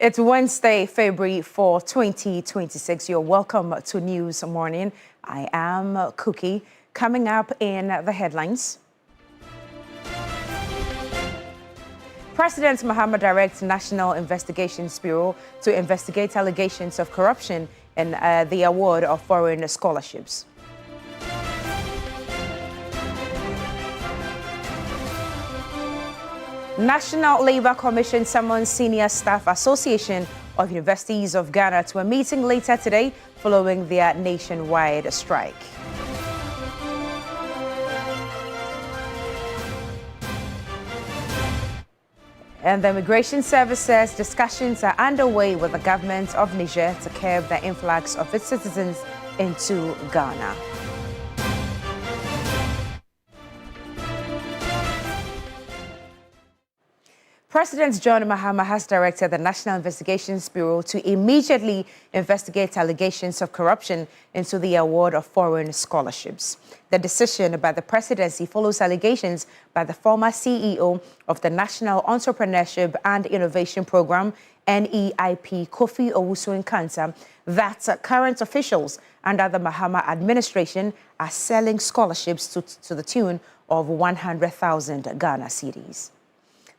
It's Wednesday, February 4, 2026. You're welcome to News Morning. I am Cookie. Coming up in the headlines. President Mahama directs National Investigations Bureau to investigate allegations of corruption in the award of foreign scholarships. National Labour Commission summons Senior Staff Association of Universities of Ghana to a meeting later today following their nationwide strike. And the Immigration Service says discussions are underway with the government of Niger to curb the influx of its citizens into Ghana. President John Mahama has directed the National Investigations Bureau to immediately investigate allegations of corruption into the award of foreign scholarships. The decision by the presidency follows allegations by the former CEO of the National Entrepreneurship and Innovation Program, NEIP, Kofi Owusu-Nkansah, that current officials under the Mahama administration are selling scholarships to the tune of 100,000 Ghana cedis.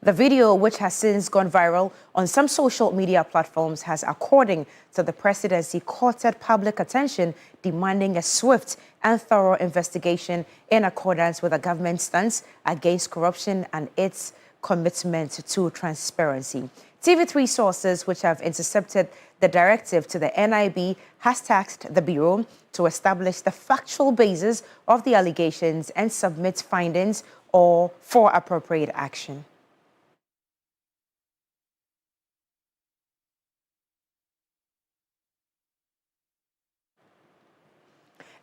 The video, which has since gone viral on some social media platforms, has, according to the presidency, courted public attention, demanding a swift and thorough investigation in accordance with the government's stance against corruption and its commitment to transparency. TV3 sources, which have intercepted the directive to the NIB, has tasked the Bureau to establish the factual basis of the allegations and submit findings or for appropriate action.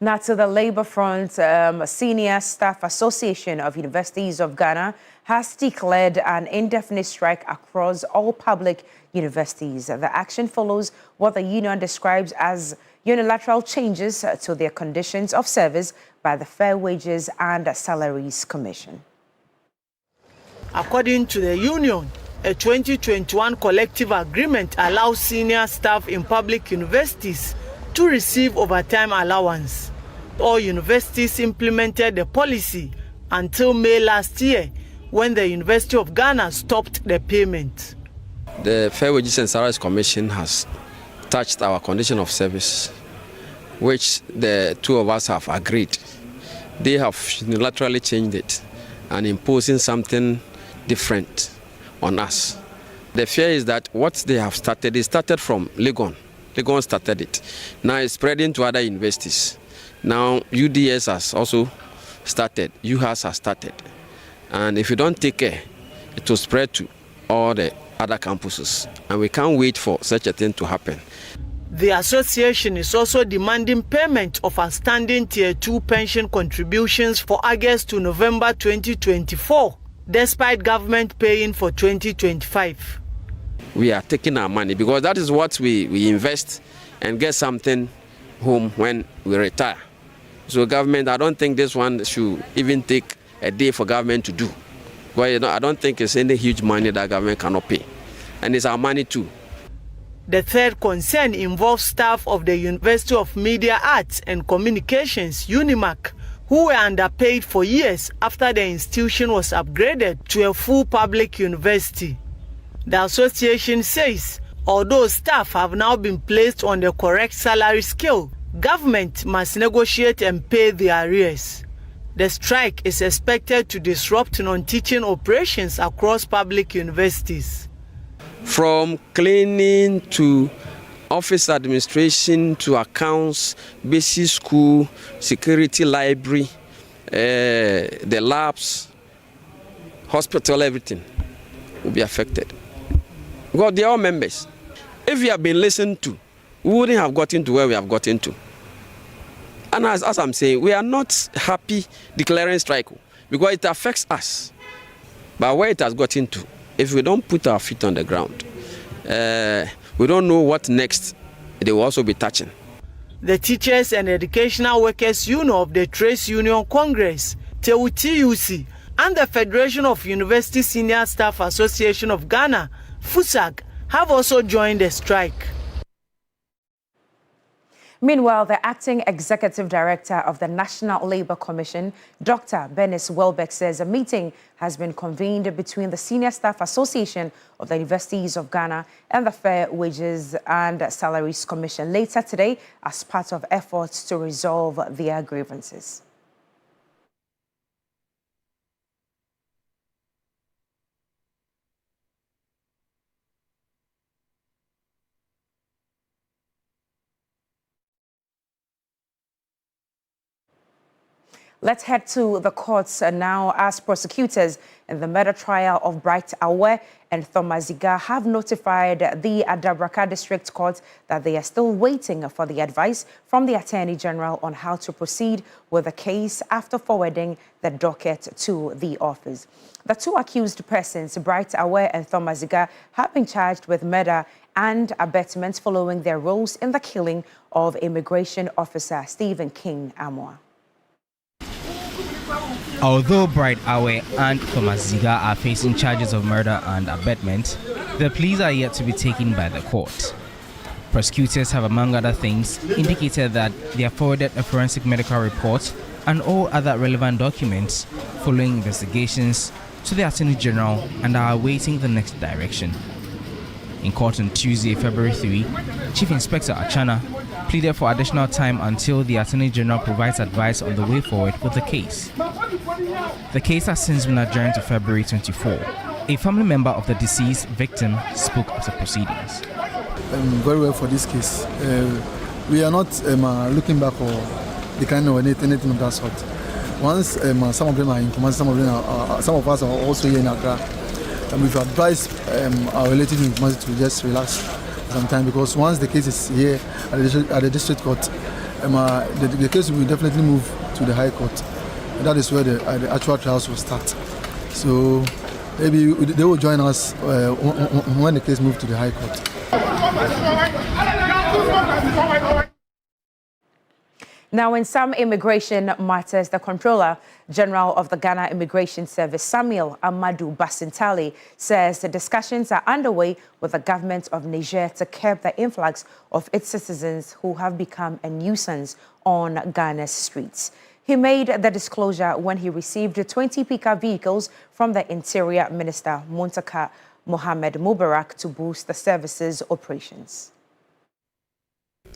Now to the Labour Front, Senior Staff Association of Universities of Ghana has declared an indefinite strike across all public universities. The action follows what the union describes as unilateral changes to their conditions of service by the Fair Wages and Salaries Commission. According to the union, a 2021 collective agreement allows senior staff in public universities to receive overtime allowance. All universities implemented the policy until May last year, when the University of Ghana stopped the payment. The Fair Wages and Salaries Commission has touched our condition of service, which the two of us have agreed. They have unilaterally changed it and imposing something different on us. The fear is that what they have started, it started from Legon. Legon started it. Now it's spreading to other universities. Now UDS has also started, UHAS has started. And if you don't take care, it will spread to all the other campuses. And we can't wait for such a thing to happen. The association is also demanding payment of outstanding Tier 2 pension contributions for August to November 2024, despite government paying for 2025. We are taking our money because that is what we invest and get something home when we retire. So government, I don't think this one should even take a day for government to do. But I don't think it's any huge money that government cannot pay. And it's our money too. The third concern involves staff of the University of Media Arts and Communications, UNIMAC, who were underpaid for years after the institution was upgraded to a full public university. The association says, although staff have now been placed on the correct salary scale, government must negotiate and pay the arrears. The strike is expected to disrupt non-teaching operations across public universities. From cleaning to office administration to accounts, basic school, security library, the labs, hospital, everything will be affected. Because they are all members. If we have been listened to, we wouldn't have gotten to where we have gotten to. And as I'm saying, we are not happy declaring strike because it affects us. But where it has gotten to, if we don't put our feet on the ground, we don't know what next they will also be touching. The Teachers and Educational Workers Union of the Trades Union Congress, TUC, and the Federation of University Senior Staff Association of Ghana, FUSAG, have also joined the strike. Meanwhile, the acting executive director of the National Labour Commission, Dr. Bernice Welbeck, says a meeting has been convened between the Senior Staff Association of the Universities of Ghana and the Fair Wages and Salaries Commission later today as part of efforts to resolve their grievances. Let's head to the courts now as prosecutors in the murder trial of Bright Awe and Thomas Ziga have notified the Adabraka District Court that they are still waiting for the advice from the Attorney General on how to proceed with the case after forwarding the docket to the office. The two accused persons, Bright Awe and Thomas Ziga, have been charged with murder and abetment following their roles in the killing of Immigration Officer Stephen King Amwa. Although Bright Awe and Thomas Ziga are facing charges of murder and abetment, the pleas are yet to be taken by the court. Prosecutors have, among other things, indicated that they have forwarded a forensic medical report and all other relevant documents following investigations to the Attorney General and are awaiting the next direction. In court on Tuesday, February 3, Chief Inspector Achana pleaded for additional time until the Attorney General provides advice on the way forward with the case. The case has since been adjourned to February 24. A family member of the deceased victim spoke of the proceedings. Very well for this case. We are not looking back or declining or anything of that sort. Once some of them are in command, some of us are also here in Accra. We've advised our relatives in Kumasi to just relax sometime, because once the case is here at the district court, the case will definitely move to the High Court. And that is where the actual trials will start. So maybe they will join us when the case moves to the High Court. Now, in some immigration matters, the Controller General of the Ghana Immigration Service, Samuel Amadou Basintali, says the discussions are underway with the government of Niger to curb the influx of its citizens who have become a nuisance on Ghana's streets. He made the disclosure when he received 20 pickup vehicles from the Interior Minister, Muntaka Mohamed Mubarak, to boost the service's operations.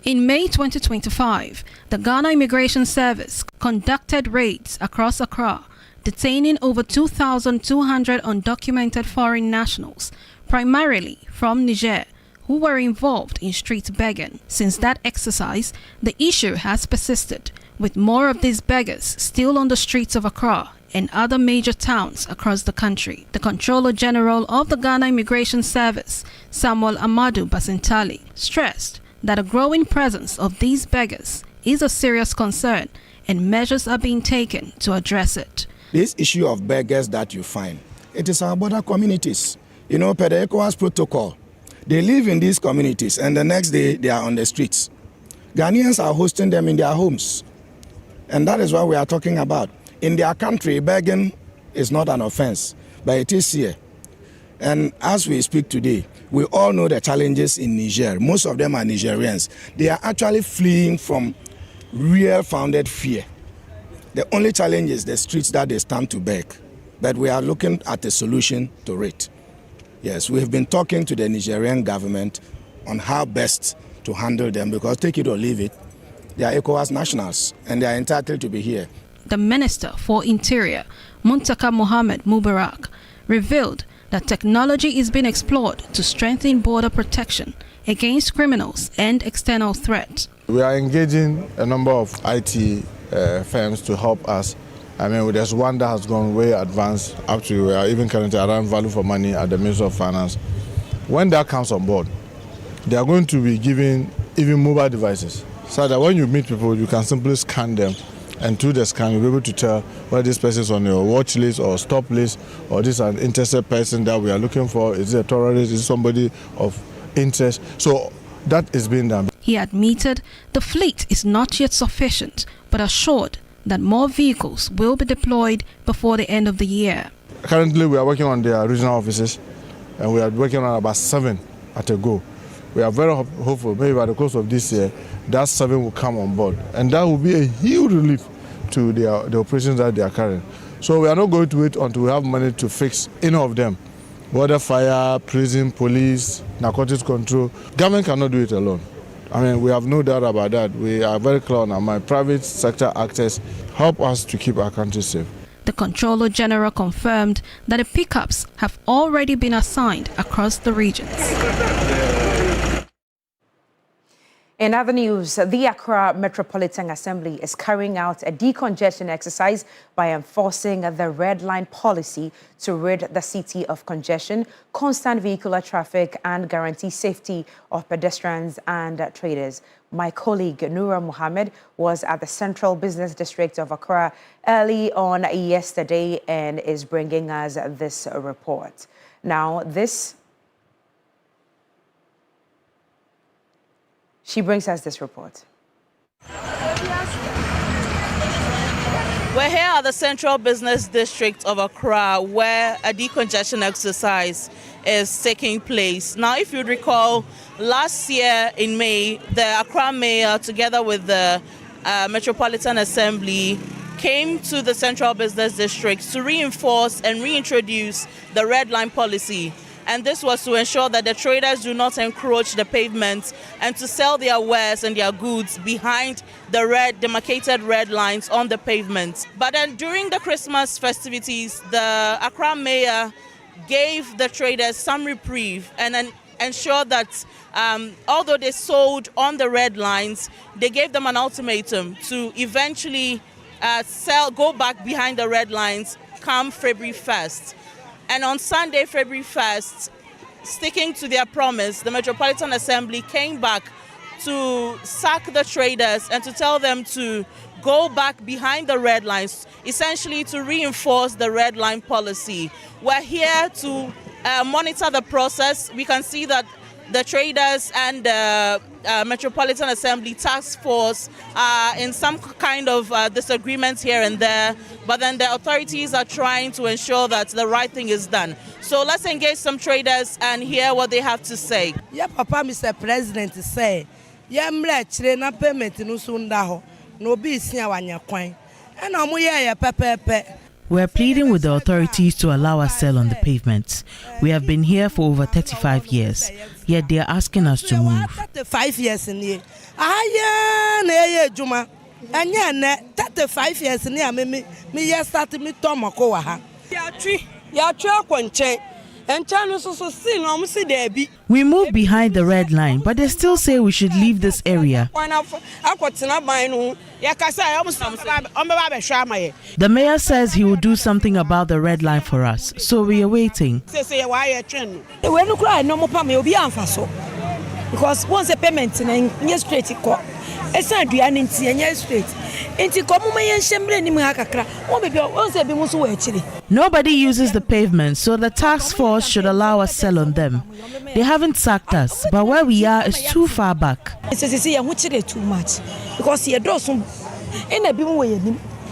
In May 2025, the Ghana Immigration Service conducted raids across Accra, detaining over 2,200 undocumented foreign nationals, primarily from Niger, who were involved in street begging. Since that exercise, the issue has persisted, with more of these beggars still on the streets of Accra and other major towns across the country. The Controller General of the Ghana Immigration Service, Samuel Amadou Basintali, stressed that a growing presence of these beggars is a serious concern and measures are being taken to address it. This issue of beggars that you find, it is our border communities. You know, per the ECOWAS protocol, they live in these communities and the next day they are on the streets. Ghanaians are hosting them in their homes. And that is what we are talking about. In their country, begging is not an offense, but it is here. And as we speak today, we all know the challenges in Niger. Most of them are Nigerians. They are actually fleeing from real founded fear. The only challenge is the streets that they stand to beg. But we are looking at a solution to it. Yes, we have been talking to the Nigerian government on how best to handle them, because take it or leave it, they are ECOWAS nationals and they are entitled to be here. The Minister for Interior, Muntaka Mohamed Mubarak, revealed that technology is being explored to strengthen border protection against criminals and external threats. We are engaging a number of IT firms to help us. I mean, there's one that has gone way advanced up to even currently around value for money at the Ministry of Finance. When that comes on board, they are going to be giving even mobile devices, so that when you meet people, you can simply scan them, and through the scan, you'll be able to tell whether this person is on your watch list or stop list, or this is an interested person that we are looking for. Is it a terrorist? Is it somebody of interest? So that is being done. He admitted the fleet is not yet sufficient, but assured that more vehicles will be deployed before the end of the year. Currently, we are working on their regional offices, and we are working on about 7 at a go. We are very hopeful, maybe by the course of this year, that 7 will come on board. And that will be a huge relief to the operations that they are carrying. So we are not going to wait until we have money to fix any of them. Whether fire, prison, police, narcotics control, government cannot do it alone. I mean, we have no doubt about that. We are very clear on my private sector actors help us to keep our country safe. The Controller General confirmed that the pickups have already been assigned across the regions. In other news, the Accra Metropolitan Assembly is carrying out a decongestion exercise by enforcing the red line policy to rid the city of congestion, constant vehicular traffic, and guarantee safety of pedestrians and traders. My colleague Noura Mohammed was at the Central Business District of Accra early on yesterday and is bringing us this report. Now, she brings us this report. We're here at the Central Business District of Accra, where a decongestion exercise is taking place. Now, if you recall, last year in May, the Accra Mayor, together with the Metropolitan Assembly, came to the Central Business District to reinforce and reintroduce the red line policy. And this was to ensure that the traders do not encroach the pavement and to sell their wares and their goods behind the demarcated red lines on the pavement. But then during the Christmas festivities, the Accra Mayor gave the traders some reprieve and then ensured that although they sold on the red lines, they gave them an ultimatum to eventually go back behind the red lines come February 1st. And on Sunday, February 1st, sticking to their promise, the Metropolitan Assembly came back to sack the traders and to tell them to go back behind the red lines, essentially to reinforce the red line policy. We're here to monitor the process. We can see that the traders and the Metropolitan Assembly task force are in some kind of disagreements here and there, but then the authorities are trying to ensure that the right thing is done. So let's engage some traders and hear what they have to say. Yeah, Papa, Mr. President, say, yeah, na payment no sundaho, no be sinya kwan. And I'm pepe. We're pleading with the authorities to allow us sell on the pavements. We have been here for over 35 years, yet they are asking us to move. 35 years in here. Juma. And yeah, 35 years in here, me started me Tomako. Ya tree, We moved behind the red line, but they still say we should leave this area. The mayor says he will do something about the red line for us, so we are waiting. Because once a payment in straight, it's not doing straight. Nobody uses the pavement, so the task force should allow us sell on them. They haven't sacked us, but where we are is too far back. Too much because you do some in a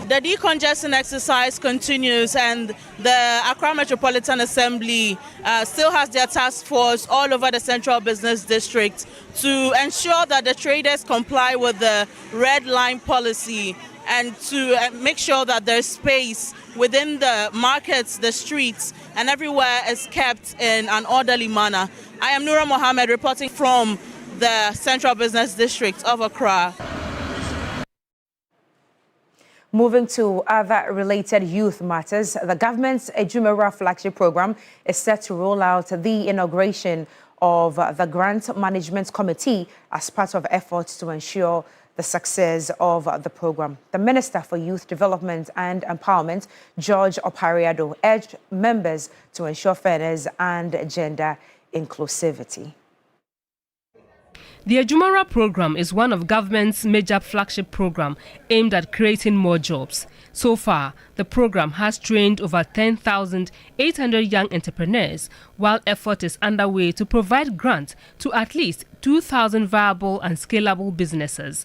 The decongestion exercise continues, and the Accra Metropolitan Assembly still has their task force all over the Central Business District to ensure that the traders comply with the red line policy and to make sure that there's space within the markets, the streets, and everywhere is kept in an orderly manner. I am Noura Mohammed reporting from the Central Business District of Accra. Moving to other related youth matters, the government's Ejumera flagship program is set to roll out the inauguration of the Grant Management Committee as part of efforts to ensure the success of the program. The Minister for Youth Development and Empowerment, George Opariado, urged members to ensure fairness and gender inclusivity. The Ejumera program is one of government's major flagship program aimed at creating more jobs. So far, the program has trained over 10,800 young entrepreneurs, while effort is underway to provide grants to at least 2,000 viable and scalable businesses.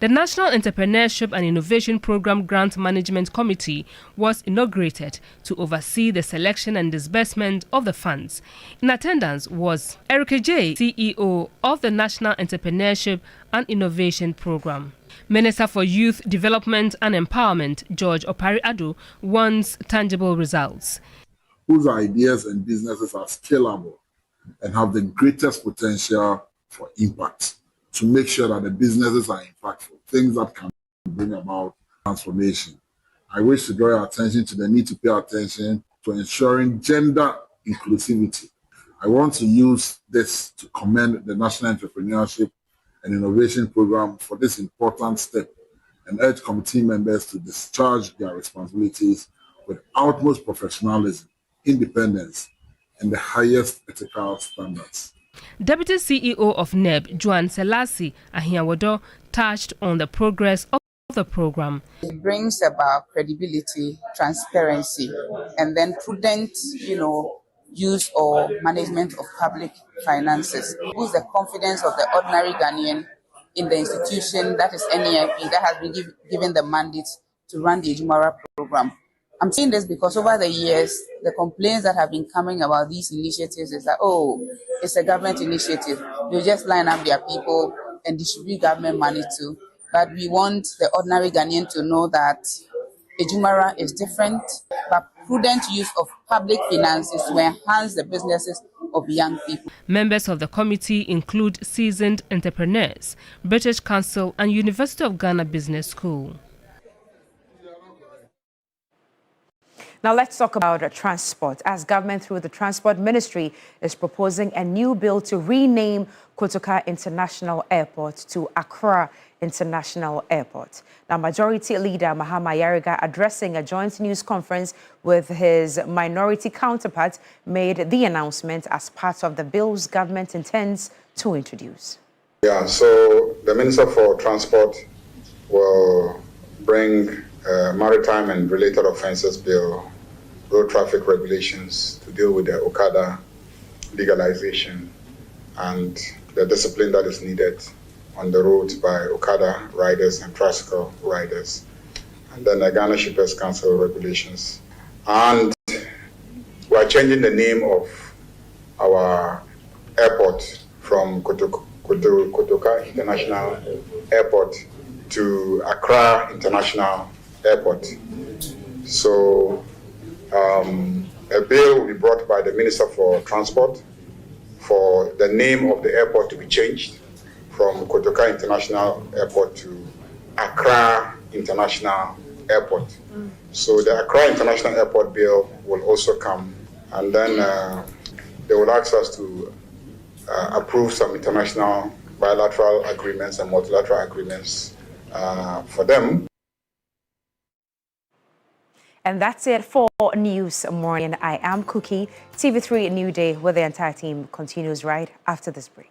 The National Entrepreneurship and Innovation Program Grant Management Committee was inaugurated to oversee the selection and disbursement of the funds. In attendance was Erica J., CEO of the National Entrepreneurship and Innovation Program. Minister for Youth Development and Empowerment, George Opari-Addo, wants tangible results. Whose ideas and businesses are scalable and have the greatest potential for impact, to make sure that the businesses are impactful, things that can bring about transformation. I wish to draw your attention to the need to pay attention to ensuring gender inclusivity. I want to use this to commend the National Entrepreneurship and Innovation Program for this important step and urge committee members to discharge their responsibilities with utmost professionalism, independence, and the highest ethical standards. Deputy CEO of NEB, Joan Selassie Ahiawodo, touched on the progress of the program. It brings about credibility, transparency, and then prudent, use or management of public finances. It boosts the confidence of the ordinary Ghanaian in the institution, that is NEIP, that has been given the mandate to run the Ejumara program. I'm saying this because over the years, the complaints that have been coming about these initiatives is that, it's a government initiative. You just line up their people and distribute government money too. But we want the ordinary Ghanaian to know that Ejumara is different, but prudent use of public finances to enhance the businesses of young people. Members of the committee include seasoned entrepreneurs, British Council and University of Ghana Business School. Now let's talk about transport, as government through the Transport Ministry is proposing a new bill to rename Kotoka International Airport to Accra International Airport. Now, Majority Leader Mahama Yariga, addressing a joint news conference with his minority counterpart, made the announcement as part of the bills government intends to introduce. Yeah, so the Minister for Transport will bring Maritime and Related Offences Bill, road traffic regulations to deal with the Okada legalization and the discipline that is needed on the roads by Okada riders and tricycle riders, and then the Ghana Shippers Council regulations. And we are changing the name of our airport from Kotoka International Airport to Accra International Airport. So a bill will be brought by the Minister for Transport for the name of the airport to be changed from Kotoka International Airport to Accra International Airport. So the Accra International Airport bill will also come, and then they will ask us to approve some international bilateral agreements and multilateral agreements for them. And that's it for News Morning. I am Cookie. TV3 Newday with the entire team continues right after this break.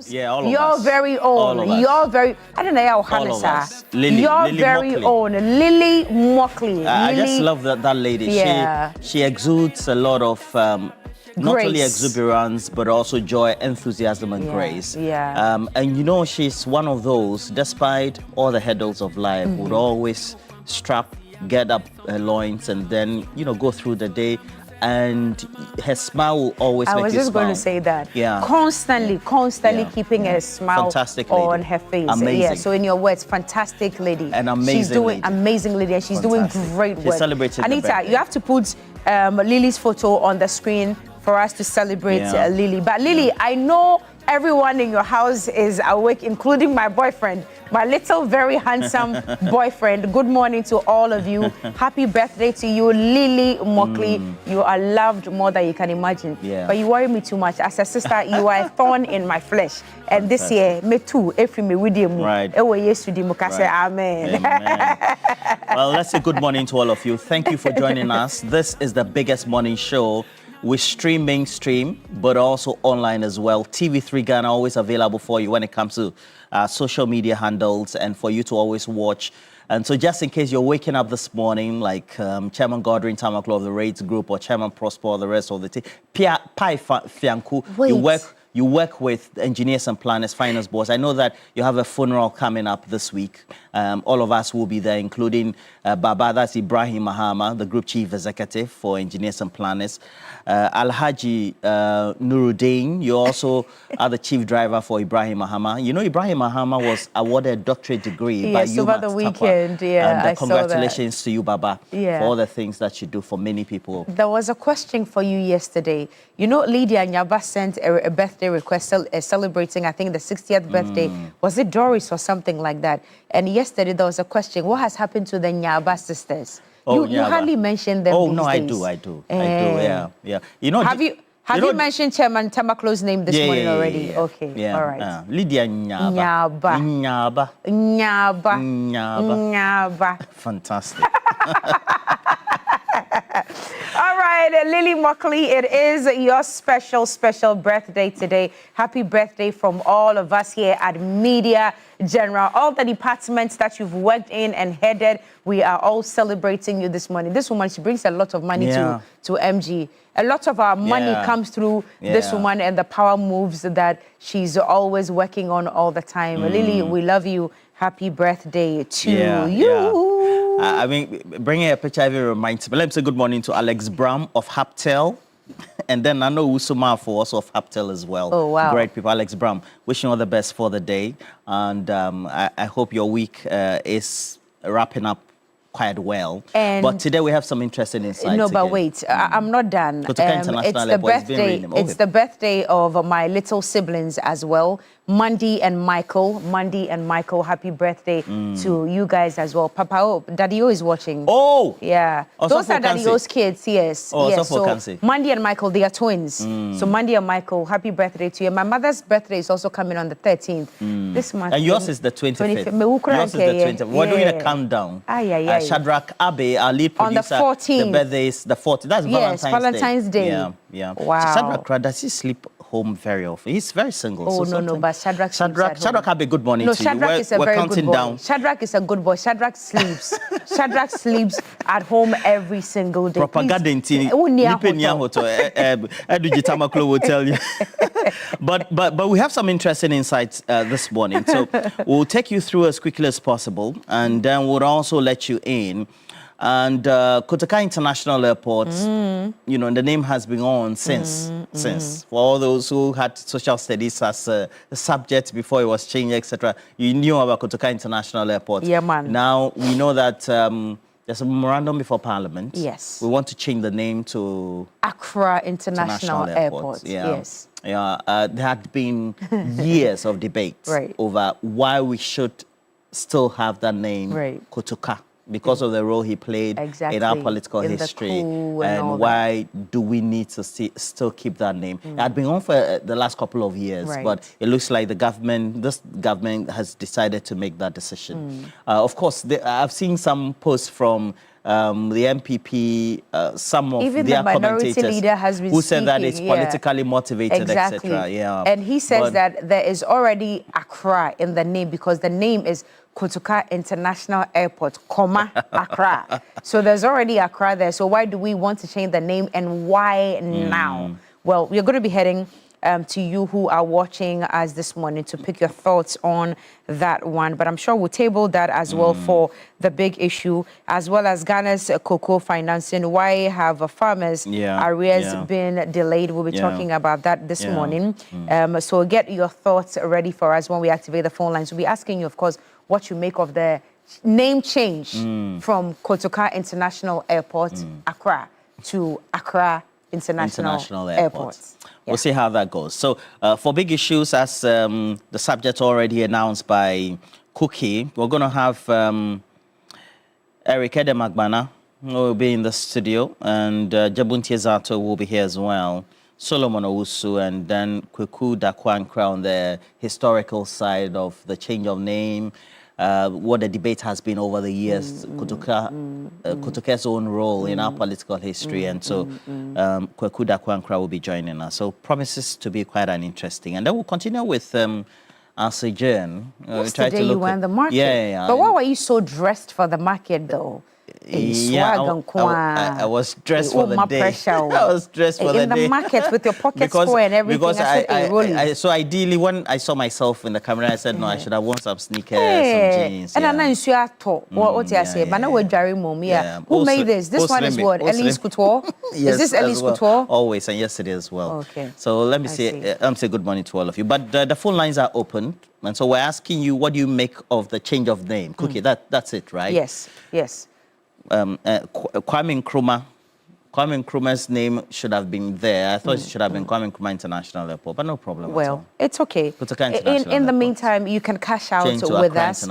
Yeah, all of your us. very All own. of us. Your very. I don't know how All of us. Your very Mockley. own Lily Mockley. I just love that lady. Yeah. She exudes a lot of not only exuberance but also joy, enthusiasm, and grace. Yeah. And you know, she's one of those, despite all the hurdles of life, would always get up her loins, and then go through the day. And her smile will always make you smile. I was just going to say that. Yeah. Constantly keeping a smile fantastic lady. on her face. Amazing. Yeah, so in your words, fantastic lady. An amazing She's doing lady. Amazing lady, and she's Fantastic. doing great work. She's celebrating Anita, you have to put Lily's photo on the screen for us to celebrate Lily. But Lily, I know everyone in your house is awake, including my boyfriend, my little, very handsome boyfriend. Good morning to all of you. Happy birthday to you, Lily Mockley. You are loved more than you can imagine. Yeah. But you worry me too much. As a sister, you are a thorn in my flesh. And this year, me too, every me with you. Right. Amen. Well, let's say good morning to all of you. Thank you for joining us. This is the biggest morning show. We stream mainstream, but also online as well. TV3 Ghana always available for you when it comes to social media handles and for you to always watch. And so just in case you're waking up this morning, like Chairman Godwin Tamaklo of the Raids Group or Chairman Prosper or the rest of the team, Pai Fianku, you work with engineers and planners, finance boards. I know that you have a funeral coming up this week. All of us will be there, including Baba, that's Ibrahim Mahama, the Group Chief Executive for Engineers and Planners. Alhaji Nuruddin, you also are the Chief Driver for Ibrahim Mahama. You know, Ibrahim Mahama was awarded a doctorate degree by you over the weekend. Yeah, and congratulations to you, Baba, for all the things that you do for many people. There was a question for you yesterday. You know, Lydia Nyaba sent a birthday request celebrating, I think, the 60th birthday. Was it Doris or something like that? And yesterday there was a question, what has happened to the Nyaba sisters? You hardly mentioned them these days. I do, yeah. You know, have you mentioned Chairman Tamaklo's name this morning already? Yeah. Okay, yeah. all right. Lydia Nyaba. Nyaba. Fantastic. All right, Lily Mockley, it is your special birthday today. Happy birthday from all of us here at Media General. All the departments that you've worked in and headed, we are all celebrating you this morning. This woman, she brings a lot of money to MG. A lot of our money comes through this woman and the power moves that she's always working on all the time. Lily, we love you. Happy birthday to you. I mean, bringing a picture even reminds me. Let me say good morning to Alex Bram of Haptel. And then I know Usuma for also of Haptel as well. Oh, wow. Great people. Alex Bram, wishing all the best for the day. And I hope your week is wrapping up quite well. But today we have some interesting insights. No, but wait, I'm not done. It's the birthday of my little siblings as well. Mandy and Michael, happy birthday to you guys as well. Papa, Daddy O is watching. Oh! Yeah. Those are Daddy O's kids, yes. Oh, yes. So Mandy and Michael, they are twins. So Mandy and Michael, happy birthday to you. My mother's birthday is also coming on the 13th. This month. And yours is the 25th. Yours is the 20th. We're doing a countdown. Shadrach Abe, our lead producer. On the 14th. The birthday is the 14th. That's Valentine's Day. Yeah. Wow. Shadrach, does he sleep home very often? He's very single. Oh, no, but Shadrach have a good morning to you. Shadrach is a very good boy. Down. Shadrach is a good boy. Shadrach sleeps. Shadrach sleeps at home every single day. Propaganda in will tell you. But we have some interesting insights this morning. So we'll take you through as quickly as possible, and then we'll also let you in. And Kotoka International Airport, you know, the name has been on since. For all those who had social studies as a subject before it was changed, etc., you knew about Kotoka International Airport. Yeah, man. Now, we know that there's a memorandum before Parliament. Yes. We want to change the name to Accra International Airport. Yes. There had been years of debate over why we should still have that name, Kotoka. because of the role he played in our political history. And why do we need to still keep that name? It had been on for the last couple of years, but it looks like this government has decided to make that decision. Of course, I've seen some posts from the MPP, some of even their the minority commentators leader has been who said that speaking, it's politically motivated, etc. Yeah, and he says that there is already Accra in the name because the name is Kotoka International Airport, Accra. So there's already Accra there. So why do we want to change the name and why now? Well, we're going to be heading to you who are watching us this morning to pick your thoughts on that one. But I'm sure we'll table that as well for the big issue, as well as Ghana's cocoa financing. Why have farmers' arrears been delayed? We'll be talking about that this morning. So get your thoughts ready for us when we activate the phone lines. We'll be asking you, of course, what you make of the name change from Kotoka International Airport, Accra, to Accra International Airport. We'll see how that goes. So for big issues, as the subject already announced by Cookie, we're going to have Eric Edemagbana, who will be in the studio, and Jabunti Zato will be here as well. Solomon Owusu, and then Kweku Dakwankra on the historical side of the change of name, what the debate has been over the years, Kotoka's own role in our political history, and so Kweku Dakwankra will be joining us. So promises to be quite an interesting. And then we'll continue with our sojourn. Yesterday you were in the market. Yeah. But why were you so dressed for the market, though? I was dressed for the day. I was dressed for the day. In the market with your pockets full and everything. Because so ideally, when I saw myself in the camera, I said, no, I should have worn some sneakers, some jeans. And I'm not sure what you say, but now we're Jerry Mom. Who made this? This one is what? Elise Couture? Is this Elise Couture? Always, and yesterday as well. Okay. So let me say good morning to all of you. But the phone lines are open. And so we're asking you, what do you make of the change of name? Cookie, that's it, right? Yes. Kwame Nkrumah's name should have been there. I thought it should have been Kwame Nkrumah International Airport, but no problem. Well, it's okay. In the meantime, you can cash out with us.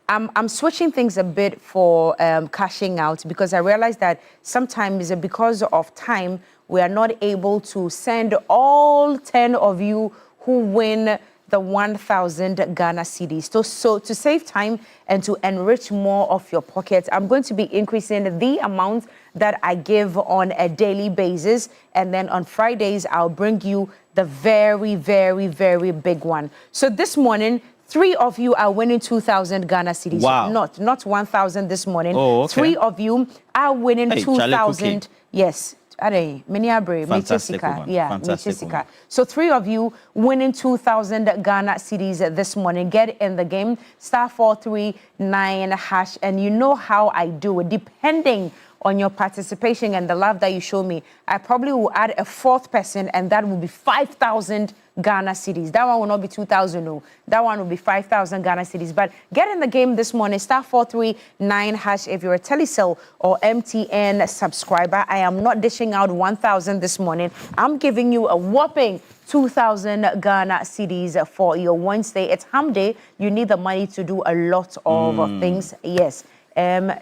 I'm switching things a bit for cashing out because I realize that sometimes because of time, we are not able to send all 10 of you who win the 1,000 Ghana cedis. So to save time and to enrich more of your pockets, I'm going to be increasing the amount that I give on a daily basis. And then on Fridays, I'll bring you the very, very, very big one. So this morning, 3 of you are winning 2,000 Ghana cedis. Wow. Not 1,000 this morning. Oh, okay. 3 of you are winning 2,000. Yes. Fantastic woman. So 3 of you winning 2,000 Ghana cedis this morning. Get in the game, *439#, and you know how I do it. Depending on your participation and the love that you show me, I probably will add a 4th person, and that will be 5,000 Ghana cedis. That one will not be 2,000, no. That one will be 5,000 Ghana cedis. But get in the game this morning, *439#. If you're a Telecel or MTN subscriber, I am not dishing out 1,000 this morning. I'm giving you a whopping 2,000 Ghana cedis for your Wednesday. It's Ham Day. You need the money to do a lot of things. Yes.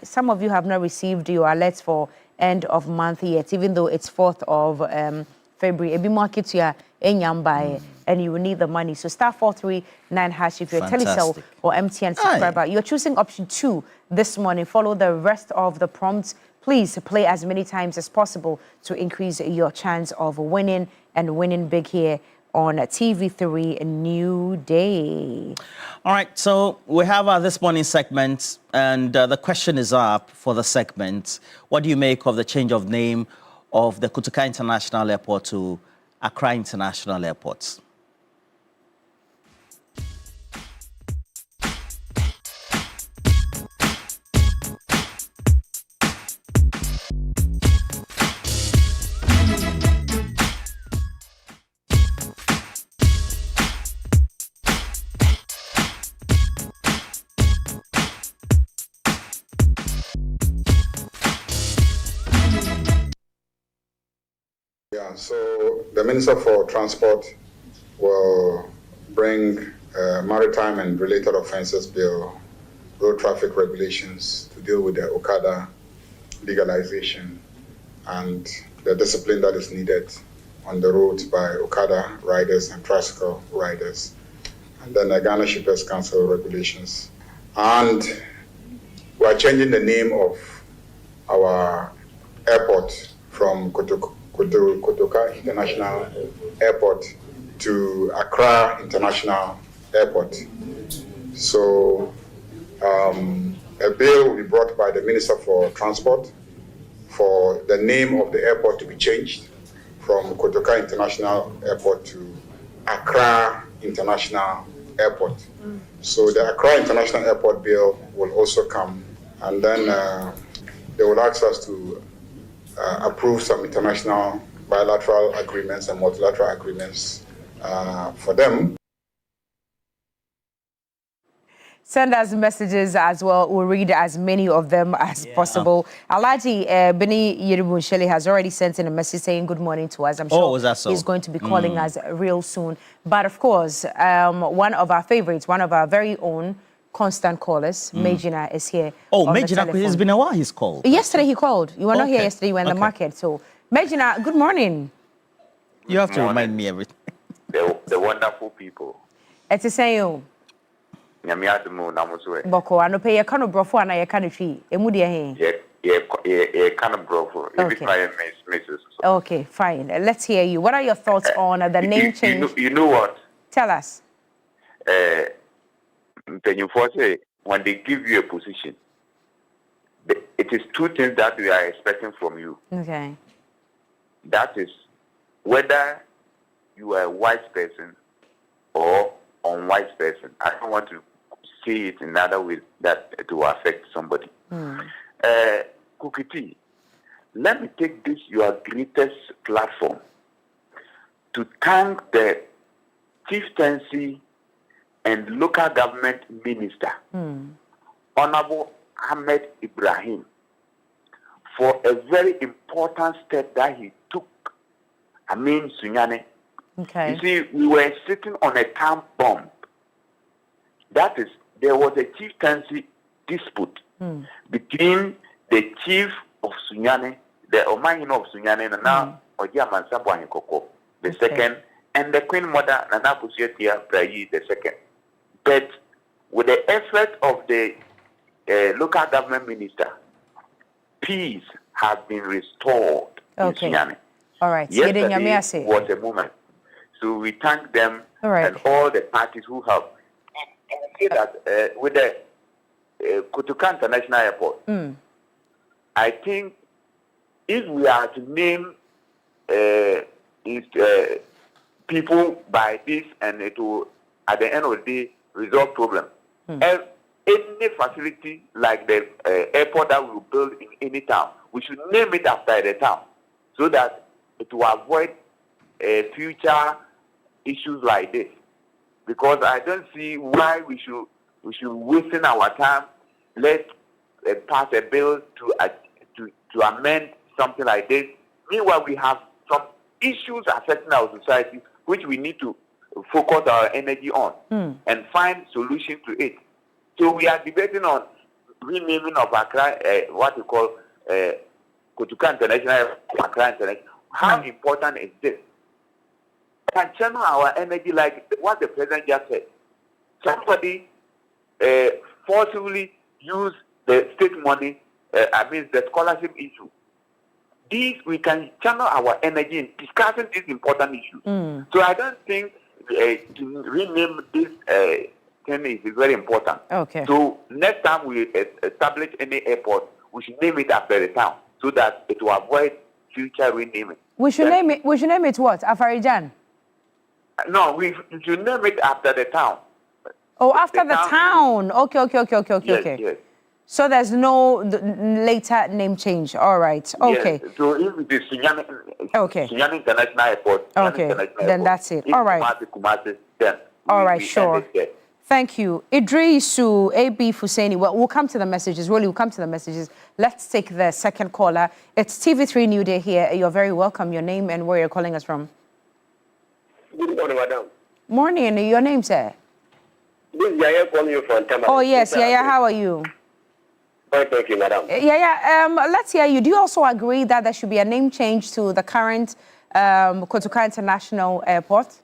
Some of you have not received your alerts for end of month yet, even though it's 4th of February. Ebi market ya enyambaye, and you will need the money. So *439# if you're a Telecel or MTN subscriber. You're choosing option 2 this morning. Follow the rest of the prompts. Please play as many times as possible to increase your chance of winning and winning big here on TV3 Newday. All right, so we have our this morning segment, and the question is up for the segment. What do you make of the change of name of the Kotoka International Airport to Accra International Airport? So the Minister for Transport will bring Maritime and Related Offences Bill road traffic regulations to deal with the Okada legalization and the discipline that is needed on the roads by Okada riders and tricycle riders, and then the Ghana Shippers Council regulations. And we are changing the name of our airport from Kotoka International Airport to Accra International Airport. So a bill will be brought by the Minister for Transport for the name of the airport to be changed from Kotoka International Airport to Accra International Airport. So the Accra International Airport bill will also come, and then they will ask us to approve some international bilateral agreements and multilateral agreements for them. Send us messages as well. We'll read as many of them as possible. Alaji Beni Yerubun Shelley has already sent in a message saying good morning to us. I'm sure he's going to be calling us real soon. But of course, one of our favorites, one of our very own constant callers, Mejina, is here. Oh, Mejina, it's been a while he's called. Yesterday he called. You were not here yesterday, you were in the market. So, Mejina, good morning. You have to remind me everything. The wonderful people. It's the same. Boko, ano pay a kind of brofo and I can tree. Emudia. Yeah, kind of brofo. Okay, fine. Let's hear you. What are your thoughts on the name change? You know what? Tell us. When they give you a position, it is two things that we are expecting from you. Okay. That is whether you are a wise person or unwise person. I don't want to see it in another way that it will affect somebody. Kukiti, let me take this your greatest platform to thank the chieftaincy and local government minister, Honorable Ahmed Ibrahim, for a very important step that he took. Sunyane. Okay. You see, we were sitting on a time bomb. That is, there was a chieftaincy dispute between the chief of Sunyane, the Omanyin of Sunyane, and now Ojaman Sambuani Koko, the second, and the Queen Mother, Nana Pusietia Prayi, the second. But with the effort of the local government minister, peace has been restored in Sunyane. All right. Yesterday was a moment. So we thank them and all the parties who helped. And I say that with the Kotoka International Airport, I think if we are to name people by this and it will, at the end of the day, resolve problem. Any facility like the airport that we will build in any town, we should name it after the town so that it will avoid future issues like this, because I don't see why we should wasting our time. Let's pass a bill to amend something like this. Meanwhile, we have some issues affecting our society which we need to focus our energy on and find solutions to it. So we are debating on renaming of Accra, what we call Kotoka International, Accra International. How important is this? Can channel our energy like what the president just said. Somebody forcibly use the state money, the scholarship issue. These, we can channel our energy in discussing these important issues. So I don't think to rename this thing is very important. Okay. So next time we establish any airport, we should name it after the town so that it will avoid future renaming. We should name it. We should name it what? Afarijan? No, we should name it after the town. Oh, after the town. Okay. Yes. So there's no later name change. All right. Okay. Yes. So if it is Sunyane International Airport. Then that's it. All right. Kumasi, then all right, sure. Thank you. Idrisu A.B. Fuseni. Well, we'll come to the messages. Really, we'll come to the messages. Let's take the second caller. It's TV3 Newday here. You're very welcome. Your name and where you're calling us from. Good morning, madam. Morning. Your name, sir? This is Yaya calling you from Tamale. Oh, yes, Yaya, how are you? Fine, thank you, madam. Yaya, let's hear you. Do you also agree that there should be a name change to the current Kotoka International Airport?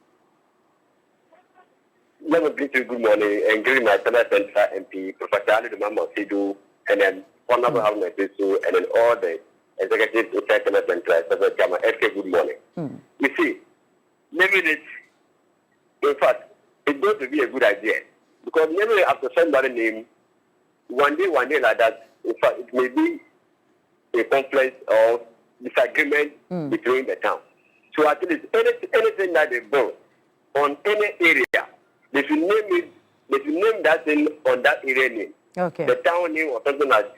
Let me greet you good morning and greet my fellow Central MP, Professor Ali Dumama Fidu, and then Honorable Haruna Fisu, and then all the executives inside Central Central, Chairman FK, good morning. You see, naming it, in fact, it's going to be a good idea. Because naming it after somebody's name, one day like that, in fact, it may be a conflict or disagreement between the town. So at least anything that they build on any area, they should name that thing on that area name. Okay. The town name or something like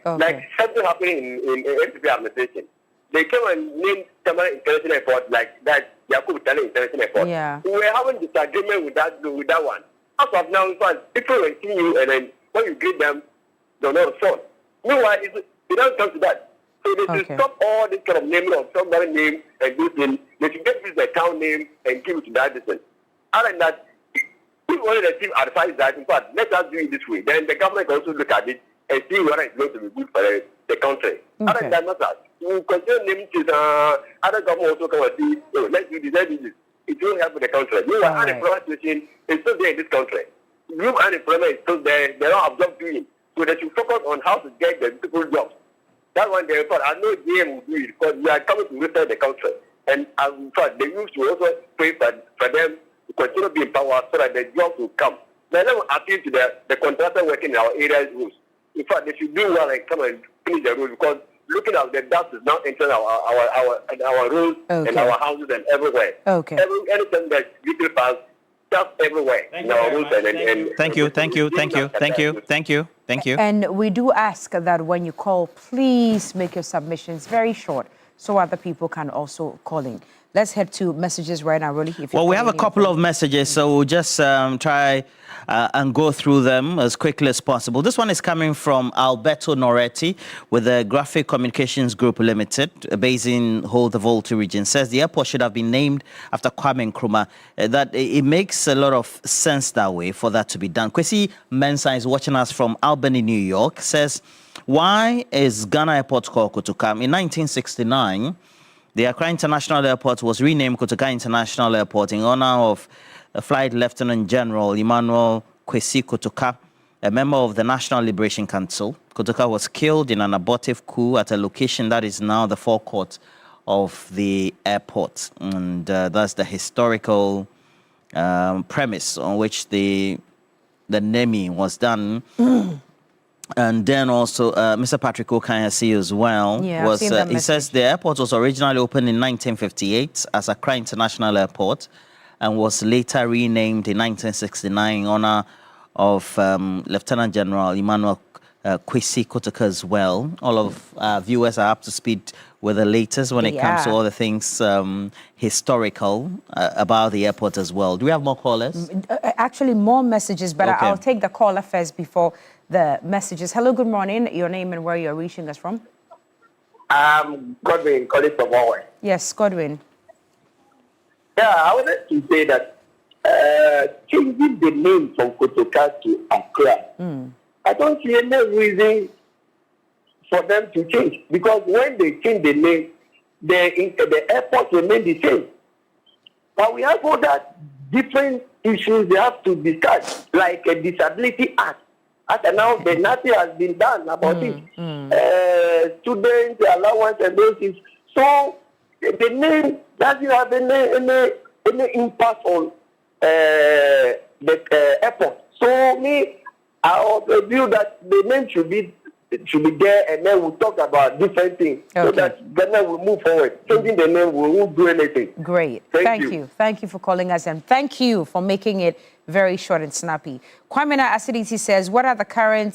something happening in NPP administration. They came and named Tamale International Airport like that Yakubu Tale International Airport. Yeah. We were having disagreement with that one. As of now, in fact, people will see you and then when you greet them, they'll not respond. Meanwhile, it doesn't come to that. So they should stop all this kind of naming of somebody's name and do things. They should get the town name and give it to that person. Other than that, if only the team advise that, in fact, let us do it this way. Then the government can also look at it and see whether it's going to be good for the country. Other than that, matters. You continue naming to other government also come and see, oh, let's do this. It will help the country. Meanwhile, unemployment situation is still there in this country. Group unemployment is still there. They don't have jobs doing. So they should focus on how to get the people jobs. That one, they thought, I know GM will do it because we are coming to return the country. And in fact, they used to also pray for them to continue to be in power so that the jobs will come. Now, let me appeal to the contractor working in our areas rules. In fact, they should do well and come and finish the rules because looking at the dust is now entering our roads and our houses and everywhere. Okay. Anything that's little fast, dust everywhere in our roads and Thank you. And we do ask that when you call, please make your submissions very short so other people can also call in. Let's head to messages right now, Rolly. Well, we have a couple of messages, so we'll just try and go through them as quickly as possible. This one is coming from Alberto Noretti with the Graphic Communications Group Limited, based in Hold the Volta region. Says the airport should have been named after Kwame Nkrumah. That it makes a lot of sense that way for that to be done. Kwesi Mensah is watching us from Albany, New York. Says, why is Ghana Airport called Kotoka? In 1969, the Accra International Airport was renamed Kotoka International Airport in honor of Flight Lieutenant General Emmanuel Kwesi Kotoka, a member of the National Liberation Council. Kotoka was killed in an abortive coup at a location that is now the forecourt of the airport. And that's the historical premise on which the naming was done. And then also, Mr. Patrick Okan, I see as well. Yeah, he says the airport was originally opened in 1958 as Accra International Airport and was later renamed in 1969 in honor of Lieutenant General Emmanuel Kwesi Kotoka as well. All of our viewers are up to speed with the latest when it comes to all the things historical about the airport as well. Do we have more callers? Actually, more messages, but I'll take the caller first before the messages. Hello, good morning. Your name and where you're reaching us from? Godwin, calling from Hawaii. Yes, Godwin. Yeah, I wanted to say that changing the name from Kotoka to Accra, I don't see any reason for them to change because when they change the name, the airport remain the same. But we have all that different issues they have to discuss, like a disability act. As now, nothing has been done about it. Students, allowance, and those things. So the name doesn't have any impact on the airport. So I also feel that the name should be there, and then we'll talk about different things so that Ghana will move forward. Changing the name won't do anything. Great. Thank you. Thank you for calling us, and thank you for making it very short and snappy. Kwamina Acidity says, what is the current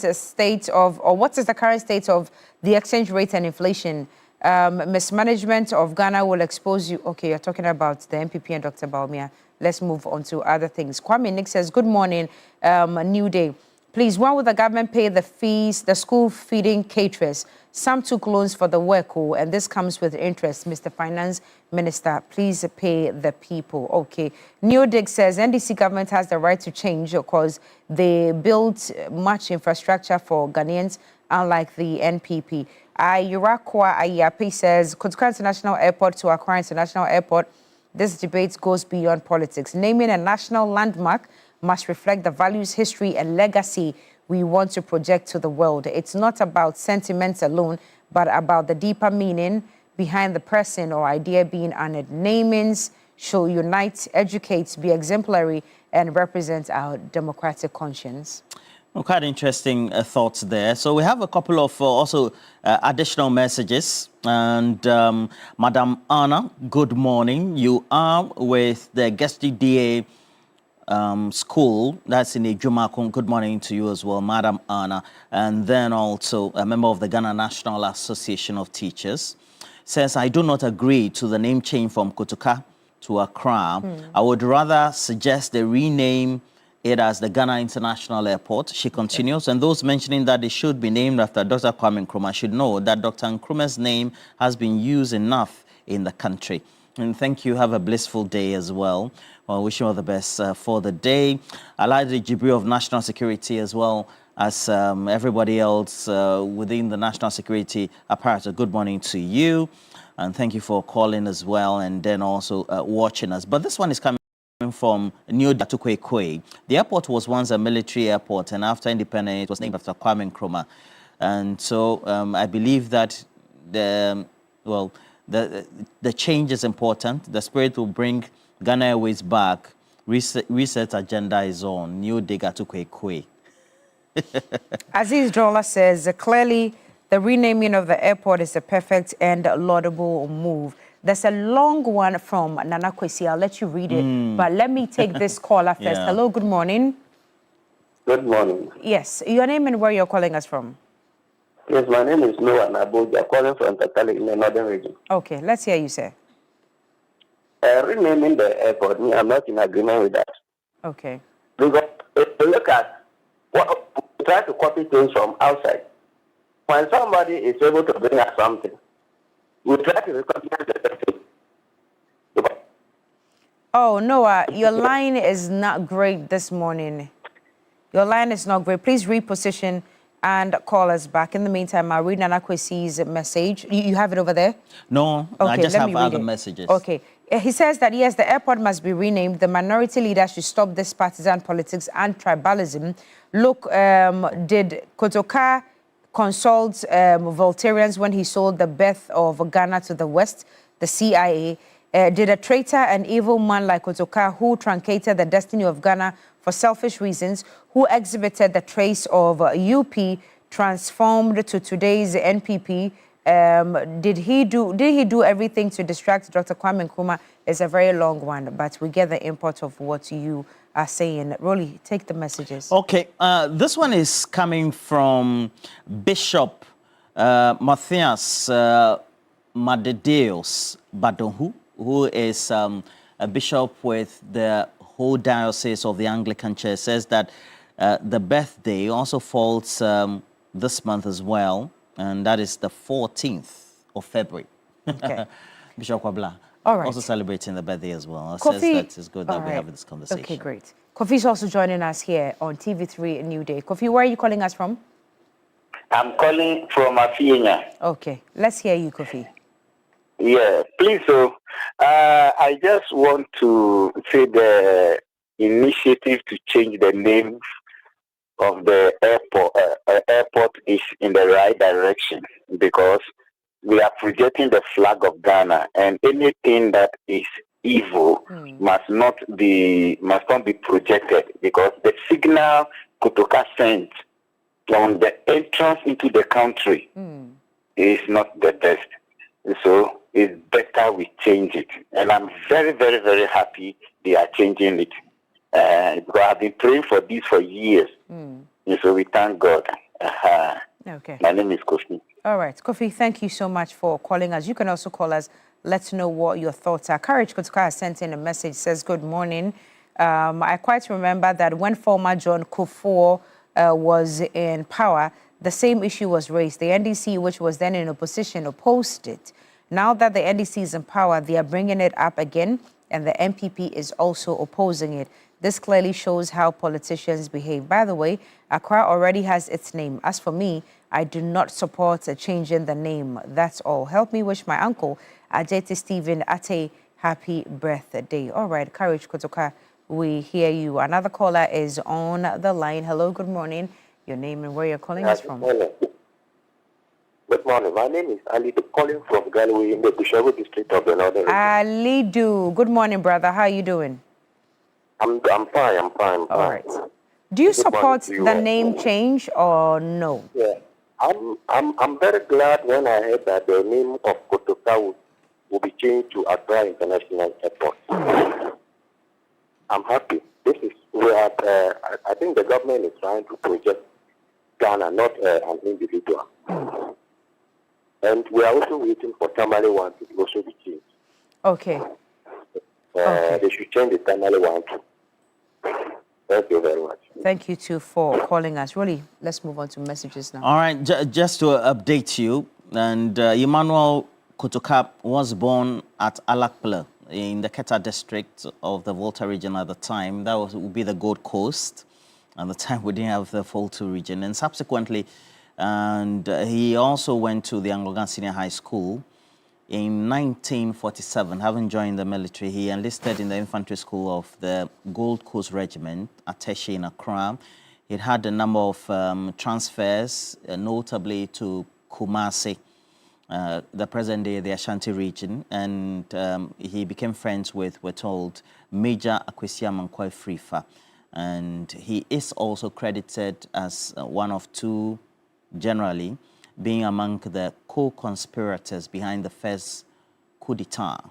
state of the exchange rate and inflation? Mismanagement of Ghana will expose you. Okay, you're talking about the MPP and Dr. Baumia. Let's move on to other things. Kwame Nick says, good morning, New Day. Please, when will the government pay the fees, the school feeding caterers? Some took loans for the work, and this comes with interest. Mr. Finance Minister, please pay the people. Okay. Newday says NDC government has the right to change because they built much infrastructure for Ghanaians, unlike the NPP. Yurakwa Ayapi says, Kotoka International Airport to Accra International Airport, this debate goes beyond politics. Naming a national landmark must reflect the values, history, and legacy we want to project to the world. It's not about sentiments alone, but about the deeper meaning behind the person or idea being honored. Namings should unite, educate, be exemplary, and represent our democratic conscience. Well, quite interesting thoughts there. So we have a couple of also additional messages. And Madam Anna, good morning. You are with the Guest DA school. That's in Ijumakun. Good morning to you as well, Madam Anna. And then also a member of the Ghana National Association of Teachers. Says, I do not agree to the name change from Kotoka to Accra. I would rather suggest they rename it as the Ghana International Airport. She continues, and those mentioning that it should be named after Dr. Kwame Nkrumah should know that Dr. Nkrumah's name has been used enough in the country. And thank you. Have a blissful day as well. Well, wish you all the best for the day. I like the Jibril of National Security as well as everybody else within the National Security apparatus. Good morning to you. And thank you for calling as well and then also watching us. But this one is coming from Newday to Kwekwe. The airport was once a military airport, and after independence, it was named after Kwame Nkrumah. And so I believe that the change is important. The spirit will bring Ghana Airways back. Reset agenda is on. Newday to Kwekwe. Aziz Jola says, clearly the renaming of the airport is a perfect and laudable move. There's a long one from Nana Kwesi. I'll let you read it. But let me take this caller first. Yeah. Hello, good morning. Good morning. Yes, your name and where you're calling us from? Yes, my name is Noah Naboja, calling from Tatali in the northern region. Okay, let's hear you, sir. Renaming the airport, I'm not in agreement with that. Okay. Because if you look at what we try to copy things from outside, when somebody is able to bring us something, we try to recognize the person. Oh, Noah, your line is not great this morning. Your line is not great. Please reposition and call us back. In the meantime, I'll read Nana Kwesi's message. You have it over there? No, okay, I just have other messages. Okay. He says that, yes, the airport must be renamed. The minority leaders should stop this partisan politics and tribalism. Look, did Kotoka consult Voltarians when he sold the birth of Ghana to the West, the CIA? Did a traitor and evil man like Kotoka, who truncated the destiny of Ghana for selfish reasons, who exhibited the trace of UP transformed to today's NPP, did he do everything to distract Dr. Kwame Nkrumah? It's a very long one, but we get the import of what you are saying. Rolly, take the messages. Okay, this one is coming from Bishop Matthias Madedeus Badonhu, who is a bishop with the whole diocese of the Anglican Church. Says that the birthday also falls this month as well, and that is the 14th of February. Okay. Bishop Kwabla. All right. Also celebrating the birthday as well. Kofi, says that it's good that we have this conversation. Okay, great. Kofi's also joining us here on TV3 Newday. Kofi, where are you calling us from? I'm calling from Afienya. Okay, let's hear you, Kofi. Yeah, please. So, I just want to say the initiative to change the name of the airport is in the right direction, because we are projecting the flag of Ghana, and anything that is evil must not be projected, because the signal Kotoka sent on the entrance into the country is not the best. So it's better we change it, and I'm very, very, very happy they are changing it. Because I've been praying for this for years, and so we thank God. Okay. My name is Kofi. All right, Kofi, thank you so much for calling us. You can also call us. Let's know what your thoughts are. Courage Kotoka has sent in a message, says, good morning. I quite remember that when former John Kufuor was in power, the same issue was raised. The NDC, which was then in opposition, opposed it. Now that the NDC is in power, they are bringing it up again, and the MPP is also opposing it. This clearly shows how politicians behave. By the way, Accra already has its name. As for me, I do not support changing the name. That's all. Help me wish my uncle, Ajeti Stephen Ate, happy birthday. All right, Courage Kotoka, we hear you. Another caller is on the line. Hello, good morning. Your name and where you're calling us from. Good morning. My name is Ali, calling from Galway in the Busharu district of the Northern Region. Ali Do. Good morning, brother. How are you doing? I'm fine. All right. Do you support the name change or no? Yeah. I'm very glad when I heard that the name of Kotoka will be changed to Accra International Airport. I'm happy. This is where I think the government is trying to project Ghana, not an individual. And we are also waiting for Tamale 1 to also be changed. Okay. They should change the Tamale 1 too. Thank you very much. Thank you too for calling us. Really, let's move on to messages now. All right, just to update you, and Emmanuel Kotoka was born at Alakpla in the Keta district of the Volta region at the time. That would be the Gold Coast. At the time, we didn't have the Volta region. And subsequently, he also went to the Anglican Senior High School. In 1947, having joined the military, he enlisted in the infantry school of the Gold Coast Regiment, Ateshi in Accra. He had a number of transfers, notably to Kumasi, the present day, the Ashanti region, and he became friends with, we're told, Major Akwesi Amankwai Frifa. And he is also credited as one of two, generally, being among the co-conspirators behind the first coup d'etat,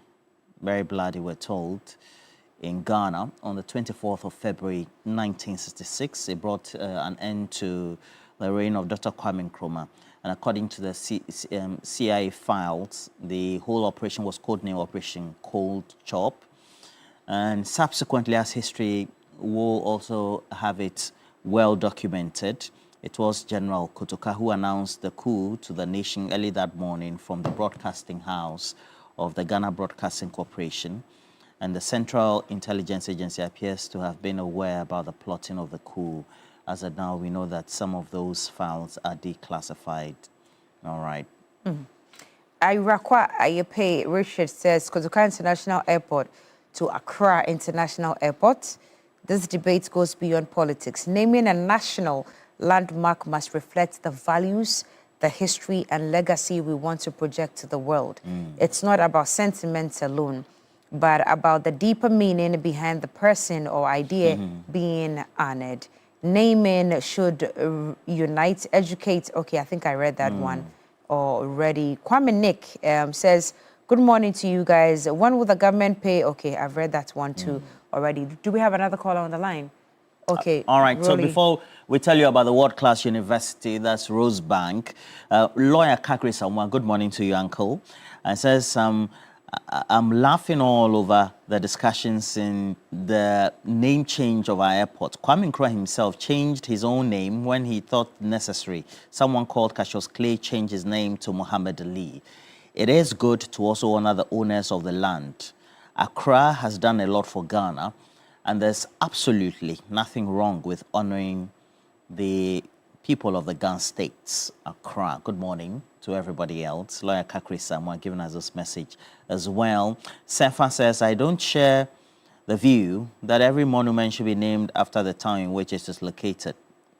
very bloody, we're told, in Ghana on the 24th of February 1966. It brought an end to the reign of Dr. Kwame Nkrumah. And according to the CIA files, the whole operation was codenamed Operation Cold Chop. And subsequently, as history will also have it well documented, it was General Kotoka who announced the coup to the nation early that morning from the broadcasting house of the Ghana Broadcasting Corporation. And the Central Intelligence Agency appears to have been aware about the plotting of the coup. As of now, we know that some of those files are declassified. All right. Irakwa Ayepe Richard says Kotoka International Airport to Accra International Airport. This debate goes beyond politics. Naming a national landmark must reflect the values, the history and legacy we want to project to the world. It's not about sentiments alone, but about the deeper meaning behind the person or idea being honored. Naming should unite, educate. Okay, I think I read that one already. Kwame Nick says, good morning to you guys. When will the government pay? Okay, I've read that one too already. Do we have another caller on the line? Okay. All right. Rolly. So before we tell you about the world-class university, that's Rosebank, lawyer Kakri Samwa, good morning to you, Uncle. And says, I'm laughing all over the discussions in the name change of our airport. Kwame Nkrumah himself changed his own name when he thought necessary. Someone called Cassius Clay changed his name to Muhammad Ali. It is good to also honor the owners of the land. Accra has done a lot for Ghana, and there's absolutely nothing wrong with honoring the people of the Ghana states. Accra. Good morning to everybody else. Lawyer Kakri Samoa giving us this message as well. Sefa says, I don't share the view that every monument should be named after the town in which it is located.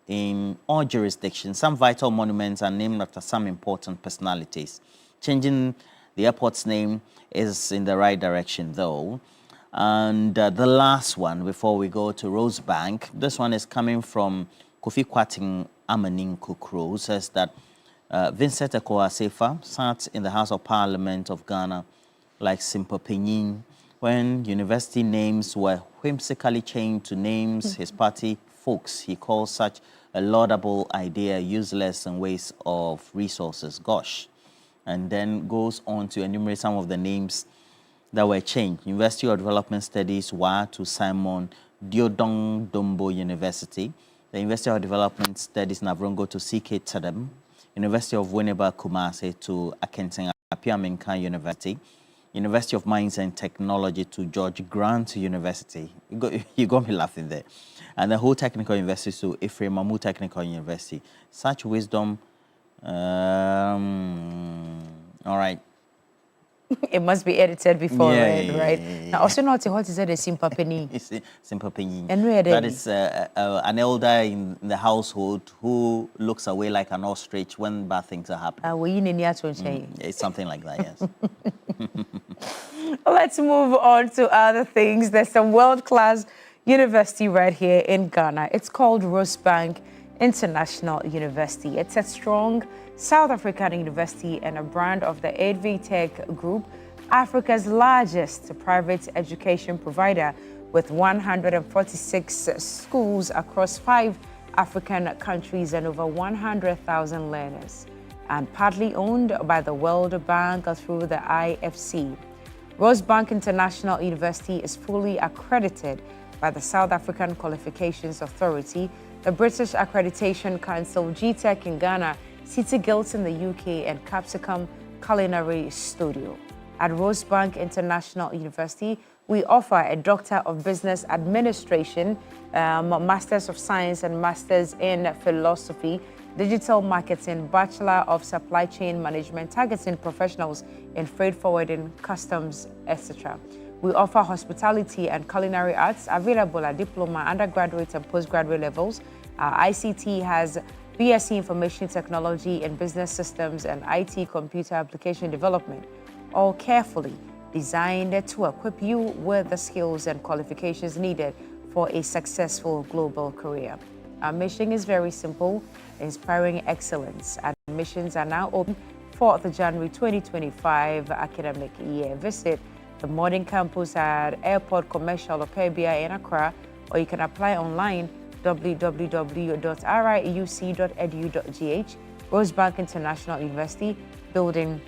In all jurisdictions, some vital monuments are named after some important personalities. Changing the airport's name is in the right direction, though. And the last one, before we go to Rosebank, this one is coming from Kofi Kwating Amaning Kukru, who says that Vincent Ekoa Sefa sat in the House of Parliament of Ghana like Simple Penin when university names were whimsically changed to names his party folks. He calls such a laudable idea useless and waste of resources. Gosh. And then goes on to enumerate some of the names that were changed. University of Development Studies were to Simon Diodong Dombo University. the University of Development Studies Navrongo to CK Tadam, University of Winneba Kumasi to Akenting Apiaminka University, University of Mines and Technology to George Grant University. You got me laughing there. And the whole technical university to Ephraim Mamu Technical University. Such wisdom. All right. It must be edited before, yeah, right? Yeah. Now, also not what is it, a simple penny? It's a simple penny. And where that is an elder in the household who looks away like an ostrich when bad things are happening. It's something like that, yes. Let's move on to other things. There's some world-class university right here in Ghana. It's called Rosebank International University. It's a strong South African university and a brand of the ADVTech Group, Africa's largest private education provider with 146 schools across 5 African countries and over 100,000 learners, and partly owned by the World Bank through the IFC. Rosebank International University is fully accredited by the South African Qualifications Authority, the British Accreditation Council, GTEC in Ghana, City Guilds in the UK, and Capsicum Culinary Studio. At Rosebank International University, we offer a Doctor of Business Administration, Masters of Science and Masters in Philosophy, Digital Marketing, Bachelor of Supply Chain Management, targeting professionals in freight forwarding, customs, etc. We offer hospitality and culinary arts available at diploma, undergraduate, and postgraduate levels. Our ICT has BSc Information Technology and Business Systems and IT Computer Application Development, all carefully designed to equip you with the skills and qualifications needed for a successful global career. Our mission is very simple: inspiring excellence. Admissions are now open for the January 2025 academic year. Visit the modern campus at Airport Commercial Opebia in Accra, or you can apply online www.riuc.edu.gh. Rosebank International University, building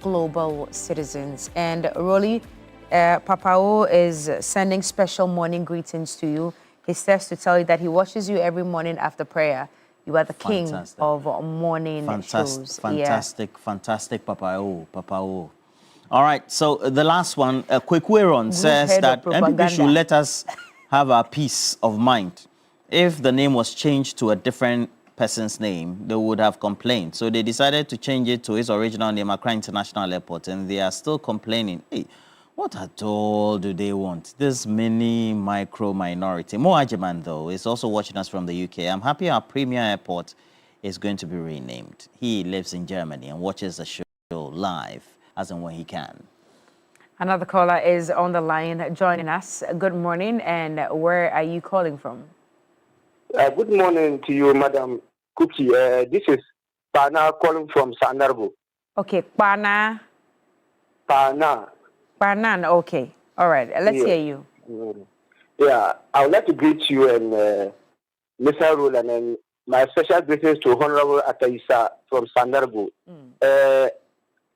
global citizens. And Rolly, Papao is sending special morning greetings to you. He says to tell you that he watches you every morning after prayer. You are the king of morning shows. Fantastic, Papao. All right, so the last one, Kwekweron says that MPP should let us have our peace of mind. If the name was changed to a different person's name, they would have complained. So they decided to change it to his original name, Accra International Airport, and they are still complaining. Hey, what at all do they want? This mini micro minority. Mo Ajiman, though, is also watching us from the UK. I'm happy our premier airport is going to be renamed. He lives in Germany and watches the show live as and when he can. Another caller is on the line joining us. Good morning, and where are you calling from? Good morning to you, Madam Cookie. This is Pana calling from Sandarbo. Okay, Pana. Pana. Panan, okay. All right, let's hear you. Yeah, I would like to greet you and Mr. Roland, and my special greetings to Honorable Ataisa from Sandarbo.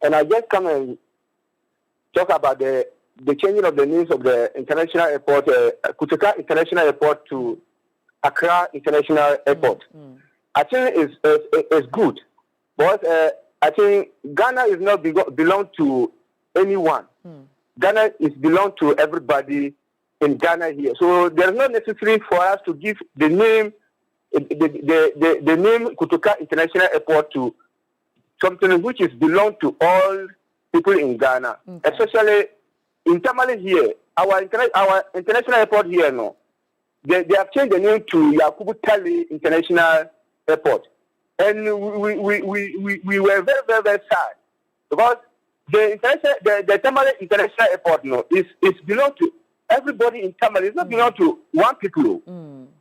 And I just come and talk about the changing of the names of the international airport, Kutuka International Airport to Accra International Airport. I think it's good, but I think Ghana is not belong to anyone. Ghana is belong to everybody in Ghana here. So there's not necessary for us to give the name, the name Kutuka International Airport to something which is belong to all people in Ghana, especially in Tamale here. Our international airport here, no. They have changed the name to Yakubu Tali International Airport. And we were very, very, very sad because the Tamale International Airport, no, is belong to everybody in Tamale. It's not belong to one people.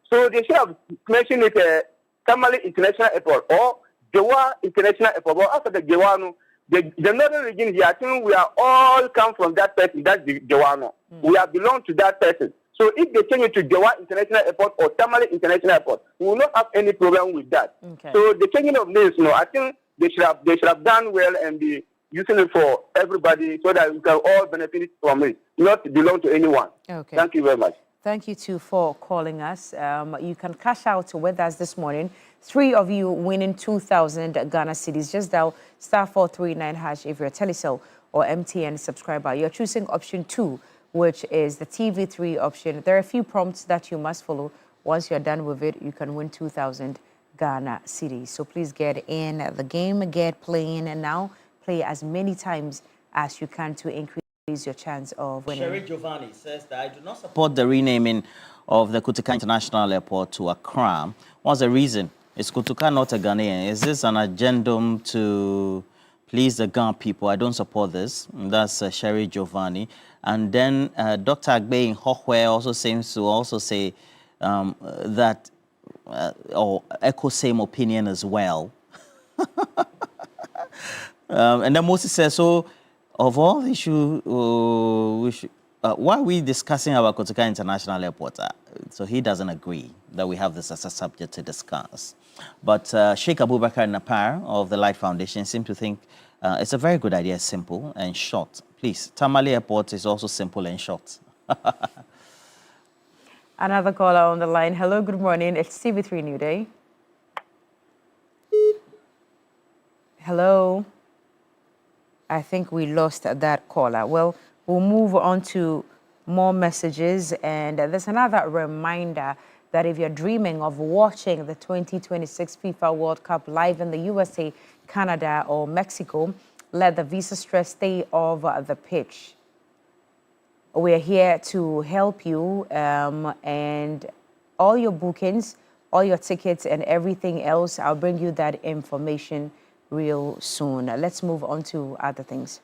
So they should have mentioned it Tamale International Airport or Gewa International Airport. But after the Gewano, the northern region here, I think we are all come from that person, that's the Gewano. We are belong to that person. So if they change it to Gewa International Airport or Tamale International Airport, we will not have any problem with that. So the changing of names, no, I think they should have done well and be using it for everybody so that we can all benefit from it, not belong to anyone. Thank you very much. Thank you too for calling us. You can cash out with us this morning. 3 of you winning 2,000 Ghana cedis. Just dial *439# if you're a Telecel or MTN subscriber. You're choosing option 2, which is the TV3 option. There are a few prompts that you must follow. Once you're done with it, you can win 2,000 Ghana cedis. So please get in the game, get playing, and now play as many times as you can to increase your chance of winning. Sherry Giovanni says that I do not support the renaming of the Kotoka International Airport to Accra. What's the reason? Is Kotoka not a Ghanaian? Is this an addendum to please the Ghana people? I don't support this. That's Sherry Giovanni. And then Dr. Agbe in Hohwe also seems to also say that, or echo same opinion as well. And then Moses says, so of all issues, why are we discussing about Kotoka International Airport? So he doesn't agree that we have this as a subject to discuss. But Sheikh Abubakar Napar of the Light Foundation seems to think it's a very good idea, simple and short. Please, Tamale Airport is also simple and short. Another caller on the line. Hello, good morning. It's TV3 Newday. Hello. I think we lost that caller. Well, we'll move on to more messages. And there's another reminder that if you're dreaming of watching the 2026 FIFA World Cup live in the USA, Canada, or Mexico, let the visa stress stay off the pitch. We're here to help you, and all your bookings, all your tickets, and everything else, I'll bring you that information real soon. Let's move on to other things.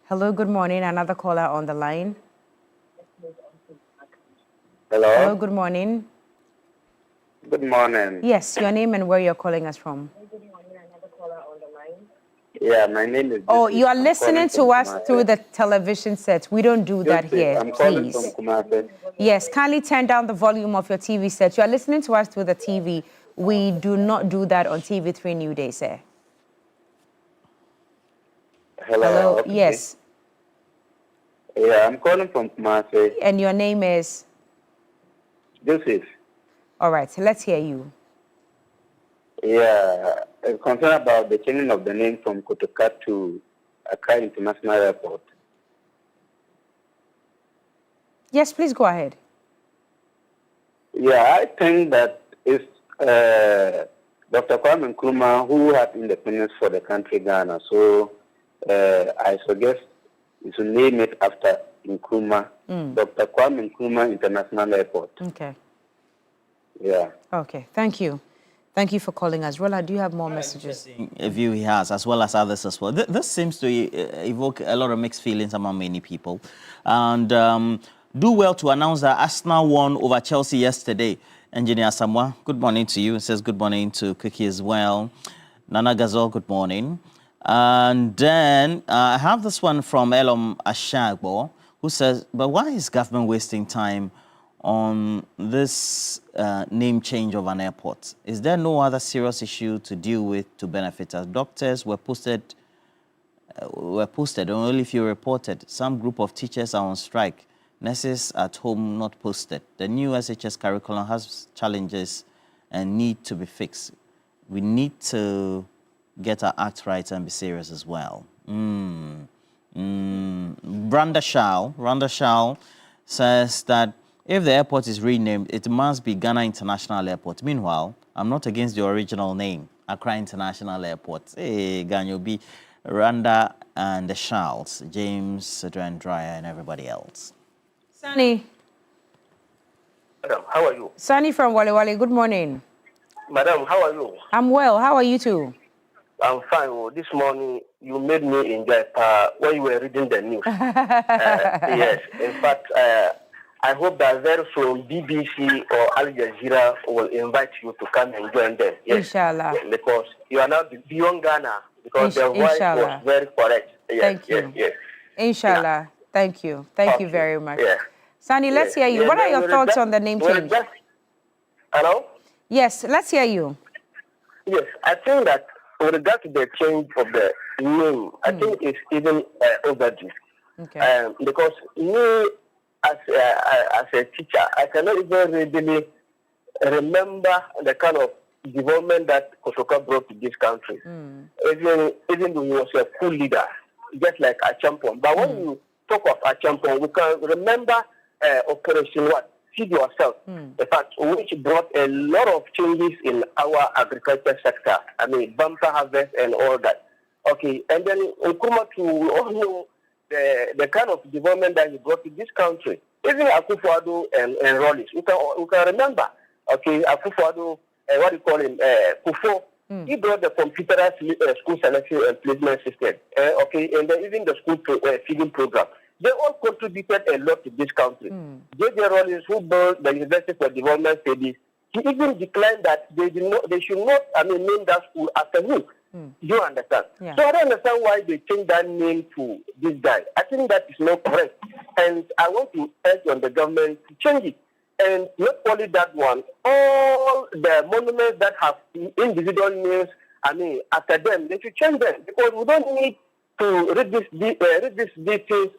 Hello, good morning. Another caller on the line. Hello. Hello, good morning. Good morning. Yes, your name and where you're calling us from. Yeah, my name is. Oh, you are listening to us through the television set. We don't do that here, I'm calling please. from Kumasi. Yes, kindly turn down the volume of your TV set. You are listening to us through the TV. We do not do that on TV3 Newday, sir. Hello. Okay. Yes. Yeah, I'm calling from Kumasi. And your name is? Joseph. All right, so let's hear you. Yeah, it's concerned about the changing of the name from Kotoka to Accra International Airport. Yes, please go ahead. Yeah, I think that it's Dr. Kwame Nkrumah who had independence for the country Ghana. So I suggest you should name it after Nkrumah, Dr. Kwame Nkrumah International Airport. Okay. Yeah. Okay, thank you. Thank you for calling us. Rolla, do you have more messages? A view he has, as well as others as well. This seems to evoke a lot of mixed feelings among many people. And do well to announce that Arsenal won over Chelsea yesterday. Engineer Samoa, good morning to you. It says good morning to Cookie as well. Nana Gazol, good morning. And then I have this one from Elom Ashagbo, who says, but why is government wasting time on this name change of an airport? Is there no other serious issue to deal with to benefit us? Doctors were posted, only few reported. Some group of teachers are on strike. Nurses at home not posted. The new SHS curriculum has challenges and need to be fixed. We need to get our act right and be serious as well. Randa Shao says that if the airport is renamed, it must be Ghana International Airport. Meanwhile, I'm not against the original name, Accra International Airport. Hey, Ganyobi, Randa and the Charles, James, Dryer, and everybody else. Sunny. Madam, how are you? Sunny from Wale Wale, good morning. Madam, how are you? I'm well. How are you too? I'm fine. Oh, this morning, you made me enjoy when you were reading the news. Yes. In fact, I hope that very soon BBC or Al Jazeera will invite you to come and join them. Yes. Inshallah. Because you are now beyond Ghana. Because the voice was very correct. Yes, Thank you. Yes, yes. Inshallah. Yeah. Thank you. Thank you very much. Yeah. Sunny, let's hear you. Yeah, what are your thoughts on the name change? Hello? Yes, let's hear you. Yes, I think that with regard to the change of the name, I think it's even overdue. Okay. Because me, as a teacher, I cannot even really remember the kind of development that Kosoka brought to this country. Even though he was a cool leader, just like a champion. But when you talk of a champion, we can remember Operation What? Feed Yourself. In fact, which brought a lot of changes in our agriculture sector. I mean, bumper harvest and all that. Okay, and then Nkrumah too, we all know the kind of development that he brought to this country. Even Akufo-Addo and Rawlings, we can remember. Okay, Akufo-Addo, what do you call him? Kufo. He brought the computerized school selection and placement system. Okay, and then even the school feeding program. They all contributed a lot to this country. J.J. Rawlings, who built the University for Development Studies, he even declined that they should not, name that school after him. Do you understand? Yeah. So I don't understand why they changed that name to this guy. I think that is not correct. And I want to urge on the government to change it. And not only that one, all the monuments that have individual names, after them, they should change them. Because we don't need to read these things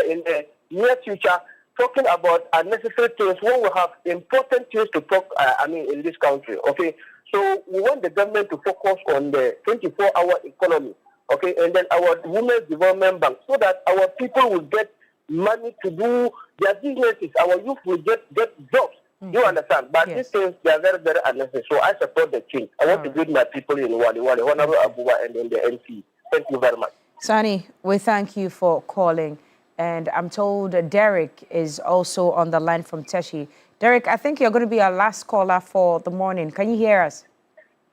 in the near future, talking about unnecessary things when we have important things to talk, in this country, okay? So we want the government to focus on the 24-hour economy, okay? And then our Women's Development Bank, so that our people will get money to do their businesses, our youth will get jobs. You understand? But these things, they are very, very unnecessary. So I support the change. I want to greet my people in Wali, Honorable Abuwa, and then the NC. Thank you very much. Sani, we thank you for calling. And I'm told Derek is also on the line from Teshi. Derek, I think you're going to be our last caller for the morning. Can you hear us?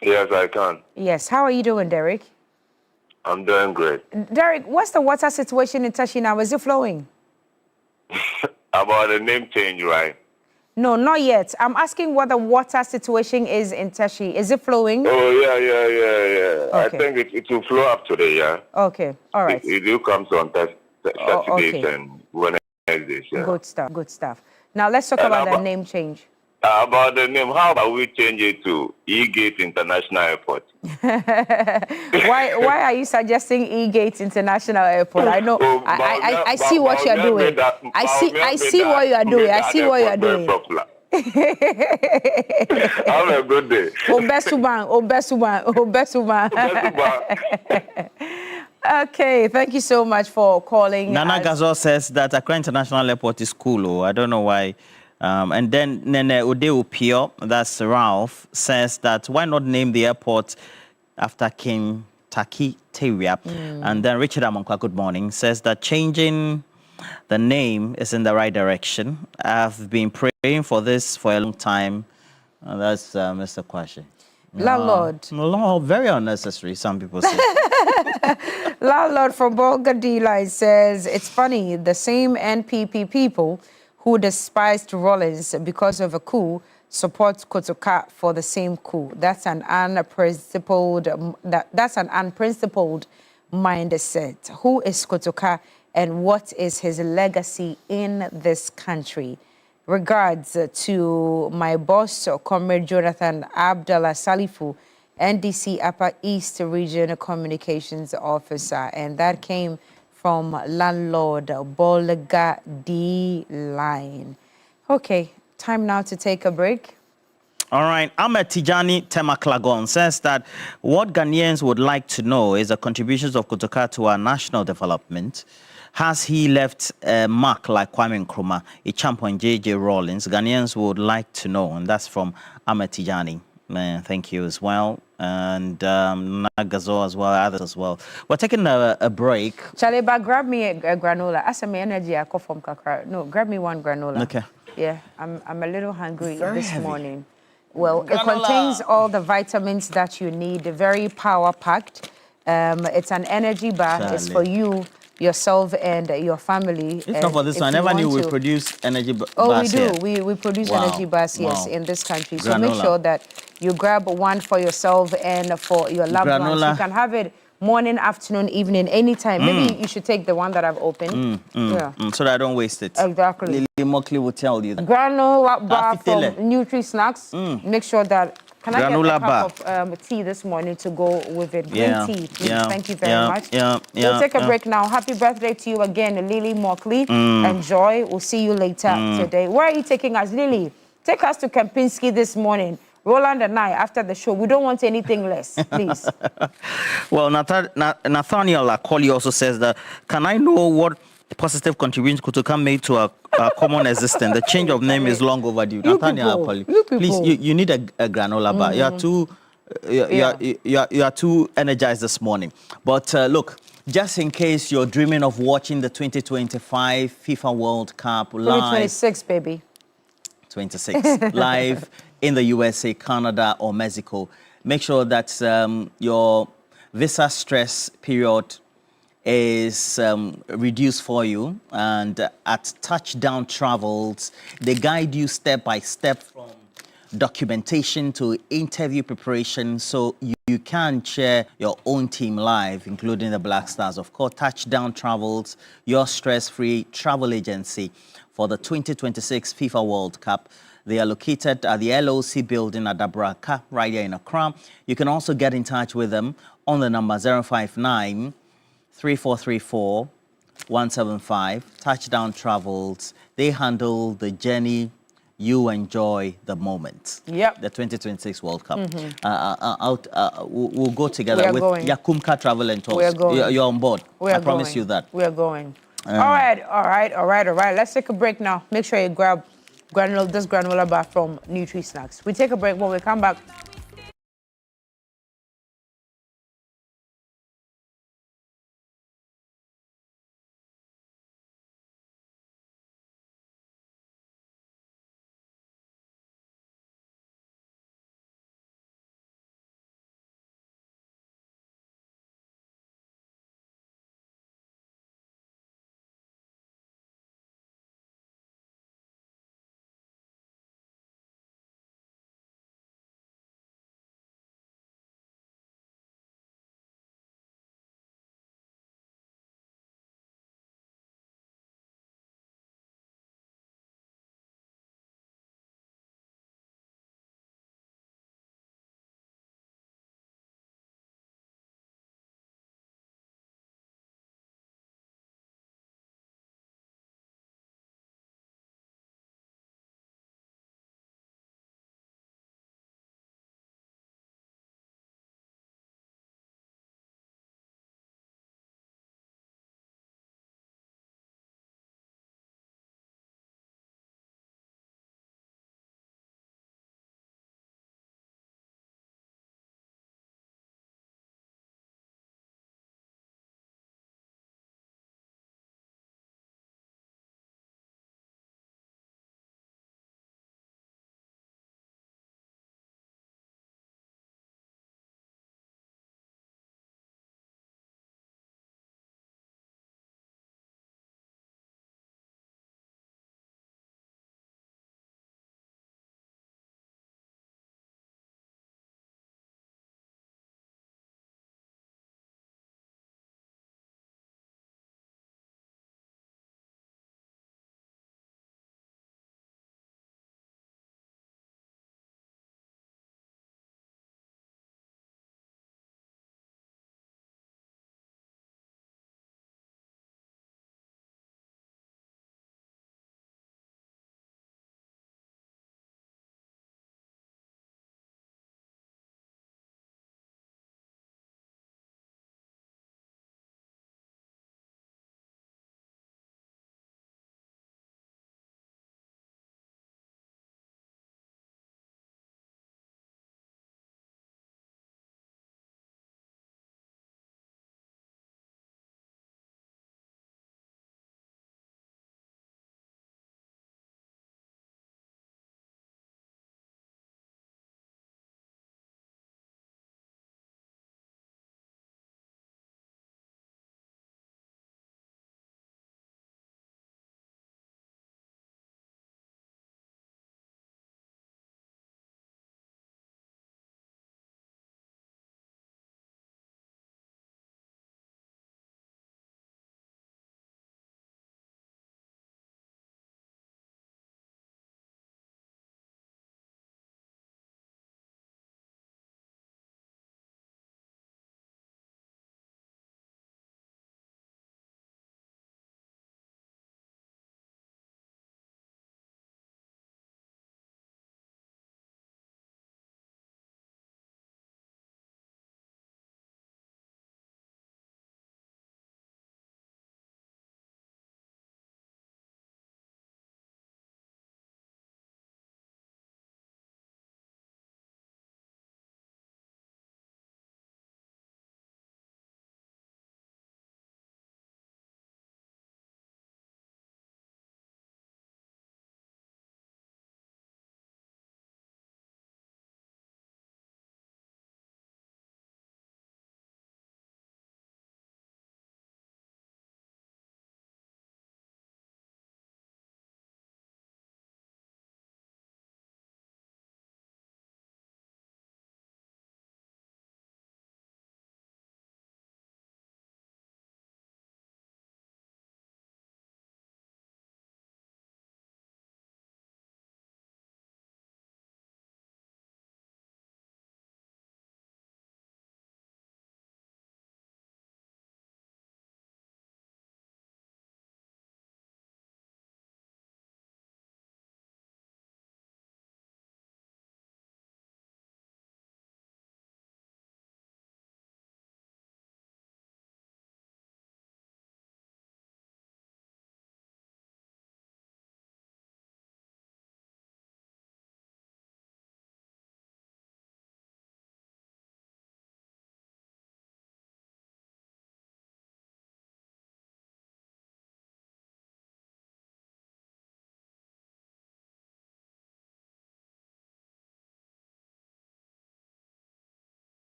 Yes, I can. Yes. How are you doing, Derek? I'm doing great. Derek, what's the water situation in Teshi now? Is it flowing? About the name change, right? No, not yet. I'm asking what the water situation is in Teshi. Is it flowing? Oh, yeah. Okay. I think it will flow up today, yeah. Okay, all right. It will come on Saturdays and Wednesdays, yeah. Good stuff. Now, let's talk about the name change. About the name, how about we change it to E-Gate International Airport? Why are you suggesting E-Gate International Airport? I know, I see what you're doing. I see what you are doing. I see what you are doing. Have a good day. Obesuban. Okay, thank you so much for calling. Nana Gazor says that Accra International Airport is cool. Oh, I don't know why. And then Nene Udeu Pio, that's Ralph, says that why not name the airport after King Taki Teriap? And then Richard Amonkwa, good morning, says that changing the name is in the right direction. I've been praying for this for a long time. That's Mr. Kwashi. Landlord. Very unnecessary, some people say. Landlord from Bolgadila says, it's funny, the same NPP people who despised Rawlings because of a coup support Kotoka for the same coup. That's an unprincipled mindset. Who is Kotoka and what is his legacy in this country? Regards to my boss, Comrade Jonathan Abdallah Salifu, NDC Upper East Region Communications Officer. And that came from Landlord Bolga D Line. Okay, time now to take a break. All right, Ahmed Tijani Temaklagon says that what Ghanaians would like to know is the contributions of Kotoka to our national development. Has he left a mark like Kwame Nkrumah, a champion J.J. Rawlings? Ghanaians would like to know, and that's from Ahmed Tijani. Thank you as well. And Nagazo as well, others as well. We're taking a break. Chaleba, grab me a granola. As my energy, I come from Kakra. No, grab me one granola. Okay. Yeah, I'm a little hungry this heavy. morning. Well, Granola. It contains all the vitamins that you need, very power-packed. It's an energy bar. Charlie. It's for you, yourself, and your family. If not for this one, I never knew we produce energy bars. Oh, we do. Here. We produce Wow. energy bars, yes, Wow. in this country. So Granola. make sure that you grab one for yourself and for your loved ones. You can have it morning, afternoon, evening, anytime. Maybe you should take the one that I've opened. So that I don't waste it. Exactly. Lily Mockley will tell you that. Granola bar from Nutri Snacks. Make sure that Can I get a Granola cup bar. of tea this morning to go with it? Green Yeah, tea, please. yeah, Thank you very yeah, much. yeah, We'll take a yeah. break now. Happy birthday to you again, Lily Mockley. Enjoy. We'll see you later today. Where are you taking us, Lily? Take us to Kempinski this morning. Roland and I, after the show, we don't want anything less, please. Well, Nathaniel Akoli also says that, can I know what positive contribution Kutuka made to our common existence? The change of name is long overdue. Nathaniel Akoli, please, you need a granola bar. You are too energized this morning. But look, just in case you're dreaming of watching the 2025 FIFA World Cup live. 2026, baby. 26 live in the USA, Canada, or Mexico. Make sure that your visa stress period is reduced for you. And at Touchdown Travels, they guide you step by step from documentation to interview preparation, so you can share your own team live, including the Black Stars. Of course, Touchdown Travels, your stress-free travel agency for the 2026 FIFA World Cup. They are located at the LOC building at Dabraka, right here in Accra. You can also get in touch with them on the number 059 3434 175. Touchdown Travels, they handle the journey, you enjoy the moment. Yep. The 2026 World Cup. We'll go together with Yakumka Travel and Tours. We are going. You're on board. I promise you that. We are going. All right. Let's take a break now. Make sure you grab this granola bar from Nutri Snacks. We take a break. When we come back,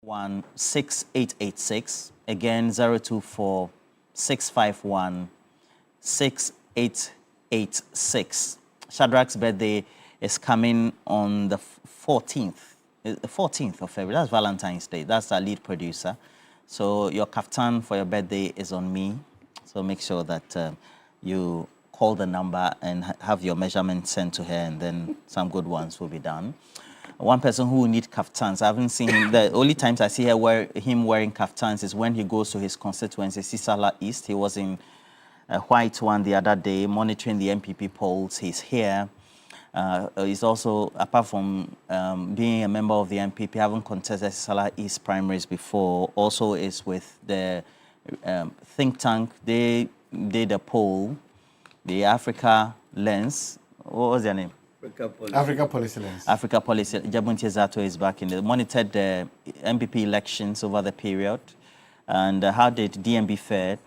6886. Again, 024-651-6886. Shadrach's birthday is coming on the 14th. The 14th of February. That's Valentine's Day. That's our lead producer. So your kaftan for your birthday is on me. So make sure that you call the number and have your measurement sent to her, and then some good ones will be done. One person who will need kaftans, I haven't seen him. The only times I see him wearing kaftans is when he goes to his constituency, Sisala East. He was in a white one the other day, monitoring the MPP polls. He's here. He's also, apart from being a member of the MPP, having contested Sisala East primaries before, also is with the think tank. They did a poll, the Africa Lens. What was their name? Africa Policy Lens. Africa Policy. Jabunti Zato is back in the monitored the MPP elections over the period. And how did DMB fare?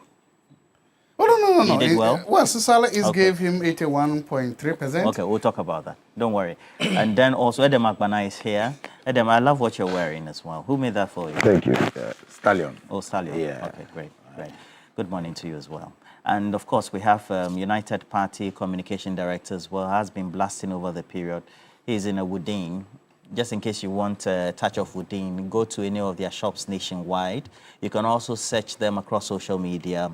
Oh, no. He did well? Well, Sisala East gave him 81.3%. Okay, we'll talk about that. Don't worry. And then also Edem Akbana is here. Edem, I love what you're wearing as well. Who made that for you? Thank you. Stallion. Oh, Stallion. Yeah. Okay, great. Good morning to you as well. And of course, we have United Party Communication Director as well, has been blasting over the period. He's in a Woodin. Just in case you want a touch of Woodin, go to any of their shops nationwide. You can also search them across social media,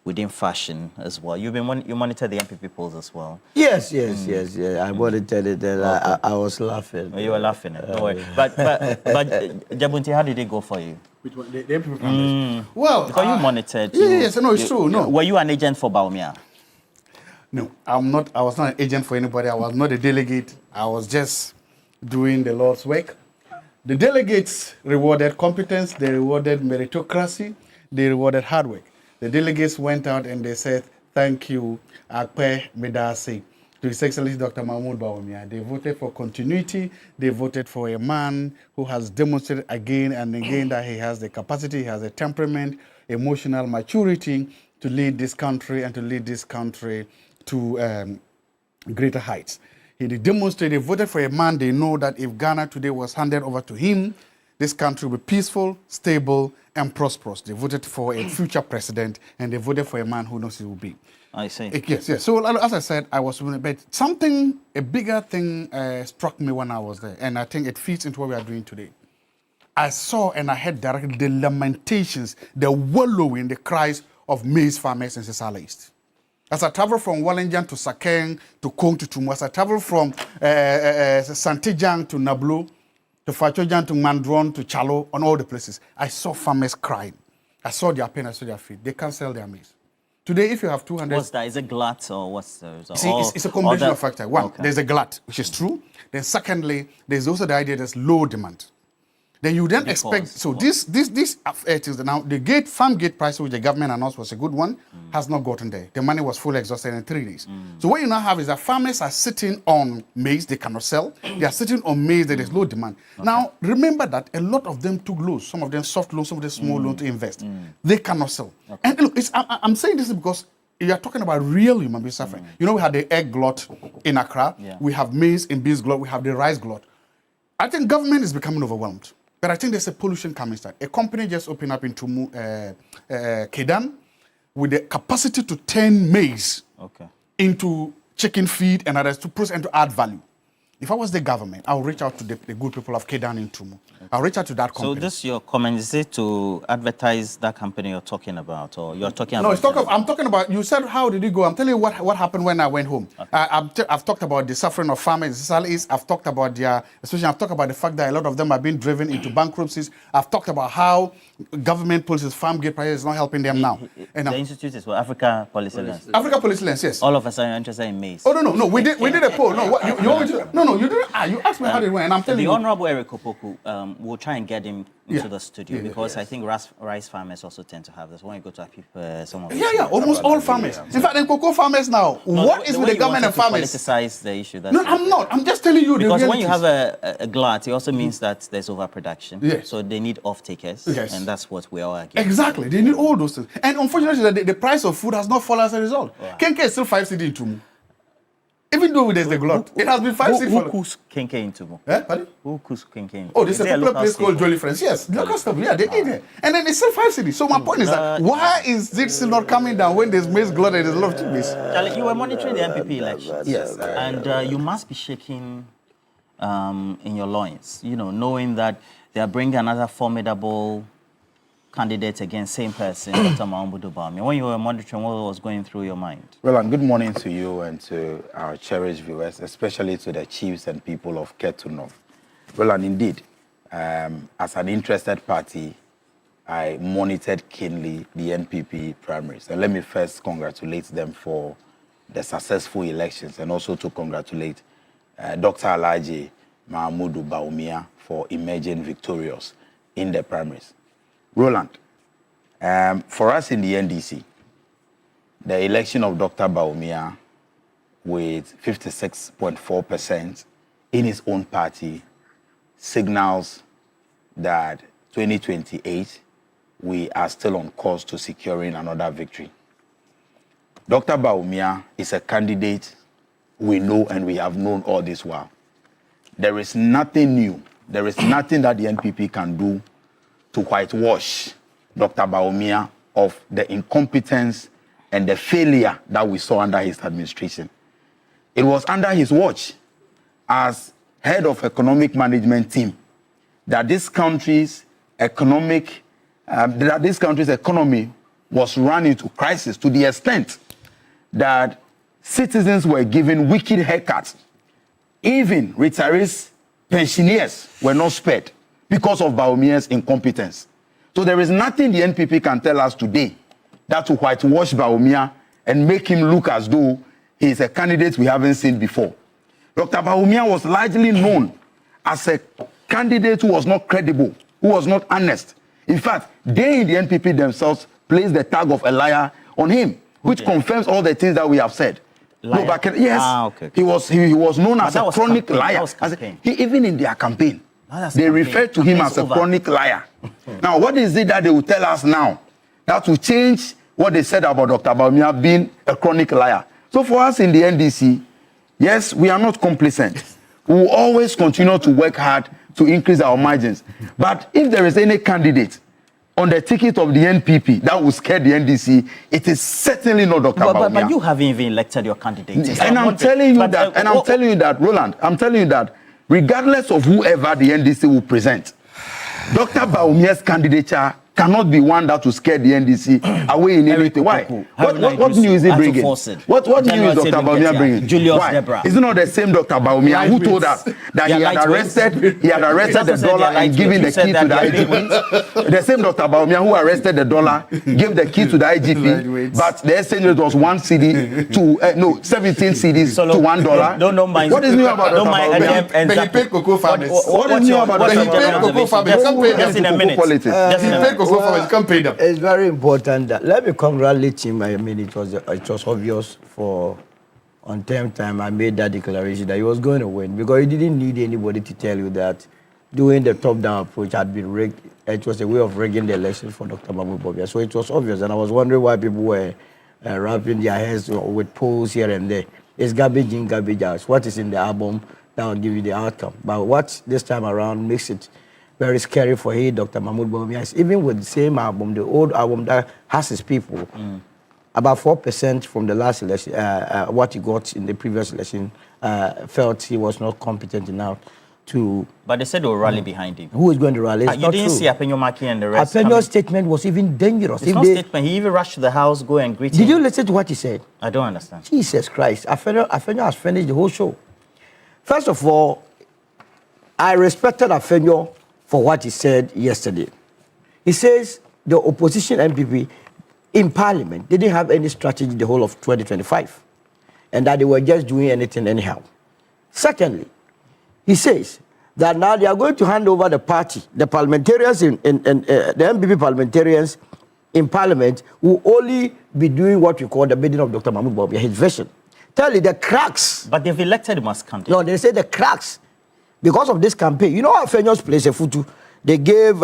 within fashion as well. You monitor the MPP polls as well. Yes. I monitored it, and okay. I was laughing. You were laughing. Don't worry. But Jabunti, how did it go for you? The MPP primaries. Well, because you monitored. Yes, no, it's true. No. Were you an agent for Baumia? No, I'm not. I was not an agent for anybody. I was not a delegate. I was just doing the Lord's work. The delegates rewarded competence. They rewarded meritocracy. They rewarded hard work. The delegates went out and they said, "Thank you, Akpe Medase, to His Excellency Dr. Mahmoud Bawumia." They voted for continuity. They voted for a man who has demonstrated again and again that he has the capacity, he has a temperament, emotional maturity to lead this country and to lead this country to greater heights. He demonstrated, they voted for a man they know that if Ghana today was handed over to him, this country will be peaceful, stable, and prosperous. They voted for a future president, and they voted for a man who knows he will be. I see. Yes. So as I said, I was, but a bigger thing struck me when I was there, and I think it fits into what we are doing today. I saw and I heard directly the lamentations, the wallowing, the cries of maize farmers in Sisala East. As I travel from Wallenjan to Sakeng to Kong to Tumu, as I travel from Santejang to Nablu, to Fachojan, to Mandron, to Chalo, on all the places, I saw farmers crying. I saw their pain, I saw their feet. They can't sell their maize. Today, if you have 200... What's that? Is it glut or what's the... It's a combination of factors. One, there's a glut, which is true. Then secondly, there's also the idea there's low demand. Then you then expect... So this is now the farm gate price, which the government announced was a good one, has not gotten there. The money was fully exhausted in 3 days. So what you now have is that farmers are sitting on maize they cannot sell. They are sitting on maize that is low demand. Now, remember that a lot of them took loans. Some of them soft loans, some of them small loans to invest. They cannot sell. And look, I'm saying this because you are talking about real human beings suffering. You know, we had the egg glut in Accra. Yeah. We have maize and beans glut. We have the rice glut. I think government is becoming overwhelmed. But I think there's a pollution coming start. A company just opened up in Tumu, Kedan, with the capacity to turn maize into chicken feed and others to process and to add value. If I was the government, I would reach out to the good people of Kedan in Tumu. I'll reach out to that company. So this your comment, is it to advertise that company you're talking about, or you're talking about... No, I'm talking about, you said, how did it go? I'm telling you what happened when I went home. Okay. I've talked about the suffering of farmers in Sisala East. I've talked about I've talked about the fact that a lot of them are being driven into bankruptcies. I've talked about how government policies, farm gate prices is not helping them now. And the institute is for Africa Policy Lens. Africa Policy Lens, yes. All of us are interested in maize. Oh, no. We did a poll. No, what, you want me to... No, you didn't. You asked me how it went, and I'm telling you. The Honorable Eric Opoku, we'll try and get him into the studio because I think rice farmers also tend to have this. When you go to some of almost all farmers. In fact, the cocoa farmers now, what is with the government and farmers? Politicize the issue. No, I'm not. I'm just telling you because the when you have a glut, it also means that there's overproduction. Yes. So they need off-takers, and that's what we are against. Exactly. They need all those things. And unfortunately, the price of food has not fallen as a result. Wow. Kenke is still 5 cedi in Tumu. Even though there's a glut, it has been 5 cities. Who cooks Kenke into more? Pardon? Who cooks Kenke? Oh, there's a popular place called Jolly Friends. Yes, local stuff. Yeah, they eat it. And then it's still 5 cities. So my point is that why is it still not coming down when there's maize glut and there's a lot of chickpeas? Charlie, you were monitoring the MPP elections. Yes. And you must be shaking in your loins, knowing that they are bringing another formidable candidate against same person, Dr. Mahmoud Bawumia. When you were monitoring, what was going through your mind? Well, and good morning to you and to our cherished viewers, especially to the chiefs and people of Ketu North. Well, and indeed, as an interested party, I monitored keenly the NPP primaries. And let me first congratulate them for the successful elections and also to congratulate Dr. Alhaji Mahmoud Bawumia for emerging victorious in the primaries. Roland, for us in the NDC, the election of Dr. Bawumia with 56.4% in his own party signals that 2028, we are still on course to securing another victory. Dr. Bawumia is a candidate we know and we have known all this while. There is nothing new. There is nothing that the NPP can do to whitewash Dr. Bawumia of the incompetence and the failure that we saw under his administration. It was under his watch as head of economic management team that this country's economy was run into crisis to the extent that citizens were given wicked haircuts. Even retirees, pensioners were not spared because of Bawumia's incompetence. So there is nothing the NPP can tell us today that will whitewash Bawumia and make him look as though he is a candidate we haven't seen before. Dr. Bawumia was largely known as a candidate who was not credible, who was not honest. In fact, they in the NPP themselves placed the tag of a liar on him, which confirms all the things that we have said. No, but yes, okay. He was known as a chronic liar. Even in their campaign, they referred to him as a chronic liar. Now, what is it that they will tell us now that will change what they said about Dr. Bawumia being a chronic liar? So for us in the NDC, yes, we are not complacent. We will always continue to work hard to increase our margins. But if there is any candidate on the ticket of the NPP that will scare the NDC, it is certainly not Dr. Bawumia. But you haven't even elected your candidate. And I'm telling you that, Roland, I'm telling you that regardless of whoever the NDC will present, Dr. Bawumia's candidature cannot be one that will scare the NDC away in anything. Why? What news is he bringing? What news is Dr. Bawumia bringing? Julius Why? Debra. Is it not the same Dr. Bawumia who told us that he had arrested the dollar and given the key to the IGP? The same Dr. Bawumia who arrested the dollar, gave the key to the IGP, but the exchange rate was 1 CD to 17 CDs to $1. Don't mind. What is new about Dr. Bawumia? But he paid cocoa farmers. What is new about Dr. Bawumia? Just in a minute. It's very important that let me congratulate him. I mean, it was obvious for on time I made that declaration that he was going to win because he didn't need anybody to tell you that doing the top-down approach had been rigged. It was a way of rigging the election for Dr. Mahmoud Bawumia. So it was obvious, and I was wondering why people were wrapping their heads with polls here and there. It's garbage in, garbage out. What is in the album that will give you the outcome. But what this time around makes it very scary for him, Dr. Mahmoud Bawumia, is even with the same album, the old album that has his people, about 4% from the last election, what he got in the previous election, felt he was not competent enough to... But they said they will rally behind him. Who is going to rally? It's you not didn't true. see Apenyo Maki and the rest Apenyo's statement was even dangerous. It's not statement. He even rushed to the house, go and greet him. Did you listen to what he said? I don't understand. Jesus Christ. Apenyo has finished the whole show. First of all, I respected Apenyo for what he said yesterday. He says the opposition MPP in parliament didn't have any strategy the whole of 2025 and that they were just doing anything anyhow. Secondly, he says that now they are going to hand over the party, the parliamentarians the MPP parliamentarians in parliament will only be doing what we call the bidding of Dr. Mahmoud Bawumia, his vision. Tell you the cracks. But they've elected him as candidate. No, they say the cracks. Because of this campaign, you know how Fenyos plays a foot. they gave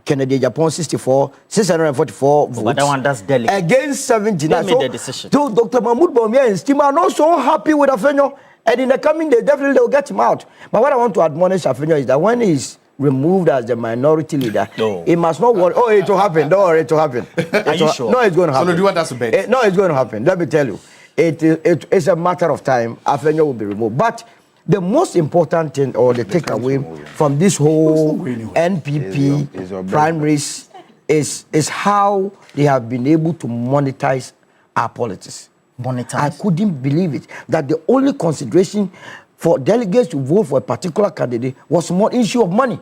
Kennedy Japan 644 votes. But that one, that's delicate. Against 79. They made the decision. So Dr. Mahmoud Bawumia and Steam are not so happy with Afenyo. And in the coming days, definitely they will get him out. But what I want to admonish Afenyo is that when he's removed as the minority leader, it must not worry. Oh, it will happen. Don't worry, it will happen. Are you sure? No, it's going to happen. So do you want us to bet? No, it's going to happen. Let me tell you. It's a matter of time. Afenyo will be removed. But the most important thing, or the takeaway from this whole NPP primaries is how they have been able to monetize our politics. Monetize? I couldn't believe it. That the only consideration for delegates to vote for a particular candidate was more issue of money.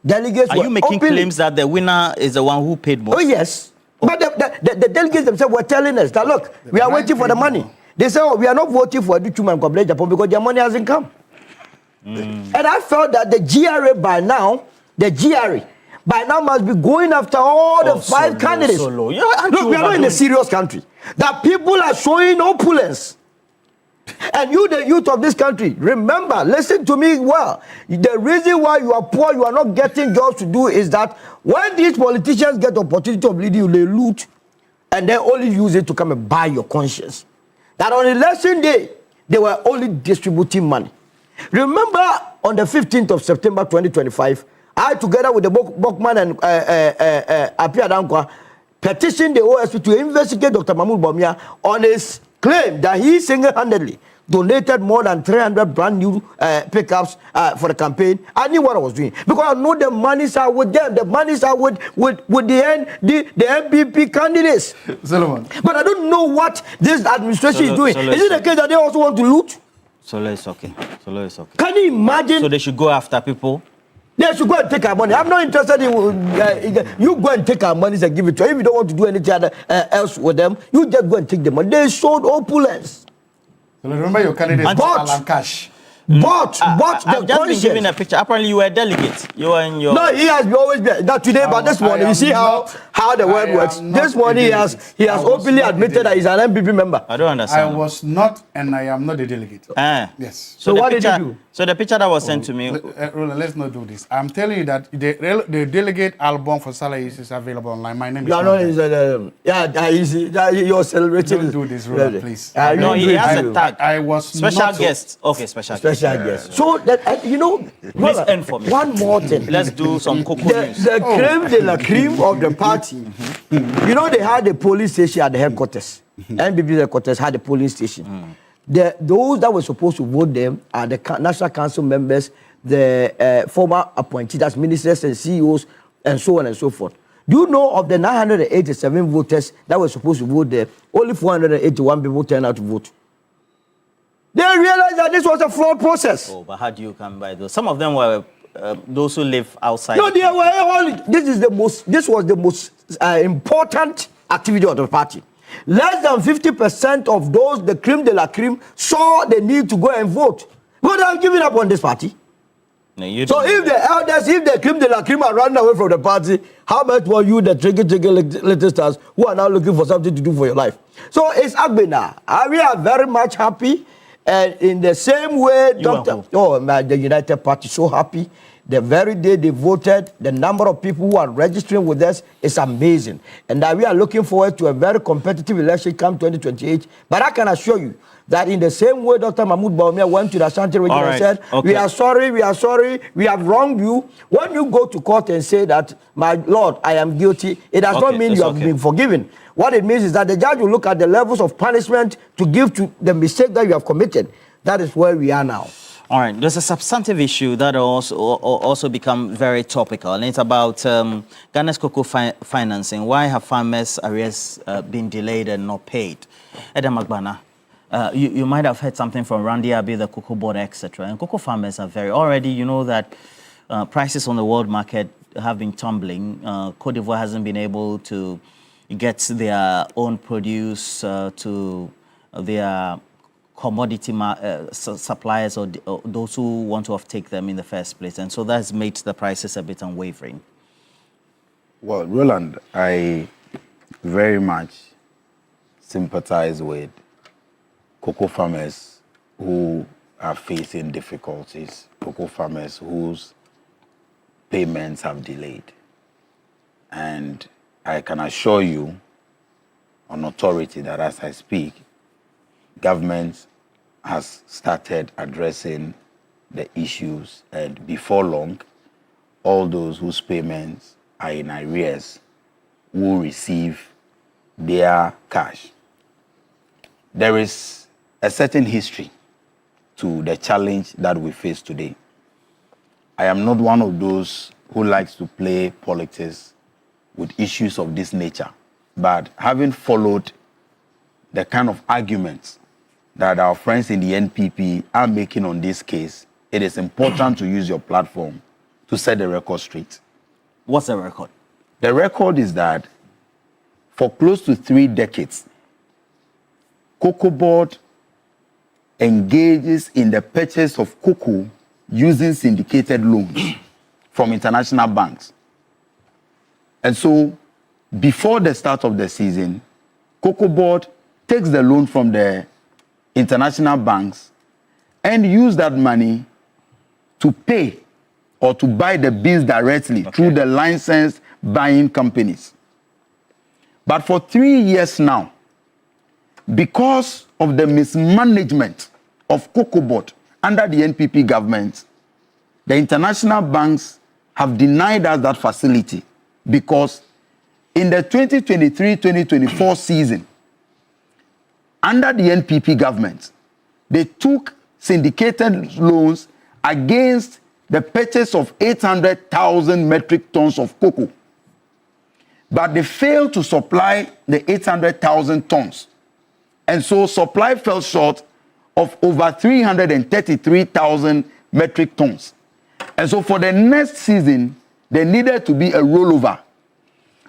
Delegates Are you making claims that the winner is the one who paid more? Oh, yes. But the delegates themselves were telling us that, look, we are waiting for the money. They say, oh, we are not voting for Educhuma and Kwabena Japan because their money hasn't come. And I felt that the GRA by now must be going after all the five candidates. Look, we are not in a serious country. That people are showing opulence. And you, the youth of this country, remember, listen to me well. The reason why you are poor, you are not getting jobs to do is that when these politicians get the opportunity of leading you, they loot and they only use it to come and buy your conscience. That on election day, they were only distributing money. Remember, on the 15th of September 2025, I, together with the Bokman and Apia Dankwa, petitioned the OSP to investigate Dr. Mahmoud Bawumia on his claim that he single-handedly donated more than 300 brand new pickups for the campaign. I knew what I was doing because I know the monies are with them. The monies are with the MPP candidates. Solomon. But I don't know what this administration is doing. Is it the case that they also want to loot? Solo is okay. Solo is okay. Can you imagine? So they should go after people? They should go and take our money. I'm not interested in you go and take our money and give it to them. If you don't want to do anything else with them, you just go and take the money. They showed opulence. So remember your candidate, Alan Cash. But I've just been given a picture. Apparently, you were a delegate. You were in your. No, he has always been. Not today, but this morning. You see how the word works. This morning, he has openly admitted that he's an MPP member. I don't understand. I was not, and I am not a delegate. Yes. So what did you do? So the picture that was sent to me. Let's not do this. I'm telling you that the delegate album for salaries is available online. My name is. You're celebrating. Don't do this, Roland, please. No, he has a tag. I was special guest. Okay, special guest. So that please end for me. One more thing. Let's do some cocoa news. The creme de la creme of the party. They had a police station at the headquarters. NPP headquarters had a police station. Those that were supposed to vote them are the National Council members, the former appointees, as ministers and CEOs, and so on and so forth. Do you know of the 987 voters that were supposed to vote there, only 481 people turned out to vote? They realized that this was a flawed process. Oh, but how do you come by those? Some of them were those who live outside. No, they were only. This was the most important activity of the party. Less than 50% of those, the creme de la creme, saw the need to go and vote. But I'm giving up on this party. No, you so if the elders, if the creme de la creme are running away from the party, how much more you, the trigger little stars, who are now looking for something to do for your life? So it's Agbena. We are very much happy. And in the same way, the United Party so happy. The very day they voted, the number of people who are registering with us is amazing. And that we are looking forward to a very competitive election come 2028. But I can assure you that in the same way Dr. Mahmoud Bawumia went to the Ashanti region and said, we are sorry, we have wronged you. When you go to court and say that, my Lord, I am guilty, it does not mean you have been forgiven. What it means is that the judge will look at the levels of punishment to give to the mistake that you have committed. That is where we are now. All right, there's a substantive issue that also become very topical, and it's about Ghana's cocoa financing. Why have farmers' arrears been delayed and not paid? Edem Agbana, you might have heard something from Randy Abbey, the cocoa board, etc. And cocoa farmers are already, that prices on the world market have been tumbling. Cote d'Ivoire hasn't been able to get their own produce to their commodity suppliers or those who want to take them in the first place. And so that's made the prices a bit unwavering. Well, Roland, I very much sympathize with cocoa farmers who are facing difficulties, cocoa farmers whose payments have delayed. And I can assure you on authority that as I speak, government has started addressing the issues, and before long, all those whose payments are in arrears will receive their cash. There is a certain history to the challenge that we face today. I am not one of those who likes to play politics with issues of this nature, but having followed the kind of arguments that our friends in the NPP are making on this case, it is important to use your platform to set the record straight. What's the record? The record is that for close to 3 decades, Cocoa Board engages in the purchase of cocoa using syndicated loans from international banks. And so, before the start of the season, Cocoa Board takes the loan from the international banks and use that money to pay or to buy the beans directly through the licensed buying companies. But for 3 years now, because of the mismanagement of Cocoa Board under the NPP government, the international banks have denied us that facility, because in the 2023-2024 season, under the NPP government, they took syndicated loans against the purchase of 800,000 metric tons of cocoa. But they failed to supply the 800,000 tons. And so supply fell short of over 333,000 metric tons. And so for the next season, there needed to be a rollover.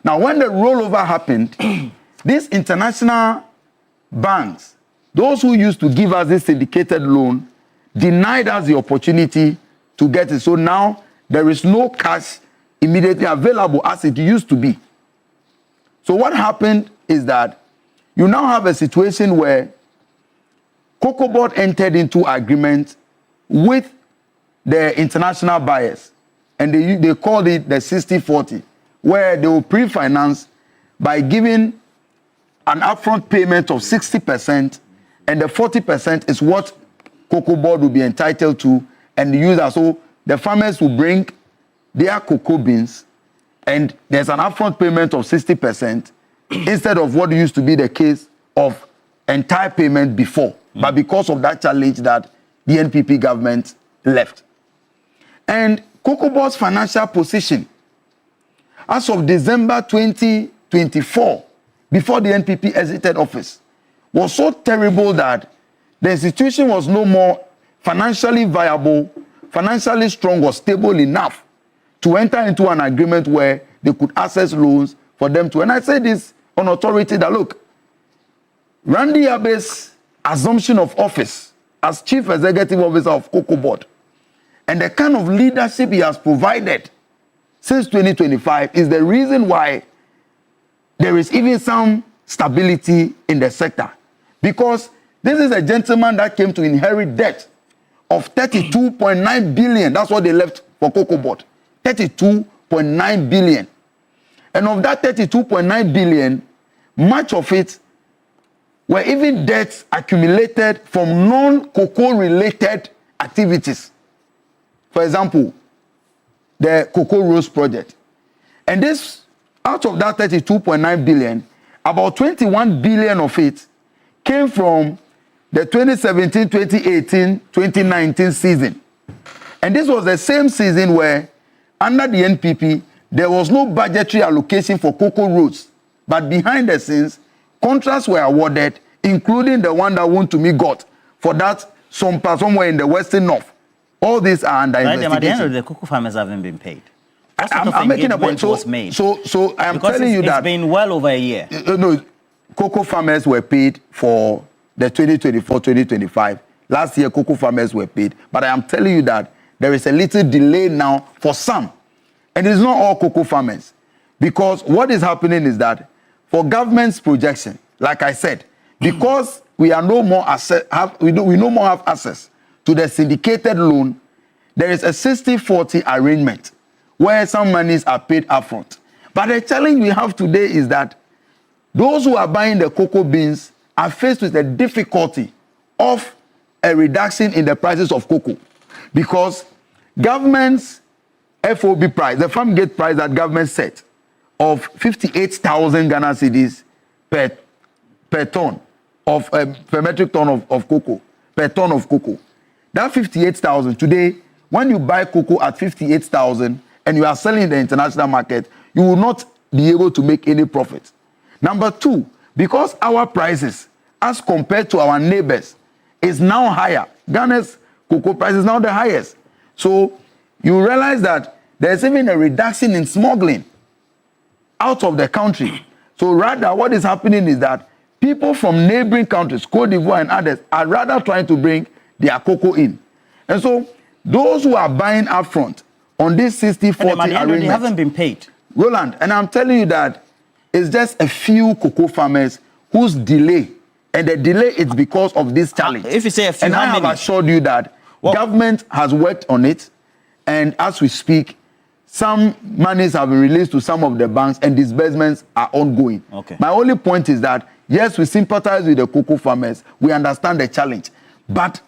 Now, when the rollover happened, these international banks, those who used to give us this syndicated loan, denied us the opportunity to get it. So now there is no cash immediately available as it used to be. So what happened is that you now have a situation where Cocoa Board entered into agreement with the international buyers, and they called it the 60-40, where they will pre-finance by giving an upfront payment of 60%, and the 40% is what Cocoa Board will be entitled to, and the user. So the farmers will bring their cocoa beans, and there's an upfront payment of 60% instead of what used to be the case of entire payment before. But because of that challenge that the NPP government left. And Cocoa Board's financial position as of December 2024, before the NPP exited office, was so terrible that the institution was no more financially viable, financially strong or stable enough to enter into an agreement where they could access loans for them to. And I say this on authority that, look, Randy Abe's assumption of office as Chief Executive Officer of Cocoa Board and the kind of leadership he has provided since 2025 is the reason why there is even some stability in the sector. Because this is a gentleman that came to inherit debt of 32.9 billion. That's what they left for Cocoa Board. 32.9 billion. And of that 32.9 billion, much of it were even debts accumulated from non-cocoa related activities. For example, the Cocoa Rose project. And this, out of that 32.9 billion, about 21 billion of it came from the 2017, 2018, 2019 season. And this was the same season where, under the NPP, there was no budgetary allocation for Cocoa Roads. But behind the scenes, contracts were awarded, including the one that Wontumi got for that somewhere in the Western North. All these are under investigation. At the end of the cocoa farmers haven't been paid. I'm making a point. So I'm telling you that it's been well over a year. No, cocoa farmers were paid for the 2024-2025. Last year, cocoa farmers were paid. But I am telling you that there is a little delay now for some. And it's not all cocoa farmers. Because what is happening is that for government's projection, like I said, because we are no more we no more have access to the syndicated loan, there is a 60-40 arrangement where some monies are paid upfront. But the challenge we have today is that those who are buying the cocoa beans are faced with the difficulty of a reduction in the prices of cocoa, because government's FOB price, the farm gate price that government set of 58,000 Ghana cedis per ton of per metric ton of cocoa, per ton of cocoa. That 58,000 today, when you buy cocoa at 58,000 and you are selling in the international market, you will not be able to make any profit. Number two, because our prices, as compared to our neighbors, is now higher. Ghana's cocoa price is now the highest. So you realize that there's even a reduction in smuggling out of the country. So rather, what is happening is that people from neighboring countries, Cote d'Ivoire and others, are rather trying to bring their cocoa in. And so those who are buying upfront on this 60-40 arrangement, they haven't been paid. Roland, and I'm telling you that it's just a few cocoa farmers whose delay, and the delay is because of this challenge. If you say a few, and I have assured you that government has worked on it, and as we speak, some monies have been released to some of the banks and disbursements are ongoing. Okay. My only point is that, yes, we sympathize with the cocoa farmers, we understand the challenge, but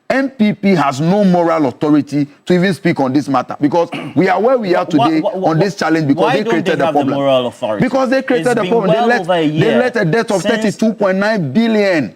MPP has no moral authority to even speak on this matter, because we are where we are today on this challenge because they created the problem. The moral authority? Because they created the problem. They let a debt of 32.9 billion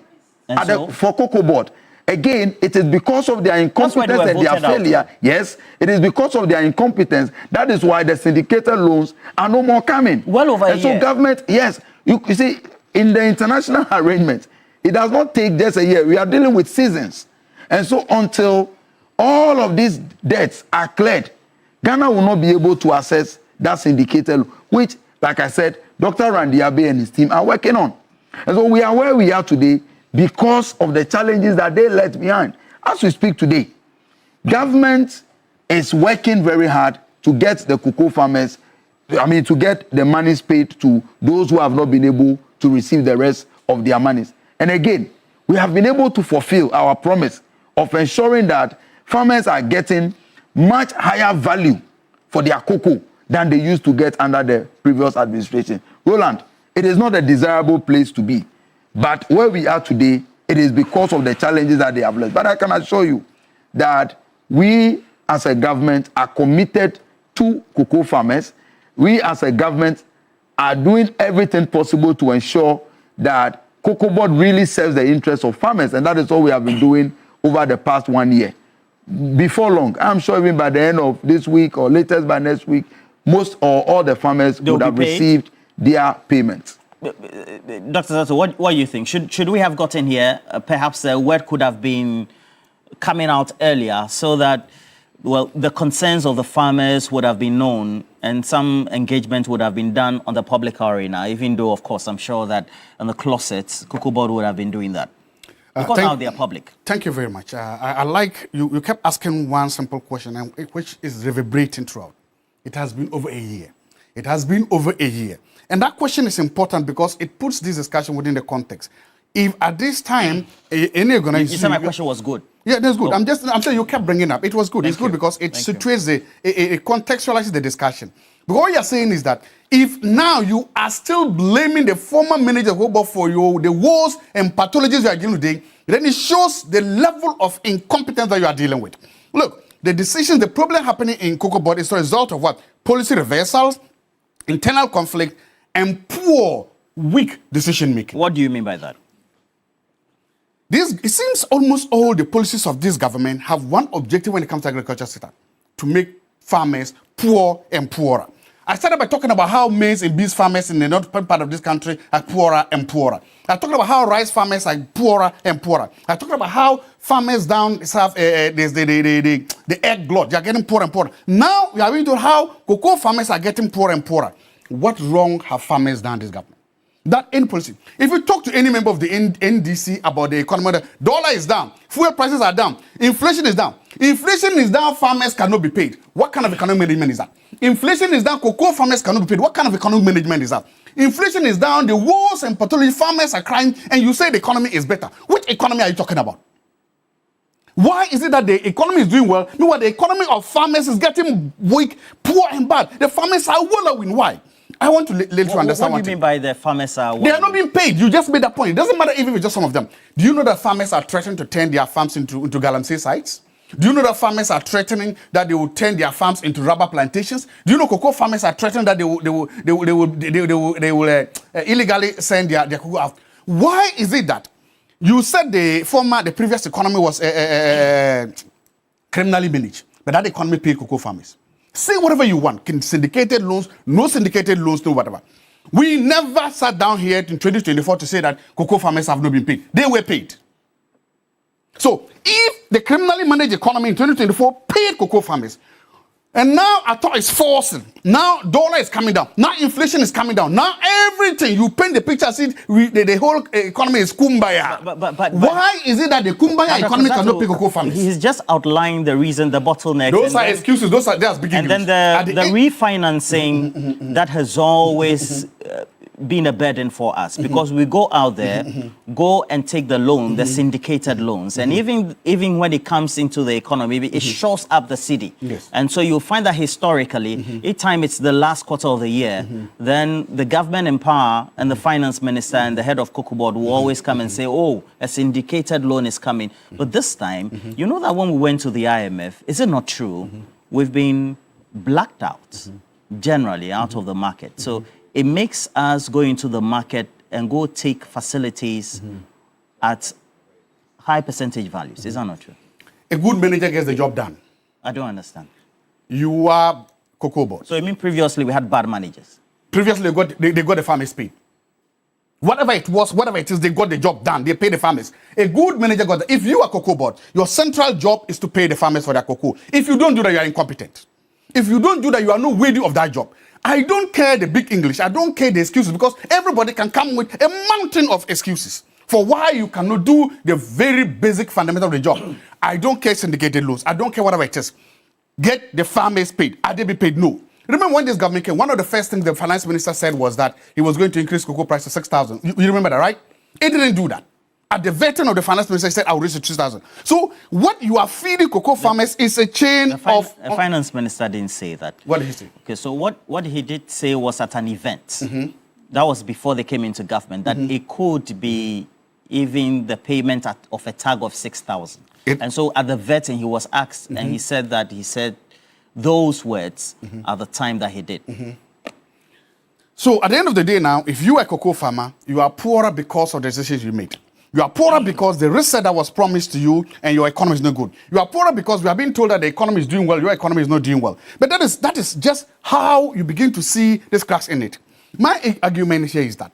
for Cocoa Board. Again, it is because of their incompetence and their failure. Yes, it is because of their incompetence. That is why the syndicated loans are no more coming. Well over a year. So government, yes, you see, in the international arrangement, it does not take just a year. We are dealing with seasons. And so until all of these debts are cleared, Ghana will not be able to access that syndicated loan, which, like I said, Dr. Randy Abe and his team are working on. And so we are where we are today because of the challenges that they left behind. As we speak today, government is working very hard to get the cocoa farmers, to get the monies paid to those who have not been able to receive the rest of their monies. And again, we have been able to fulfill our promise of ensuring that farmers are getting much higher value for their cocoa than they used to get under the previous administration. Roland, it is not a desirable place to be, but where we are today, it is because of the challenges that they have left. But I can assure you that we as a government are committed to cocoa farmers. We as a government are doing everything possible to ensure that Cocoa Board really serves the interests of farmers, and that is all we have been doing over the past 1 year. Before long, I'm sure even by the end of this week or latest by next week, most or all the farmers would have received their payments. Dr. Zato, what do you think? Should we have gotten here? Perhaps the word could have been coming out earlier so that, well, the concerns of the farmers would have been known and some engagement would have been done on the public arena, even though, of course, I'm sure that in the closets, Cocoa Board would have been doing that. Because now they are public. Thank you very much. I like, you kept asking one simple question, which is reverberating throughout. It has been over a year. It has been over a year. And that question is important because it puts this discussion within the context. If at this time, any organization... You said my question was good. Yeah, that's good. I'm saying you kept bringing up. It was good. It's good because it situates it contextualizes the discussion. But what you're saying is that if now you are still blaming the former manager who bought for you the woes and pathologies you are dealing with today, then it shows the level of incompetence that you are dealing with. Look, the decisions, the problem happening in Cocoa Board is a result of what? Policy reversals, internal conflict, and poor, weak decision making. What do you mean by that? It seems almost all the policies of this government have one objective when it comes to agriculture sector: to make farmers poor and poorer. I started by talking about how maize and beans farmers in the northern part of this country are poorer and poorer. I talked about how rice farmers are poorer and poorer. I talked about how farmers down south, the egg glut, they are getting poorer and poorer. Now we are going to how cocoa farmers are getting poorer and poorer. What wrong have farmers done this government? That end policy. If you talk to any member of the NDC about the economy, the dollar is down, fuel prices are down, inflation is down. Inflation is down, farmers cannot be paid. What kind of economic management is that? Inflation is down, cocoa farmers cannot be paid. What kind of economic management is that? Inflation is down, the wars and pathology, farmers are crying, and you say the economy is better. Which economy are you talking about? Why is it that the economy is doing well? Meanwhile, the economy of farmers is getting weak, poor, and bad. The farmers are wallowing. Why? I want to let you understand. What do you mean by the farmers are wallowing? They are not being paid. You just made that point. It doesn't matter even if it's just some of them. Do you know that farmers are threatening to turn their farms into galamsey sites? Do you know that farmers are threatening that they will turn their farms into rubber plantations? Do you know cocoa farmers are threatening that they will illegally send their cocoa out? Why is it that you said the previous economy was criminally managed, but that economy paid cocoa farmers? Say whatever you want, syndicated loans, no syndicated loans, no whatever. We never sat down here in 2024 to say that cocoa farmers have not been paid. They were paid. So if the criminally managed economy in 2024 paid cocoa farmers, and now I thought it's forcing. Now dollar is coming down. Now inflation is coming down. Now everything, you paint the picture, see the whole economy is kumbaya. But why is it that the kumbaya economy cannot pay cocoa farmers? He's just outlined the reason, the bottleneck. Those are excuses. They are big. And then the refinancing that has always been a burden for us, because we go out there, go and take the loan, the syndicated loans, and even when it comes into the economy, it shows up the city. Yes. And so you'll find that historically, each time it's the last quarter of the year, then the government in power and the finance minister and the head of Cocoa Board will always come and say, oh, a syndicated loan is coming. But this time, you know that when we went to the IMF, is it not true? We've been blacked out, generally, out of the market. So it makes us go into the market and go take facilities at high percentage values. Is that not true? A good manager gets the job done. I don't understand. You are Cocoa Board. So you mean previously we had bad managers? Previously they got the farmers paid. Whatever it was, whatever it is, they got the job done. They pay the farmers. A good manager got that. If you are Cocoa Board, your central job is to pay the farmers for their cocoa. If you don't do that, you are incompetent. If you don't do that, you are not worthy of that job. I don't care the big English. I don't care the excuses, because everybody can come with a mountain of excuses for why you cannot do the very basic fundamental of the job. I don't care syndicated loans. I don't care whatever it is. Get the farmers paid. Are they be paid? No. Remember when this government came, one of the first things the finance minister said was that he was going to increase cocoa price to 6,000. You remember that, right? He didn't do that. At the veteran of the finance minister, he said, I'll raise it to 6,000. So what you are feeding cocoa farmers is a chain of... The finance minister didn't say that. What did he say? Okay, so what he did say was at an event. That was before they came into government, that it could be even the payment of a tag of 6,000. And so at the vetting, he was asked, and he said those words at the time that he did. So at the end of the day now, if you are a cocoa farmer, you are poorer because of the decisions you made. You are poorer because the reset that was promised to you and your economy is not good. You are poorer because we have been told that the economy is doing well, your economy is not doing well. But that is just how you begin to see this cracks in it. My argument here is that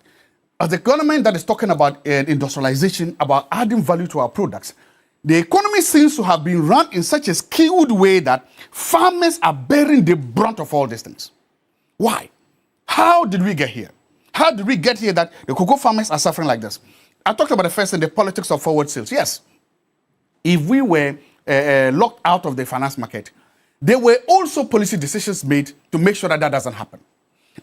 as the government that is talking about industrialization, about adding value to our products, the economy seems to have been run in such a skewed way that farmers are bearing the brunt of all these things. Why? How did we get here? How did we get here that the cocoa farmers are suffering like this? I talked about the first thing, the politics of forward sales. Yes, if we were locked out of the finance market, there were also policy decisions made to make sure that that doesn't happen.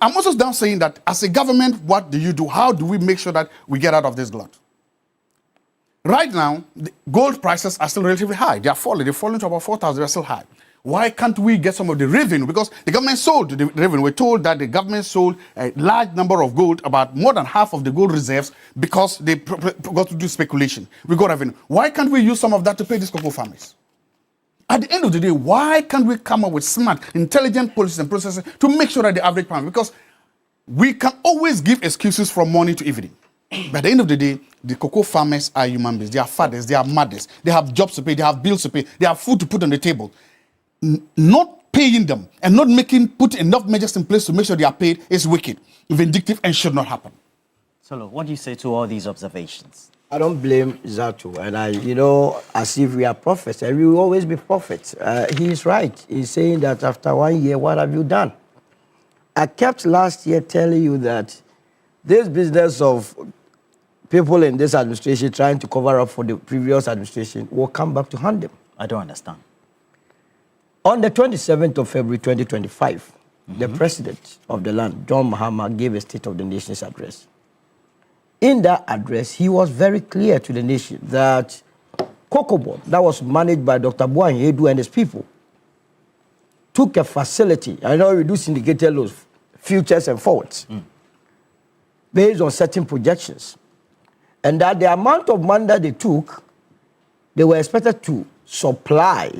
I'm also now saying that as a government, what do you do? How do we make sure that we get out of this glut? Right now, the gold prices are still relatively high. They are falling. They're falling to about 4,000. They're still high. Why can't we get some of the revenue? Because the government sold the revenue. We're told that the government sold a large number of gold, about more than half of the gold reserves, because they got to do speculation. We got revenue. Why can't we use some of that to pay these cocoa farmers? At the end of the day, why can't we come up with smart, intelligent policies and processes to make sure that the average farmer, because we can always give excuses from morning to evening. But at the end of the day, the cocoa farmers are human beings. They are fathers, they are mothers, they have jobs to pay, they have bills to pay, they have food to put on the table. Not paying them and not put enough measures in place to make sure they are paid is wicked, vindictive, and should not happen. Solo, what do you say to all these observations? I don't blame Zato, and as if we are prophets, and we will always be prophets. He is right. He's saying that after 1 year, what have you done? I kept last year telling you that this business of people in this administration trying to cover up for the previous administration will come back to haunt them. I don't understand. On the 27th of February 2025, the president of the land, John Mahama, gave a State of the Nation's address. In that address, he was very clear to the nation that Cocoa Board that was managed by Dr. Boahen Edu and his people took a facility, I know we do syndicated loans, futures and forwards, based on certain projections. And that the amount of money that they took, they were expected to supply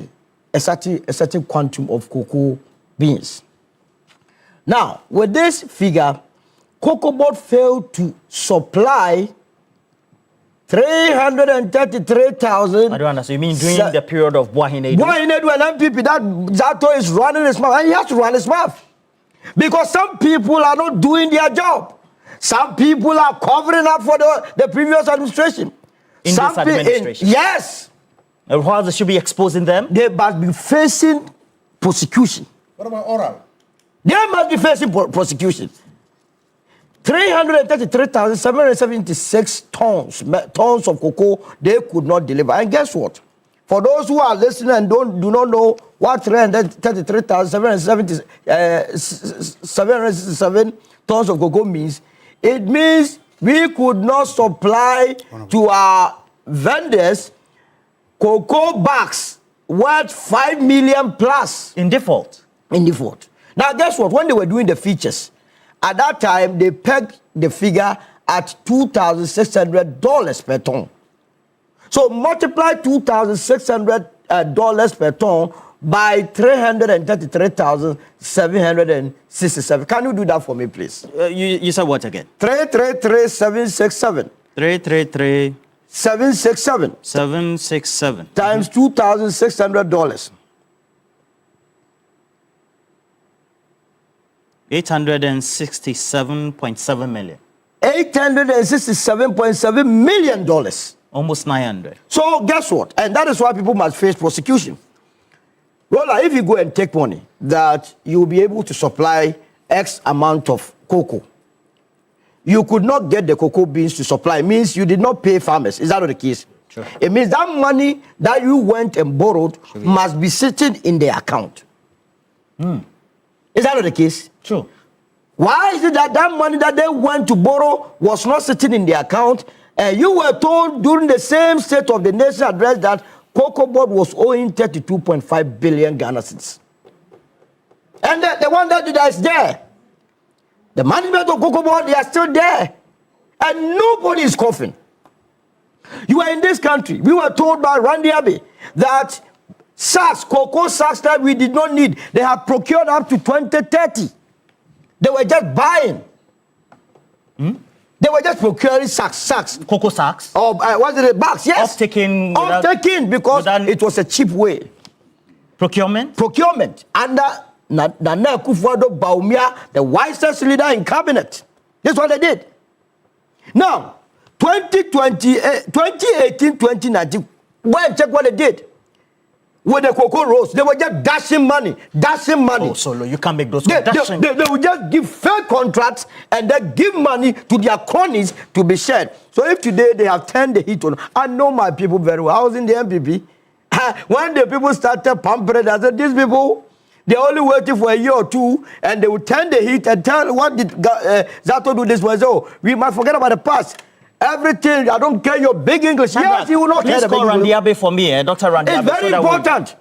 a certain quantum of cocoa beans. Now, with this figure, Cocoa Board failed to supply 333,000. I don't understand. You mean during the period of Boahen Edu? Boahen Edu and MPP, that Zato is running his mouth, and he has to run his mouth. Because some people are not doing their job. Some people are covering up for the previous administration. In this administration? Yes. And how they should be exposing them? They must be facing prosecution. What about oral? They must be facing prosecution. 333,776 tons of cocoa they could not deliver. And guess what? For those who are listening and do not know what 333,767 tons of cocoa means, it means we could not supply to our vendors cocoa bags worth 5 million plus. In default? In default. Now, guess what? When they were doing the features, at that time, they pegged the figure at $2,600 per ton. So multiply $2,600 per ton by 333,767. Can you do that for me, please? You said what again? 333,767. 333,767. 767 times $2,600. 867.7 million. $867.7 million. Almost 900. So guess what? And that is why people must face prosecution. Well, if you go and take money that you will be able to supply X amount of cocoa, you could not get the cocoa beans to supply. It means you did not pay farmers. Is that not the case? Sure. It means that money that you went and borrowed must be sitting in the account. Is that not the case? True. Why is it that that money that they went to borrow was not sitting in the account? And you were told during the same State of the Nation address that Cocoa Board was owing 32.5 billion Ghana cedis. And the one that did that is there. The management of Cocoa Board, they are still there. And nobody is coughing. You are in this country. We were told by Randy Abbey that cocoa sacks that we did not need, they have procured up to 2030. They were just buying. They were just procuring sacks. Cocoa sacks? Oh, what is it? Bags, yes. Off-taking because it was a cheap way. Procurement? Procurement. Under Nana Akufo-Addo Bawumia, the wisest leader in cabinet. That's what they did. Now, 2018, 2019, go and check what they did. With the cocoa roast, they were just dashing money. Oh, Solo, you can't make those dashing. They would just give fair contracts and then give money to their cronies to be shared. So if today they have turned the heat on, I know my people very well. I was in the MPP. When the people started pampering, I said, these people, they're only waiting for a year or two, and they will turn the heat and tell what did Zato do this was, oh, we must forget about the past. Everything, I don't care your big English. Yes, you will not care the big Randy Abbey for me, Dr. Randy Abbey. It's very important.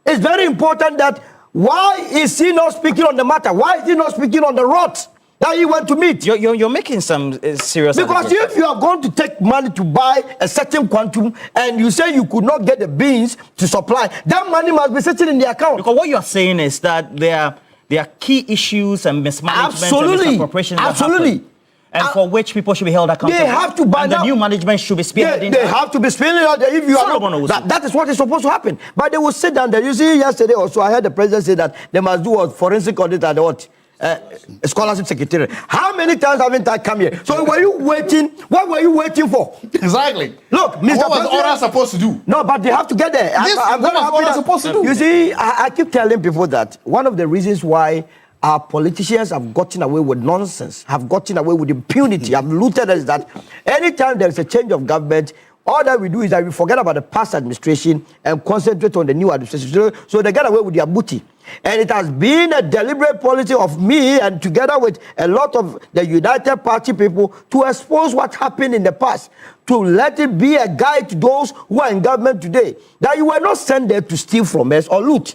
It's very important that why is he not speaking on the matter? Why is he not speaking on the rot that he went to meet? You're making some serious Because if you are going to take money to buy a certain quantum and you say you could not get the beans to supply, that money must be sitting in the account. Because what you're saying is that there are key issues and mismanagement and misappropriation that happen. And for which people should be held accountable. They have to buy. And the new management should be spearheading. They have to be spearheading out there. If you are not, that is what is supposed to happen. But they will sit down there. You see, yesterday also, I heard the president say that they must do a forensic audit at what? A scholarship secretariat. How many times haven't I come here? So were you waiting? What were you waiting for? Exactly. Look, Mr. What was Ora supposed to do? No, but they have to get there. What was Ora supposed to do? You see, I keep telling people that one of the reasons why our politicians have gotten away with nonsense, have gotten away with impunity, have looted us, that anytime there is a change of government, all that we do is that we forget about the past administration and concentrate on the new administration. So they get away with their booty. And it has been a deliberate policy of me and together with a lot of the United Party people to expose what happened in the past, to let it be a guide to those who are in government today, that you were not sent there to steal from us or loot.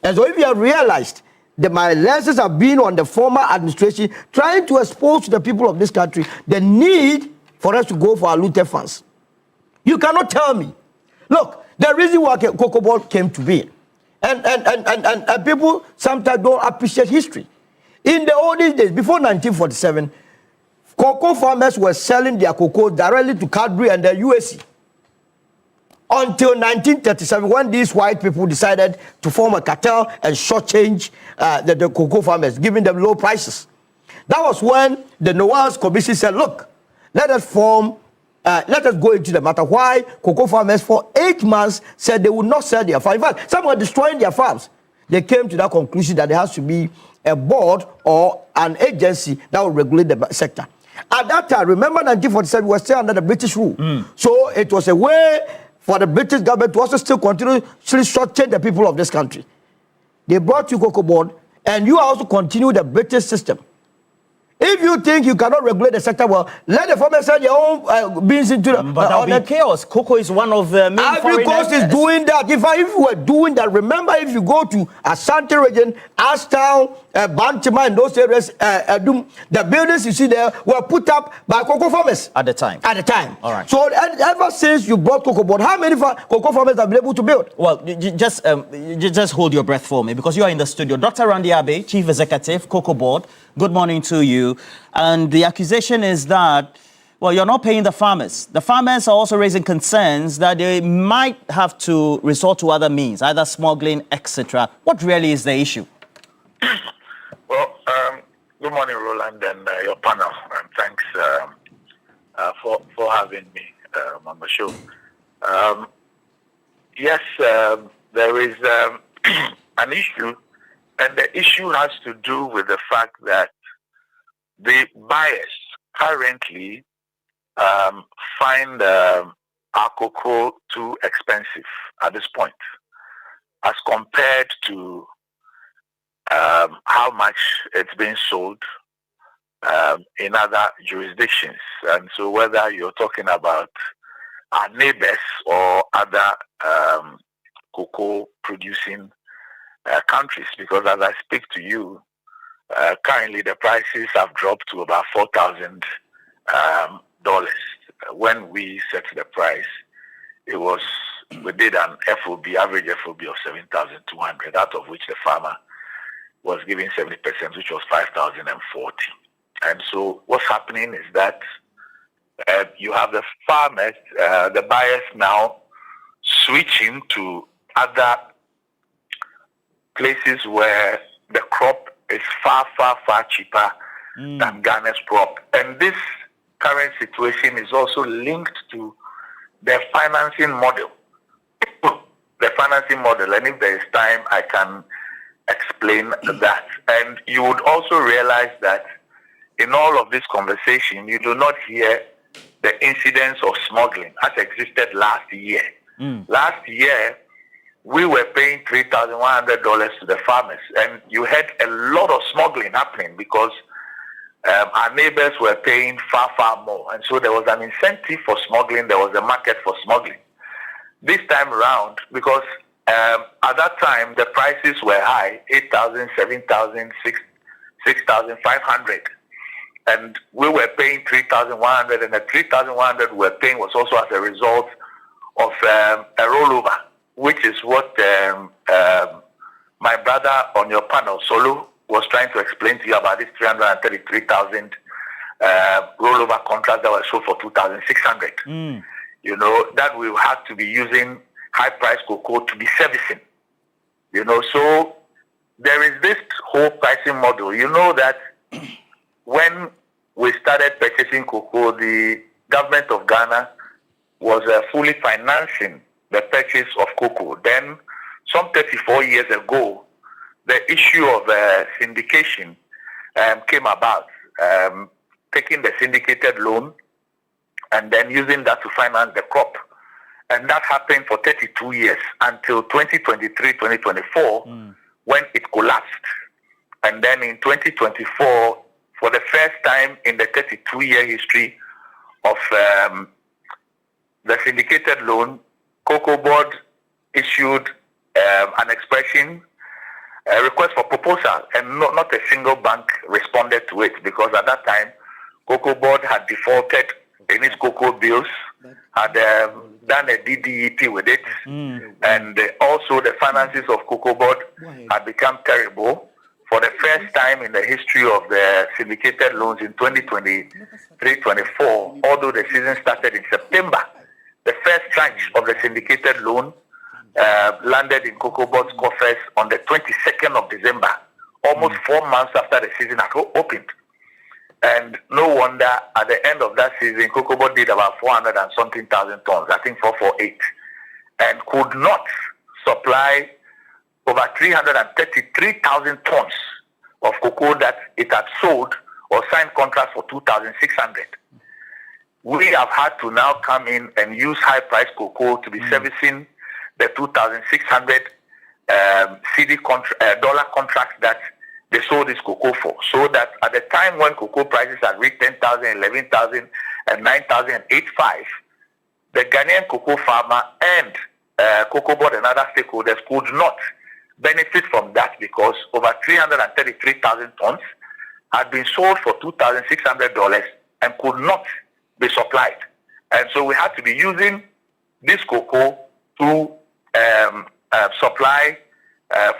And so if you have realized that my lenses have been on the former administration trying to expose to the people of this country the need for us to go for our looted funds. You cannot tell me. Look, the reason why Cocoa Board came to be, and people sometimes don't appreciate history. In the olden days, before 1947, cocoa farmers were selling their cocoa directly to Cadbury and the USC. Until 1937, when these white people decided to form a cartel and shortchange the cocoa farmers, giving them low prices. That was when the Noah's Commission said, look, let us go into the matter. Why cocoa farmers for 8 months said they would not sell their farms. In fact, some were destroying their farms. They came to that conclusion that there has to be a board or an agency that will regulate the sector. At that time, remember 1947, we were still under the British rule. So it was a way for the British government to also still continue to shortchange the people of this country. They brought you Cocoa Board, and you also continue the British system. If you think you cannot regulate the sector well, let the farmers sell their own beans into the... But that would be chaos. Cocoa is one of the main Ivory Coast is doing that. If you were doing that, remember if you go to Asante region, Ashtown, Bantima, and those areas, the buildings you see there were put up by cocoa farmers. At the time? At the time. All right. So ever since you brought Cocoa Board, how many cocoa farmers have been able to build? Well, you just hold your breath for me because you are in the studio. Dr. Randy Abe, Chief Executive, Cocoa Board, good morning to you. And the accusation is that, well, you're not paying the farmers. The farmers are also raising concerns that they might have to resort to other means, either smuggling, etc. What really is the issue? Well, good morning, Roland, and your panel. And thanks for having me on the show. Yes, there is an issue, and the issue has to do with the fact that the buyers currently find our cocoa too expensive at this point as compared to how much it's being sold in other jurisdictions. And so whether you're talking about our neighbors or other cocoa producing countries, because as I speak to you, currently the prices have dropped to about $4,000. When we set the price, we did an FOB, average FOB of 7,200, out of which the farmer was giving 70%, which was 5,040. And so what's happening is that you have the farmers, the buyers now switching to other places where the crop is far, far, far cheaper than Ghana's crop. And this current situation is also linked to the financing model. The financing model, and if there is time, I can explain that. And you would also realize that in all of this conversation, you do not hear the incidence of smuggling as existed last year. Last year, we were paying $3,100 to the farmers, and you had a lot of smuggling happening because our neighbors were paying far, far more. And so there was an incentive for smuggling. There was a market for smuggling. This time around, because at that time, the prices were high, 8,000, 7,000, 6,500. And we were paying 3,100, and the 3,100 we were paying was also as a result of a rollover, which is what my brother on your panel, Solu, was trying to explain to you about this 333,000 rollover contracts that were sold for 2,600. You know, that we had to be using high-priced cocoa to be servicing. You know, so there is this whole pricing model. You know that when we started purchasing cocoa, the government of Ghana was fully financing the purchase of cocoa. Then, some 34 years ago, the issue of syndication came about, taking the syndicated loan and then using that to finance the crop. And that happened for 32 years until 2023, 2024, when it collapsed. And then in 2024, for the first time in the 32-year history of the syndicated loan, Cocoa Board issued an expression, a request for proposal, and not a single bank responded to it, because at that time, Cocoa Board had defaulted in its cocoa bills, had done a DDET with it, and also the finances of Cocoa Board had become terrible. For the first time in the history of the syndicated loans in 2023-24, although the season started in September, the first tranche of the syndicated loan landed in Cocoa Board's coffers on the 22nd of December, almost 4 months after the season had opened. And no wonder at the end of that season, Cocoa Board did about 400 and something thousand tons, I think 448, and could not supply over 333,000 tons of cocoa that it had sold or signed contracts for 2,600. We have had to now come in and use high-priced cocoa to be servicing the 2,600 dollar contracts that they sold this cocoa for. So that at the time when cocoa prices had reached 10,000, 11,000, and 9,000 and 8,500, the Ghanaian cocoa farmer and Cocoa Board and other stakeholders could not benefit from that, because over 333,000 tons had been sold for $2,600 and could not be supplied. And so we had to be using this cocoa to supply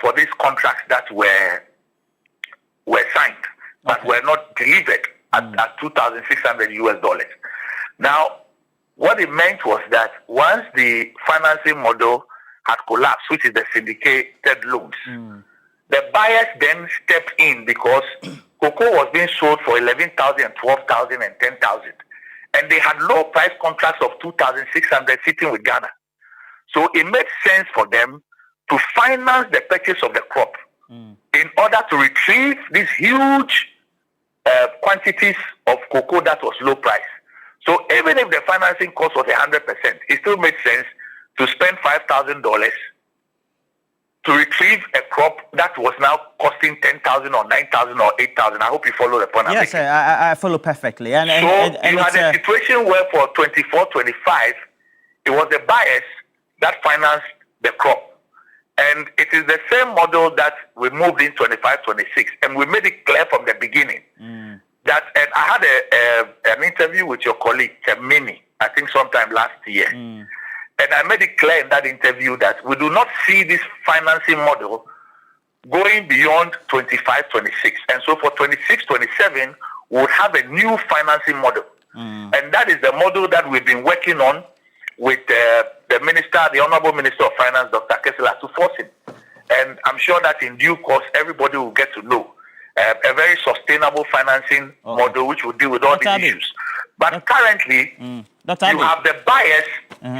for these contracts that were signed, but were not delivered at 2,600 US dollars. Now, what it meant was that once the financing model had collapsed, which is the syndicated loans, the buyers then stepped in, because cocoa was being sold for 11,000, 12,000, and 10,000. And they had low price contracts of 2,600 sitting with Ghana. So it made sense for them to finance the purchase of the crop in order to retrieve these huge quantities of cocoa that was low price. So even if the financing cost was 100%, it still made sense to spend $5,000 to retrieve a crop that was now costing 10,000 or 9,000 or 8,000. I hope you follow the point. Yes, I follow perfectly. And you had a situation where for 24-25, it was the buyers that financed the crop. And it is the same model that we moved in 25-26. And we made it clear from the beginning that, and I had an interview with your colleague, Temini, I think sometime last year. And I made it clear in that interview that we do not see this financing model going beyond 25-26. And so for 26-27, we'll have a new financing model. And that is the model that we've been working on with the minister, the Honorable Minister of Finance, Dr. Kessler, to force him. And I'm sure that in due course, everybody will get to know a very sustainable financing model which will deal with all these issues. But currently, you have the buyers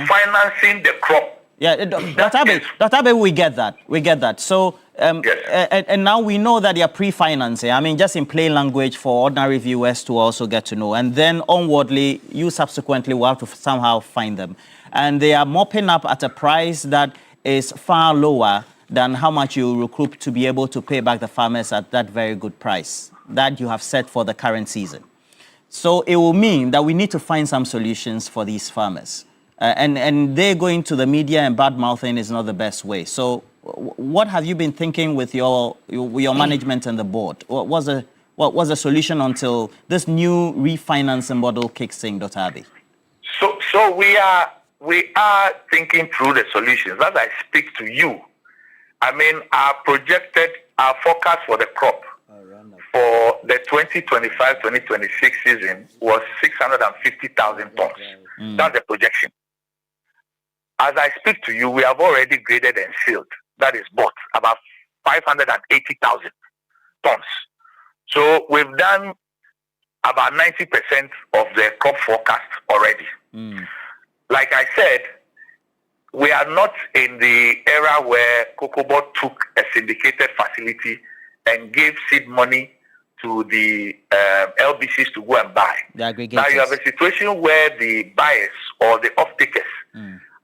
financing the crop. Yeah, Dr. Abe, we get that. We get that. So, and now we know that they are pre-financing. I mean, just in plain language for ordinary viewers to also get to know. And then onwardly, you subsequently will have to somehow find them. And they are mopping up at a price that is far lower than how much you recoup to be able to pay back the farmers at that very good price that you have set for the current season. So it will mean that we need to find some solutions for these farmers. And they going to the media and bad-mouthing is not the best way. So what have you been thinking with your management and the board? What was the solution until this new refinancing model kicks in, Dr. Abe? So we are thinking through the solutions. As I speak to you, I mean, our forecast for the crop for the 2025-2026 season was 650,000 tons. That's the projection. As I speak to you, we have already graded and sealed, that is bought, about 580,000 tons. So we've done about 90% of the crop forecast already. Like I said, we are not in the era where Cocoa Board took a syndicated facility and gave seed money to the LBCs to go and buy. Now you have a situation where the buyers or the off-takers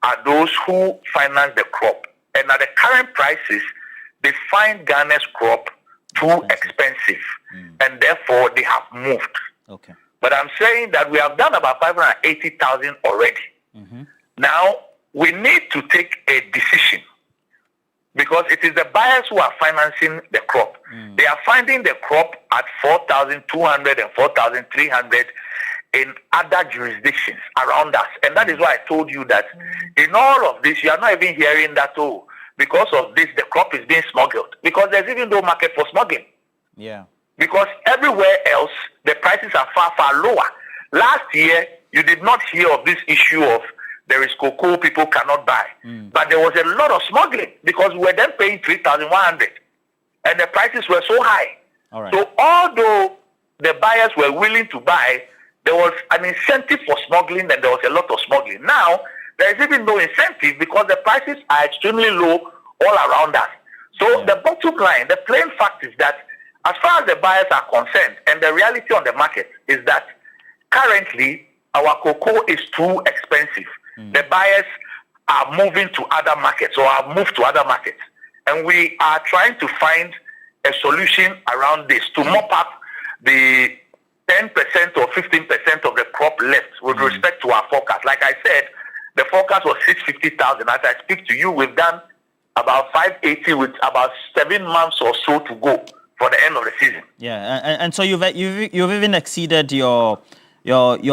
are those who finance the crop. And at the current prices, they find Ghana's crop too expensive, and therefore they have moved. Okay. But I'm saying that we have done about 580,000 already. Now, we need to take a decision because it is the buyers who are financing the crop. They are finding the crop at 4,200 and 4,300 in other jurisdictions around us. And that is why I told you that in all of this, you are not even hearing that, oh, because of this, the crop is being smuggled. Because there's even no market for smuggling. Yeah. Because everywhere else, the prices are far, far lower. Last year, you did not hear of this issue of there is cocoa people cannot buy. But there was a lot of smuggling because we were then paying 3,100 and the prices were so high. All right. So although the buyers were willing to buy, there was an incentive for smuggling and there was a lot of smuggling. Now, there is even no incentive because the prices are extremely low all around us. So the bottom line, the plain fact is that as far as the buyers are concerned, and the reality on the market is that currently our cocoa is too expensive. The buyers are moving to other markets or have moved to other markets. And we are trying to find a solution around this to mop up the 10% or 15% of the crop left with respect to our forecast. Like I said, the forecast was 650,000. As I speak to you, we've done about 580 with about 7 months or so to go for the end of the season. Yeah, and so you've even exceeded your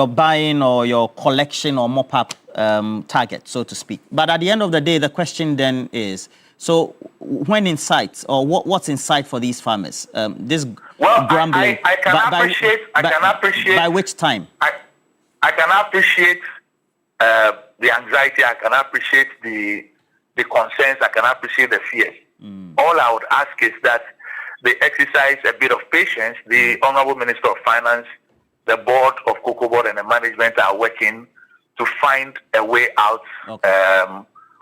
buying or your collection or mop-up target, so to speak. But at the end of the day, the question then is, so when in sight, or what's in sight for these farmers? This grumbling. I can appreciate. By which time? I can appreciate the anxiety. I can appreciate the concerns. I can appreciate the fears. All I would ask is that they exercise a bit of patience. The Honorable Minister of Finance, the board of Cocoa Board and the management are working to find a way out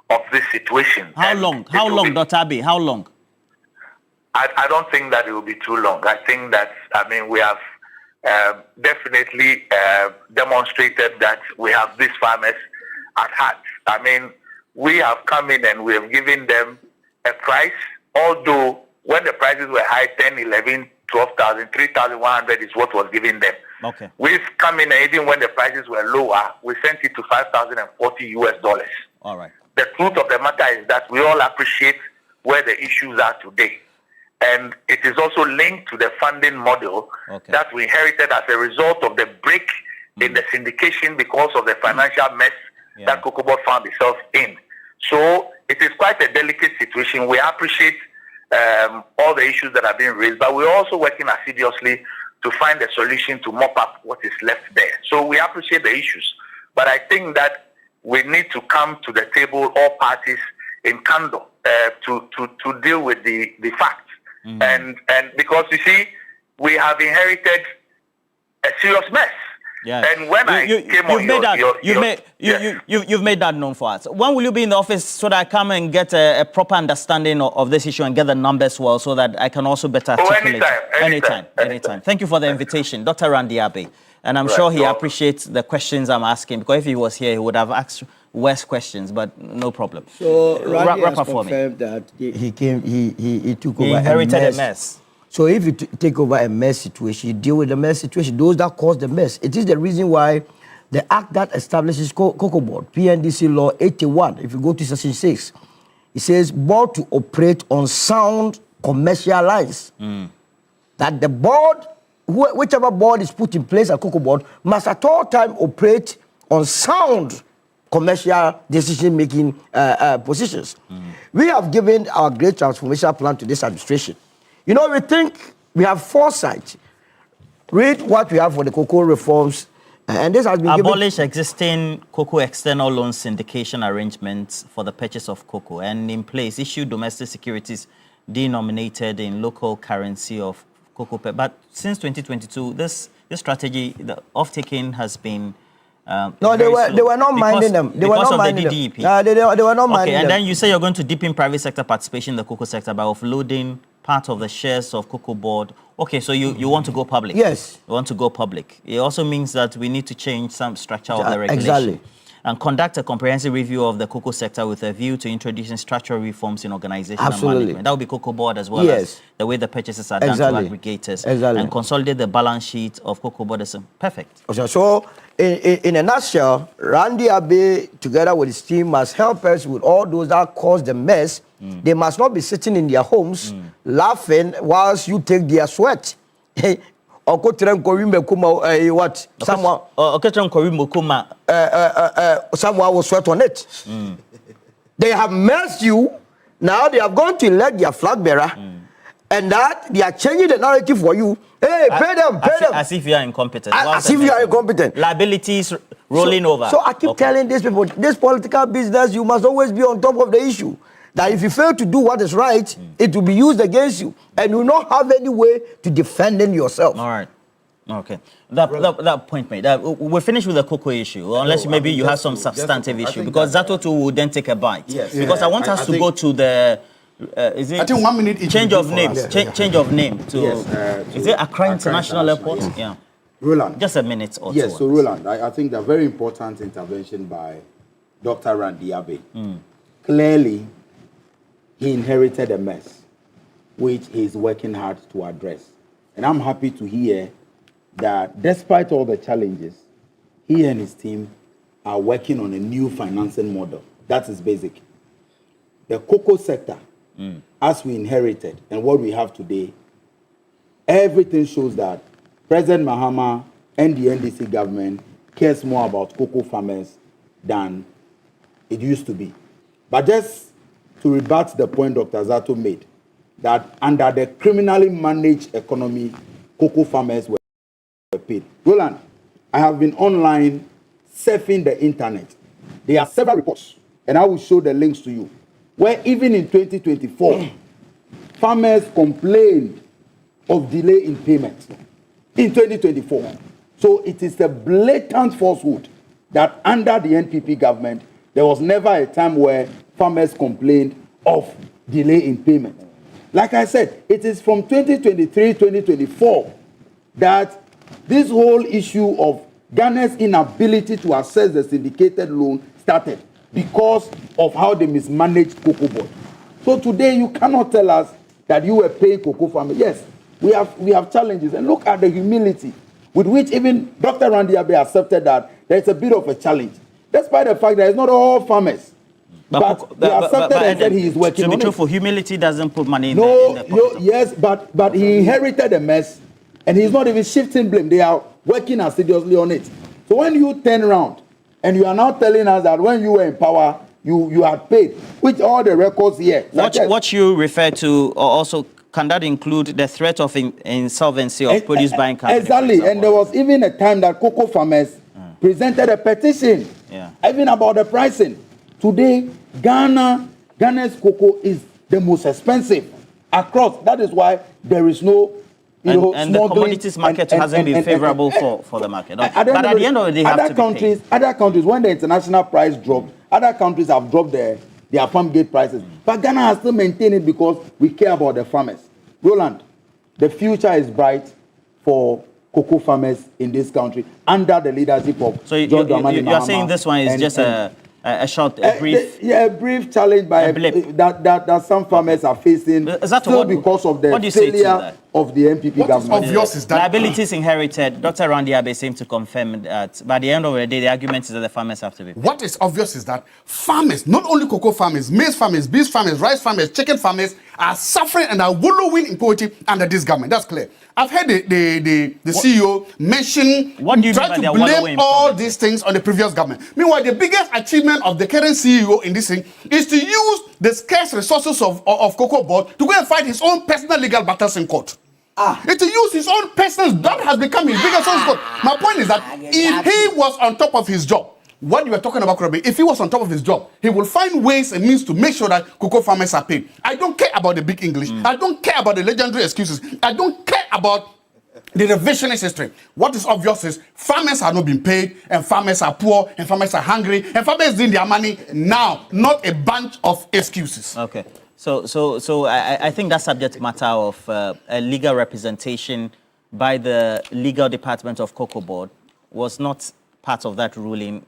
of this situation. How long, Dr. Abbey? How long? I don't think that it will be too long. I think that, we have definitely demonstrated that we have these farmers at heart. We have come in and we have given them a price, although when the prices were high, 10, 11, 12,000, 3,100 is what was given them. Okay. We've come in, and even when the prices were lower, we sent it to $5,040. All right. The truth of the matter is that we all appreciate where the issues are today. And it is also linked to the funding model that we inherited as a result of the break in the syndication because of the financial mess that Cocoa Board found itself in. So it is quite a delicate situation. We appreciate all the issues that are being raised, but we're also working assiduously to find a solution to mop up what is left there. So we appreciate the issues, but I think that we need to come to the table, all parties, in candor to deal with the facts. And because you see, we have inherited a serious mess. Yeah. And when you've made that known for us. When will you be in the office so that I come and get a proper understanding of this issue and get the numbers well so that I can also better articulate? Anytime. Thank you for the invitation, Dr. Randy Abbey. And I'm sure he appreciates the questions I'm asking, because if he was here, he would have asked worse questions, but no problem. So Randy has confirmed that he took over. He inherited a mess. So if you take over a mess situation, you deal with the mess situation, those that caused the mess. It is the reason why the act that establishes Cocoa Board, PNDC Law 81, if you go to section 6, it says board to operate on sound commercial lines. That the board, whichever board is put in place at Cocoa Board, must at all time operate on sound commercial decision-making positions. We have given our great transformation plan to this administration. You know, we think we have foresight. Read what we have for the cocoa reforms, and this has been abolish existing cocoa external loan syndication arrangements for the purchase of cocoa, and in place issue domestic securities denominated in local currency of cocoa. But since 2022, this strategy, the off-taking has been no, they were not minding them. They were not minding them. They were not minding them. And then you say you're going to deepen private sector participation in the cocoa sector by offloading part of the shares of Cocoa Board. Okay, so you want to go public. Yes. You want to go public. It also means that we need to change some structure of the regulation. Exactly. and conduct a comprehensive review of the cocoa sector with a view to introducing structural reforms in organization and management. That will be cocoa board as well as the way the purchases are done to aggregators and consolidate the balance sheet of cocoa board. Perfect. So, in a nutshell, Randy Abe, together with his team, must help us with all those that caused the mess. They must not be sitting in their homes laughing whilst you take their sweat. What? Someone will sweat on it. They have messed you. Now they are going to elect their flag bearer. And that they are changing the narrative for you. Hey, pay them. As if you are incompetent. As if you are incompetent. Liabilities rolling over. So I keep telling these people, this political business, you must always be on top of the issue. That if you fail to do what is right, it will be used against you. And you will not have any way to defending yourself. All right. Okay. That point made. We're finished with the cocoa issue, unless maybe you have some substantive issue. Because Zato too will then take a bite. Yes. Because I want us to go to the... is it? I think 1 minute each. Change of name. Change of name to. Is it Accra International Airport? Yes. Yeah. Roland. Just a minute or yes, two. So Roland, I think the very important intervention by Dr. Randy Abe. Clearly, he inherited a mess, which he's working hard to address. And I'm happy to hear that despite all the challenges, he and his team are working on a new financing model. That is basic. The cocoa sector, as we inherited and what we have today, everything shows that President Mahama and the NDC government cares more about cocoa farmers than it used to be. But just to rebut the point Dr. Zato made, that under the criminally managed economy, cocoa farmers were paid. Roland, I have been online surfing the internet. There are several reports, and I will show the links to you, where even in 2024, farmers complained of delay in payment in 2024. So it is a blatant falsehood that under the NPP government, there was never a time where farmers complained of delay in payment. Like I said, it is from 2023, 2024 that this whole issue of Ghana's inability to access the syndicated loan started because of how they mismanaged cocoa board. So today you cannot tell us that you were paying cocoa farmers. Yes, we have challenges. And look at the humility with which even Dr. Randy Abe accepted that there is a bit of a challenge, despite the fact that it's not all farmers. But he accepted and said he is working on it. To be truthful, humility doesn't put money in the pocket. Yes, but he inherited a mess, and he's not even shifting blame. They are working assiduously on it. So when you turn around and you are now telling us that when you were in power, you had paid, which all the records here. What you refer to also, can that include the threat of insolvency of produce buying companies? Exactly, and there was even a time that cocoa farmers presented a petition, even about the pricing. Today, Ghana's cocoa is the most expensive across. That is why there is no, and the commodities market hasn't been favorable for the market. But at the end of the day, other countries, when the international price dropped, other countries have dropped their farm gate prices. But Ghana has still maintained it because we care about the farmers. Roland, the future is bright for cocoa farmers in this country under the leadership of John Dramani Mahama. You are saying this one is just a brief... a brief challenge by that some farmers are facing still because of the failure of the NPP government. What is obvious is that... Liabilities inherited. Dr. Randy Abe seemed to confirm that by the end of the day, the argument is that the farmers have to be paid. What is obvious is that farmers, not only cocoa farmers, maize farmers, beans farmers, rice farmers, chicken farmers, are suffering and are wallowing in poverty under this government. That's clear. I've heard the CEO mention, try to blame all these things on the previous government. Meanwhile, the biggest achievement of the current CEO in this thing is to use the scarce resources of cocoa board to go and fight his own personal legal battles in court. It's to use his own personal, that has become his biggest source of court. My point is that if he was on top of his job, what you were talking about, Kobe, if he was on top of his job, he will find ways and means to make sure that cocoa farmers are paid. I don't care about the big English. I don't care about the legendary excuses. I don't care about the revisionist history. What is obvious is farmers have not been paid, and farmers are poor, and farmers are hungry, and farmers need their money now, not a bunch of excuses. Okay. So I think that subject matter of a legal representation by the legal department of Cocoa Board was not part of that ruling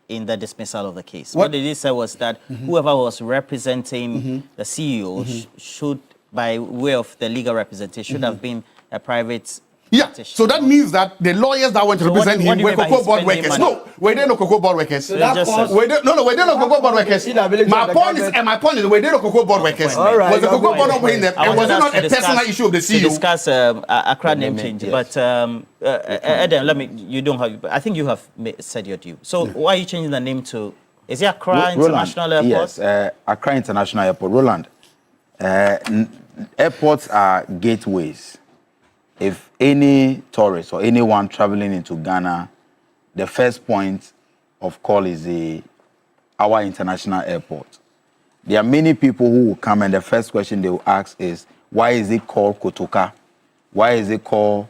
in the dismissal of the case. What did he say was that whoever was representing the CEO should, by way of the legal representation, should have been a private. Yeah, so that means that the lawyers that went to represent him were cocoa board workers. No, were they no cocoa board workers? So were they no cocoa board workers? My point is, were they no cocoa board workers? All right, was the cocoa board not in them? And was it not a personal issue of the CEO? To discuss Accra name change, yes. But Eden, you don't have. I think you have said your due. So why are you changing the name to? Is it Accra International Airport? Yes, Accra International Airport. Roland, airports are gateways. If any tourist or anyone traveling into Ghana, the first point of call is our international airport. There are many people who will come and the first question they will ask is, why is it called Kotoka? Why is it called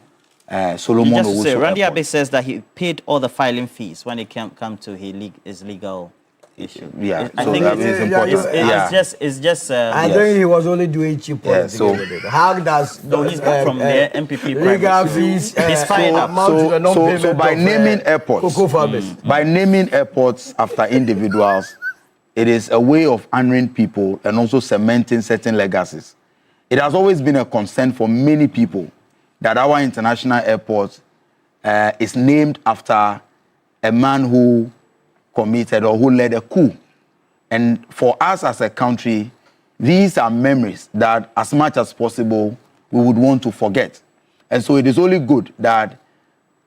Solomon Owusu Airport? Randy Abbey says that he paid all the filing fees when it come to his legal issue. Yeah, I so think that is important. It's just. I think he was only doing cheap politics with it. How does he's got from the MPP legal fees so by naming airports, by naming airports after individuals, it is a way of honoring people and also cementing certain legacies. It has always been a concern for many people that our international airport is named after a man who committed or who led a coup. And for us as a country, these are memories that as much as possible we would want to forget. And so it is only good that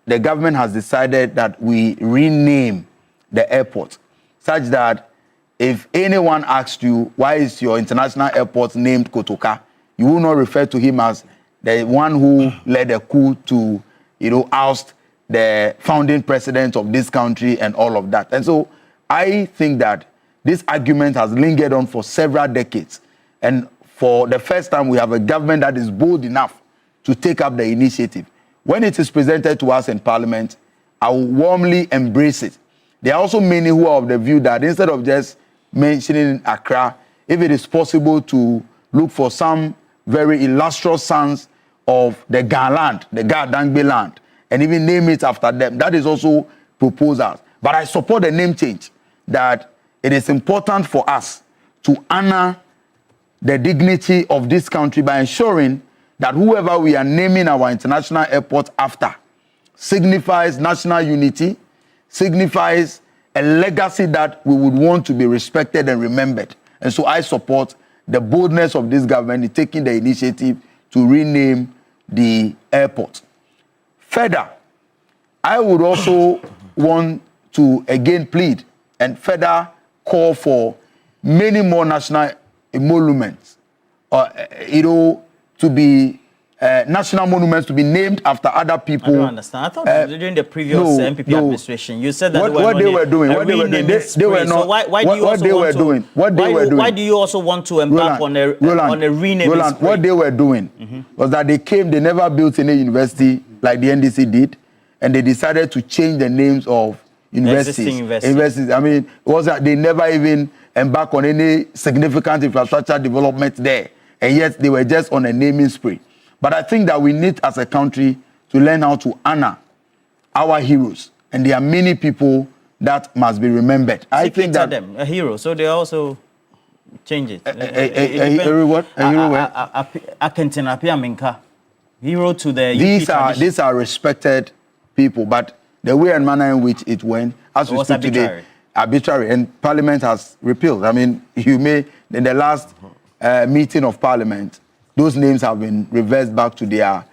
the government has decided that we rename the airport such that if anyone asks you, why is your international airport named Kotoka, you will not refer to him as the one who led a coup to, oust the founding president of this country and all of that. And so I think that this argument has lingered on for several decades. And for the first time, we have a government that is bold enough to take up the initiative. When it is presented to us in Parliament, I will warmly embrace it. There are also many who are of the view that instead of just mentioning Accra, if it is possible to look for some very illustrious sons of the Ga land, the Ga Dangbe land, and even name it after them. That is also proposals. But I support the name change, that it is important for us to honor the dignity of this country by ensuring that whoever we are naming our international airport after signifies national unity, signifies a legacy that we would want to be respected and remembered. And so I support the boldness of this government in taking the initiative to rename the airport. Further, I would also want to again plead and further call for many more national emoluments, to be national monuments to be named after other people. I don't understand. I thought during the previous MPP administration, you said that what they were doing. What do you also want to embark on a renaming Roland, spree? what they were doing was that they never built any university like the NDC did, and they decided to change the names of universities. I mean, it was that they never even embarked on any significant infrastructure development there, and yet they were just on a naming spree. But I think that we need, as a country, to learn how to honor our heroes, and there are many people that must be remembered. I think that them a hero, so they also change it. A hero what? A hero what? Hero to the these are respected people, but the way and manner in which it went, as we speak today, arbitrary, and Parliament has repealed. I mean, you may in the last meeting of Parliament, those names have been reversed back to their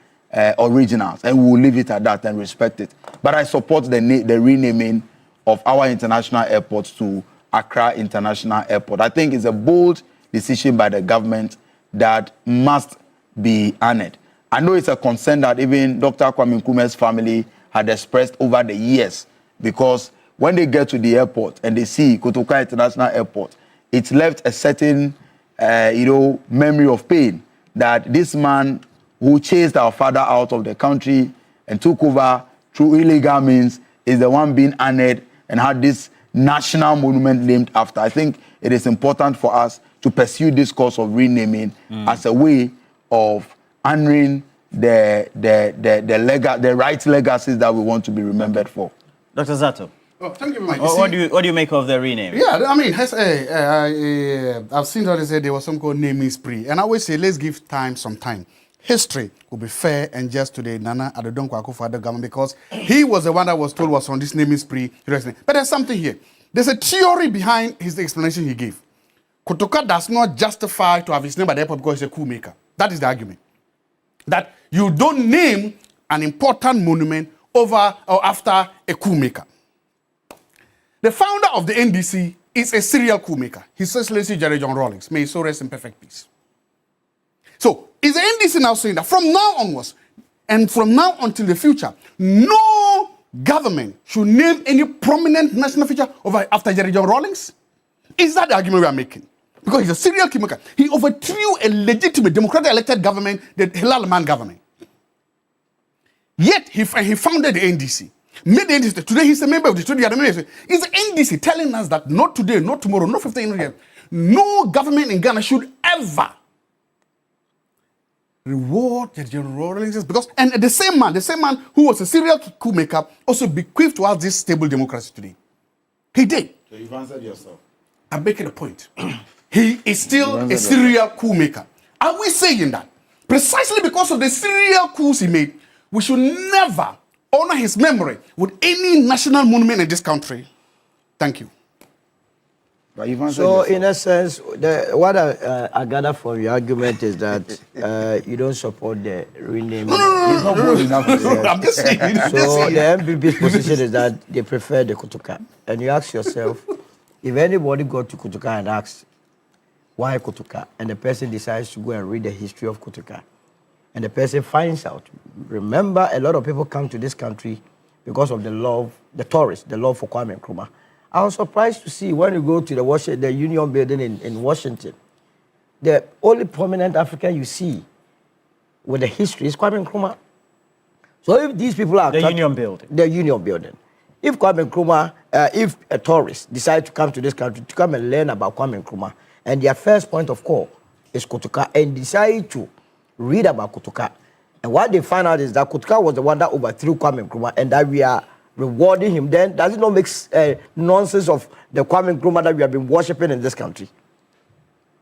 originals, and we will leave it at that and respect it. But I support the renaming of our international airports to Accra International Airport. I think it's a bold decision by the government that must be honored. I know it's a concern that even Dr. Kwame Nkrumah's family had expressed over the years, because when they get to the airport and they see Kotoka International Airport, it's left a certain, memory of pain that this man who chased our father out of the country and took over through illegal means is the one being honored and had this national monument named after. I think it is important for us to pursue this course of renaming as a way of honoring the right legacies that we want to be remembered for. Dr. Zato. Oh, thank you very much. What do you make of the rename? Yeah, I mean, I've seen that they say there was some called naming spree, and I always say let's give some time. History will be fair and just to the Nana Addo Akufo-Addo government because he was the one that was told was on this naming spree. But there's something here. There's a theory behind his explanation he gave. Kotoka does not justify to have his name at the airport because he's a coup maker. That is the argument. That you don't name an important monument over or after a coup maker. The founder of the NDC is a serial coup maker. His Excellency Jerry John Rawlings. May he so rest in perfect peace. So, is the NDC now saying that from now onwards, and from now until the future, no government should name any prominent national figure after Jerry John Rawlings? Is that the argument we are making? Because he's a serial coup maker. He overthrew a legitimate, democratically elected government, the Hilal Man government. Yet, he founded the NDC. Made the NDC. Today, he's a member of the studio. Is the NDC telling us that not today, not tomorrow, not 15 years, no government in Ghana should ever reward General Rawlings because the same man who was a serial coup maker also bequeathed to us this stable democracy today. He did. So you've answered yourself. I'm making a point. He is still a serial coup maker. Are we saying that precisely because of the serial coups he made, we should never honor his memory with any national monument in this country? Thank you. So, in a sense, what I gather from your argument is that you don't support the renaming. No. It's not good enough. I'm just saying. So, the MPP's position is that they prefer the Kotoka. And you ask yourself, if anybody go to Kotoka and asks, why Kotoka? And the person decides to go and read the history of Kotoka. And the person finds out. Remember, a lot of people come to this country because of the love, the tourists, the love for Kwame Nkrumah. I was surprised to see when you go to the Union Building in Washington, the only prominent African you see with the history is Kwame Nkrumah. So if these people are... The Union Building. The Union Building. If Kwame Nkrumah, if a tourist decide to come to this country to come and learn about Kwame Nkrumah, and their first point of call is Kotoka, and decide to read about Kotoka, and what they find out is that Kotoka was the one that overthrew Kwame Nkrumah, and that we are rewarding him, then does it not make nonsense of the Kwame Nkrumah that we have been worshipping in this country?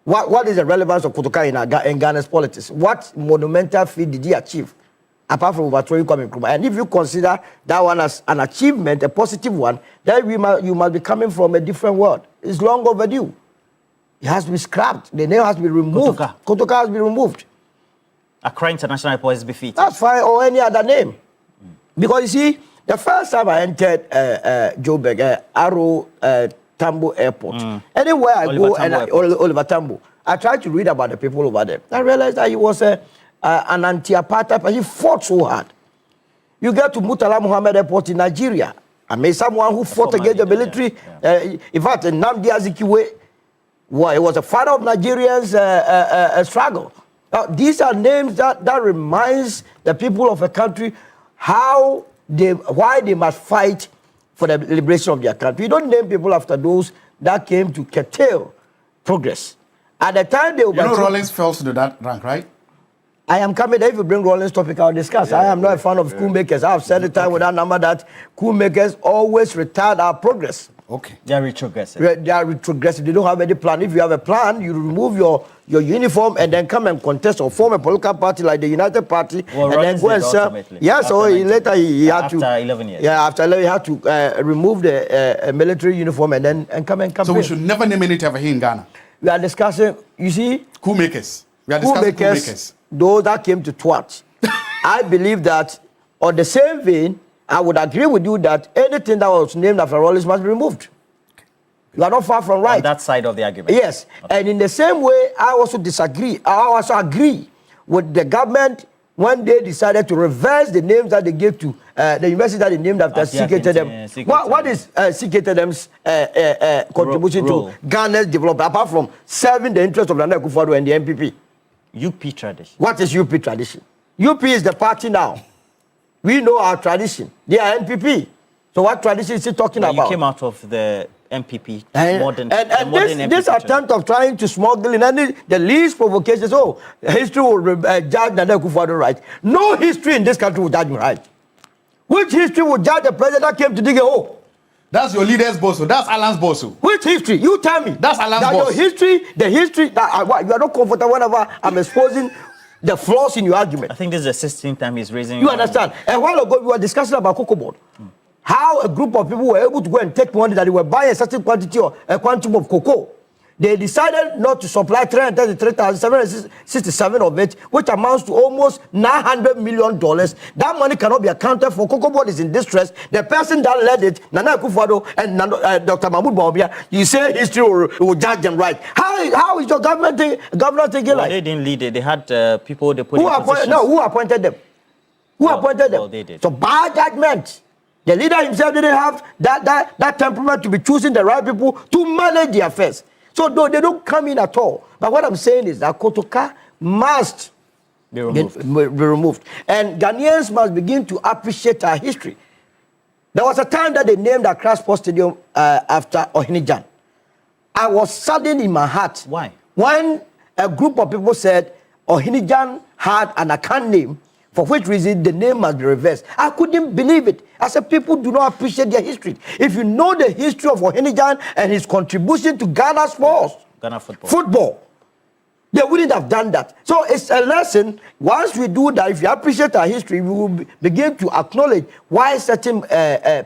What is the relevance of Kotoka in Ghana's politics? What monumental feat did he achieve apart from overthrowing Kwame Nkrumah? And if you consider that one as an achievement, a positive one, then you must be coming from a different world. It's long overdue. It has to be scrapped. The name has to be removed. Kotoka has to be removed. Accra International Airport is defeated. That's fine, or any other name. Because you see, the first time I entered Joburg, Arrow Tambo Airport, anywhere I go, Oliver Tambo, I tried to read about the people over there. I realized that he was an anti-apartheid, but he fought so hard. You get to Murtala Muhammad Airport in Nigeria. I mean, someone who fought against the military. In fact, Nnamdi Azikiwe, he was a father of Nigerians' struggle. Now, these are names that reminds the people of a country why they must fight for the liberation of their country. You don't name people after those that came to curtail progress. At the time they were... Rawlings fell to that rank, right? I am coming there. If you bring Rawlings topic, I'll discuss. I am not a fan of coup makers. I have said the time with that number that coup makers always retard our progress. Okay. They are retrogressive. They are retrogressive. They don't have any plan. If you have a plan, you remove your uniform and then come and contest or form a political party like the United Party, well, and then go and serve. Yeah, so later he had to... After 11 years. Yeah, after 11 he had to remove the military uniform and then come and campaign. So we should never name any ever here in Ghana. We are discussing, you see... Coup makers. We are discussing coup makers. Those that came to twat. I believe that, on the same vein, I would agree with you that anything that was named after Rawlings must be removed. You are not far from right. On that side of the argument. Yes. Okay. And in the same way, I also disagree. I also agree with the government when they decided to reverse the names that they gave to the university that they named after CKTM. What is CKTM's contribution to Ghana's development, apart from serving the interests of Nana Akufo-Addo and the MPP? UP tradition. What is UP tradition? UP is the party now. We know our tradition. They are NPP. So what tradition is he talking about? You came out of the MPP, modern this attempt of trying to smuggle in the least provocations, history will judge Nana Akufo-Addo right. No history in this country will judge me right. Which history will judge the president that came to dig a hole? That's your leader's boss. That's Alan's boss. Which history? You tell me. That's Alan's that boss. Your history, the history that you are not comfortable whenever I'm exposing the flaws in your argument. I think this is the 16th time he's raising. You understand? A while ago we were discussing about cocoa board. How a group of people were able to go and take money that they were buying a certain quantity or a quantum of cocoa. They decided not to supply 333,767 of it, which amounts to almost $900 million. That money cannot be accounted for. Cocoa board is in distress. The person that led it, Nana Akufo-Addo and Dr. Mahmoud Bawumia, you say history will judge them right. How is your governor thinking like? They didn't lead it. They had people they put who in positions. Who appointed them? Who appointed them? Well, they did. So bad judgment. The leader himself didn't have that temperament to be choosing the right people to manage the affairs. So no, they don't come in at all. But what I'm saying is that Kotoka must be removed. Be removed. And Ghanaians must begin to appreciate our history. There was a time that they named Accra Sports Stadium after Ohinijan. I was saddened in my heart. Why? When a group of people said Ohinijan had an Akan name, for which reason the name must be reversed. I couldn't believe it. I said people do not appreciate their history. If you know the history of Ohinijan and his contribution to Ghana sports, Ghana football, they wouldn't have done that. So it's a lesson. Once we do that, if you appreciate our history, we will begin to acknowledge why certain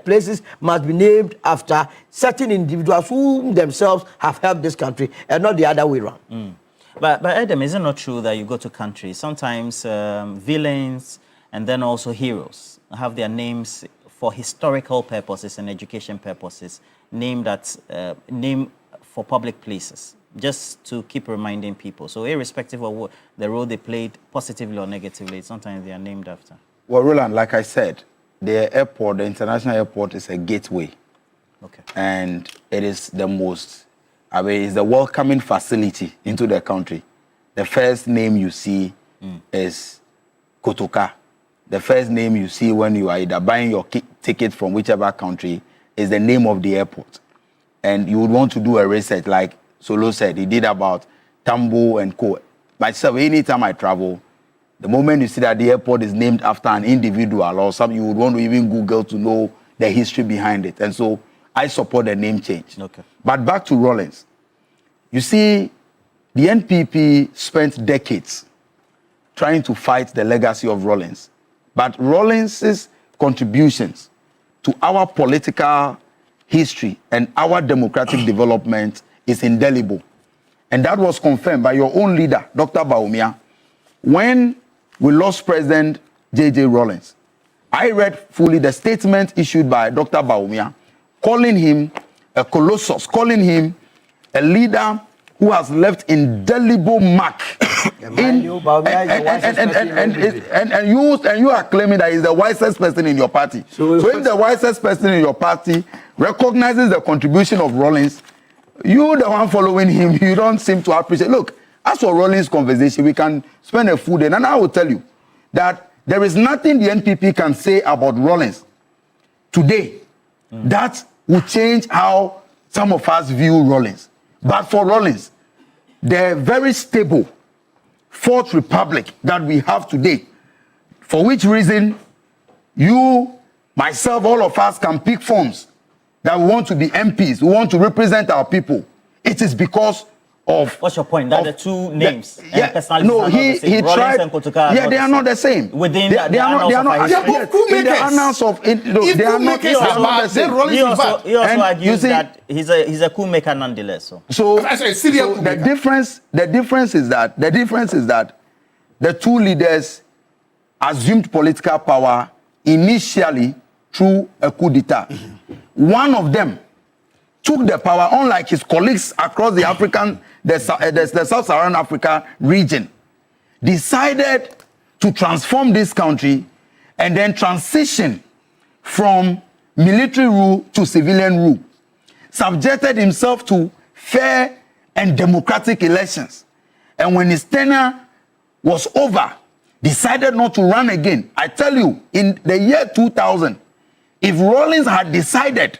places must be named after certain individuals who themselves have helped this country and not the other way around. But Adam, is it not true that you go to countries, sometimes villains and then also heroes have their names for historical purposes and education purposes, named for public places, just to keep reminding people. So irrespective of what the role they played, positively or negatively, sometimes they are named after. Well, Roland, like I said, the airport, the international airport is a gateway. Okay. And it is the most, it's the welcoming facility into the country. The first name you see is Kotoka. The first name you see when you are either buying your ticket from whichever country is the name of the airport. And you would want to do a research, like Solo said, he did about Tambo and Co. Myself, anytime I travel, the moment you see that the airport is named after an individual or something, you would want to even Google to know the history behind it. And so I support the name change. Okay. But back to Rawlings. You see, the NPP spent decades trying to fight the legacy of Rawlings. But Rawlings's contributions to our political history and our democratic development is indelible. And that was confirmed by your own leader, Dr. Bawumia, when we lost President J.J. Rawlings. I read fully the statement issued by Dr. Bawumia, calling him a colossus, calling him a leader who has left indelible mark. And you are claiming that he's the wisest person in your party. So if the wisest person in your party recognizes the contribution of Rawlings, you, the one following him, you don't seem to appreciate. Look, as for Rawlings' conversation, we can spend a full day, and I will tell you that there is nothing the NPP can say about Rawlings today that will change how some of us view Rawlings. But for Rawlings, the very stable Fourth Republic that we have today, for which reason you, myself, all of us can pick forms that we want to be MPs, we want to represent our people. It is because of... What's your point? That the two names and personalities no, are he not the same. Rawlings tried... and Kotoka Yeah, they are not the same. Within they are not the annals of... They are not the same. He also argues that he's a coup maker nonetheless. So the difference is that the two leaders assumed political power initially through a coup d'etat. One of them took the power, unlike his colleagues across the Sub-Saharan Africa region, decided to transform this country and then transition from military rule to civilian rule, subjected himself to fair and democratic elections. And when his tenure was over, decided not to run again. I tell you, in the year 2000, if Rawlings had decided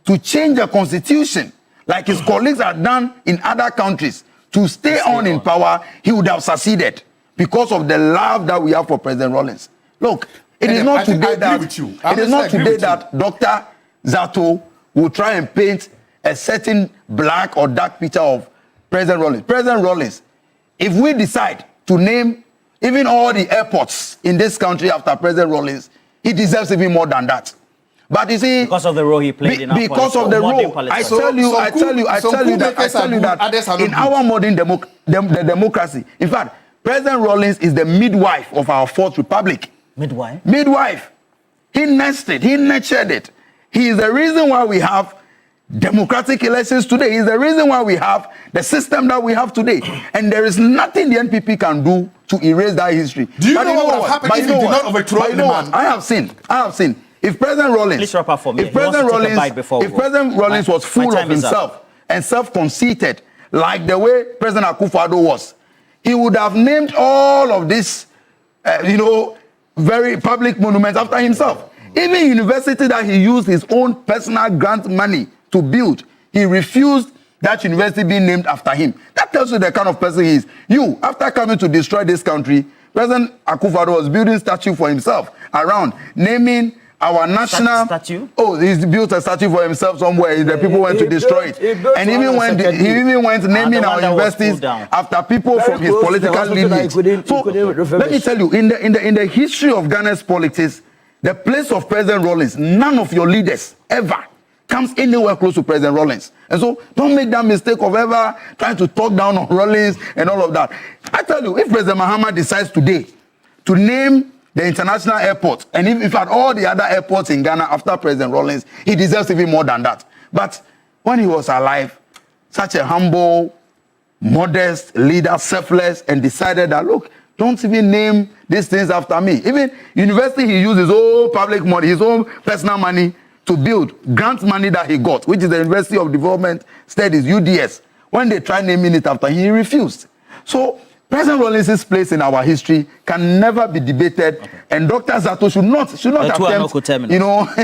to change the constitution, like his colleagues had done in other countries, to stay on in power, he would have succeeded because of the love that we have for President Rawlings. Look, it is not today that Dr. Zato will try and paint a certain black or dark picture of President Rawlings. President Rawlings, if we decide to name even all the airports in this country after President Rawlings, he deserves even more than that. But you see, because of the role he played in our because of the role, I tell you that in our modern democracy, in fact, President Rawlings is the midwife of our fourth republic. Midwife? Midwife. He nested, he nurtured it. He is the reason why we have democratic elections today. He is the reason why we have the system that we have today. And there is nothing the NPP can do to erase that history. Do you know what would have happened if you did not overthrow the man? I have seen. If President Rawlings, please wrap up for me. If President Rawlings was full of himself and self-conceited, like the way President Akufo-Addo was, he would have named all of this, very public monuments after himself. Even university that he used his own personal grant money to build, he refused that university being named after him. That tells you the kind of person he is. You, after coming to destroy this country, President Akufo-Addo was building statue for himself around, naming our national statue. Oh, he's built a statue for himself somewhere. The people went to destroy it, and he even went naming our universities after people from his political lineage. So let me tell you, in the history of Ghana's politics, the place of President Rawlings, none of your leaders ever comes anywhere close to President Rawlings. And so don't make that mistake of ever trying to talk down on Rawlings and all of that. I tell you, if President Mahama decides today to name the international airport, and if at all the other airports in Ghana after President Rawlings, he deserves even more than that. But when he was alive, such a humble, modest leader, selfless, and decided that, look, don't even name these things after me. Even university, he used his own public money, his own personal money to build, grant money that he got, which is the University of Development Studies, UDS. When they tried naming it after him, he refused. So President Rawlings' place in our history can never be debated, and Dr. Zato should not attempt,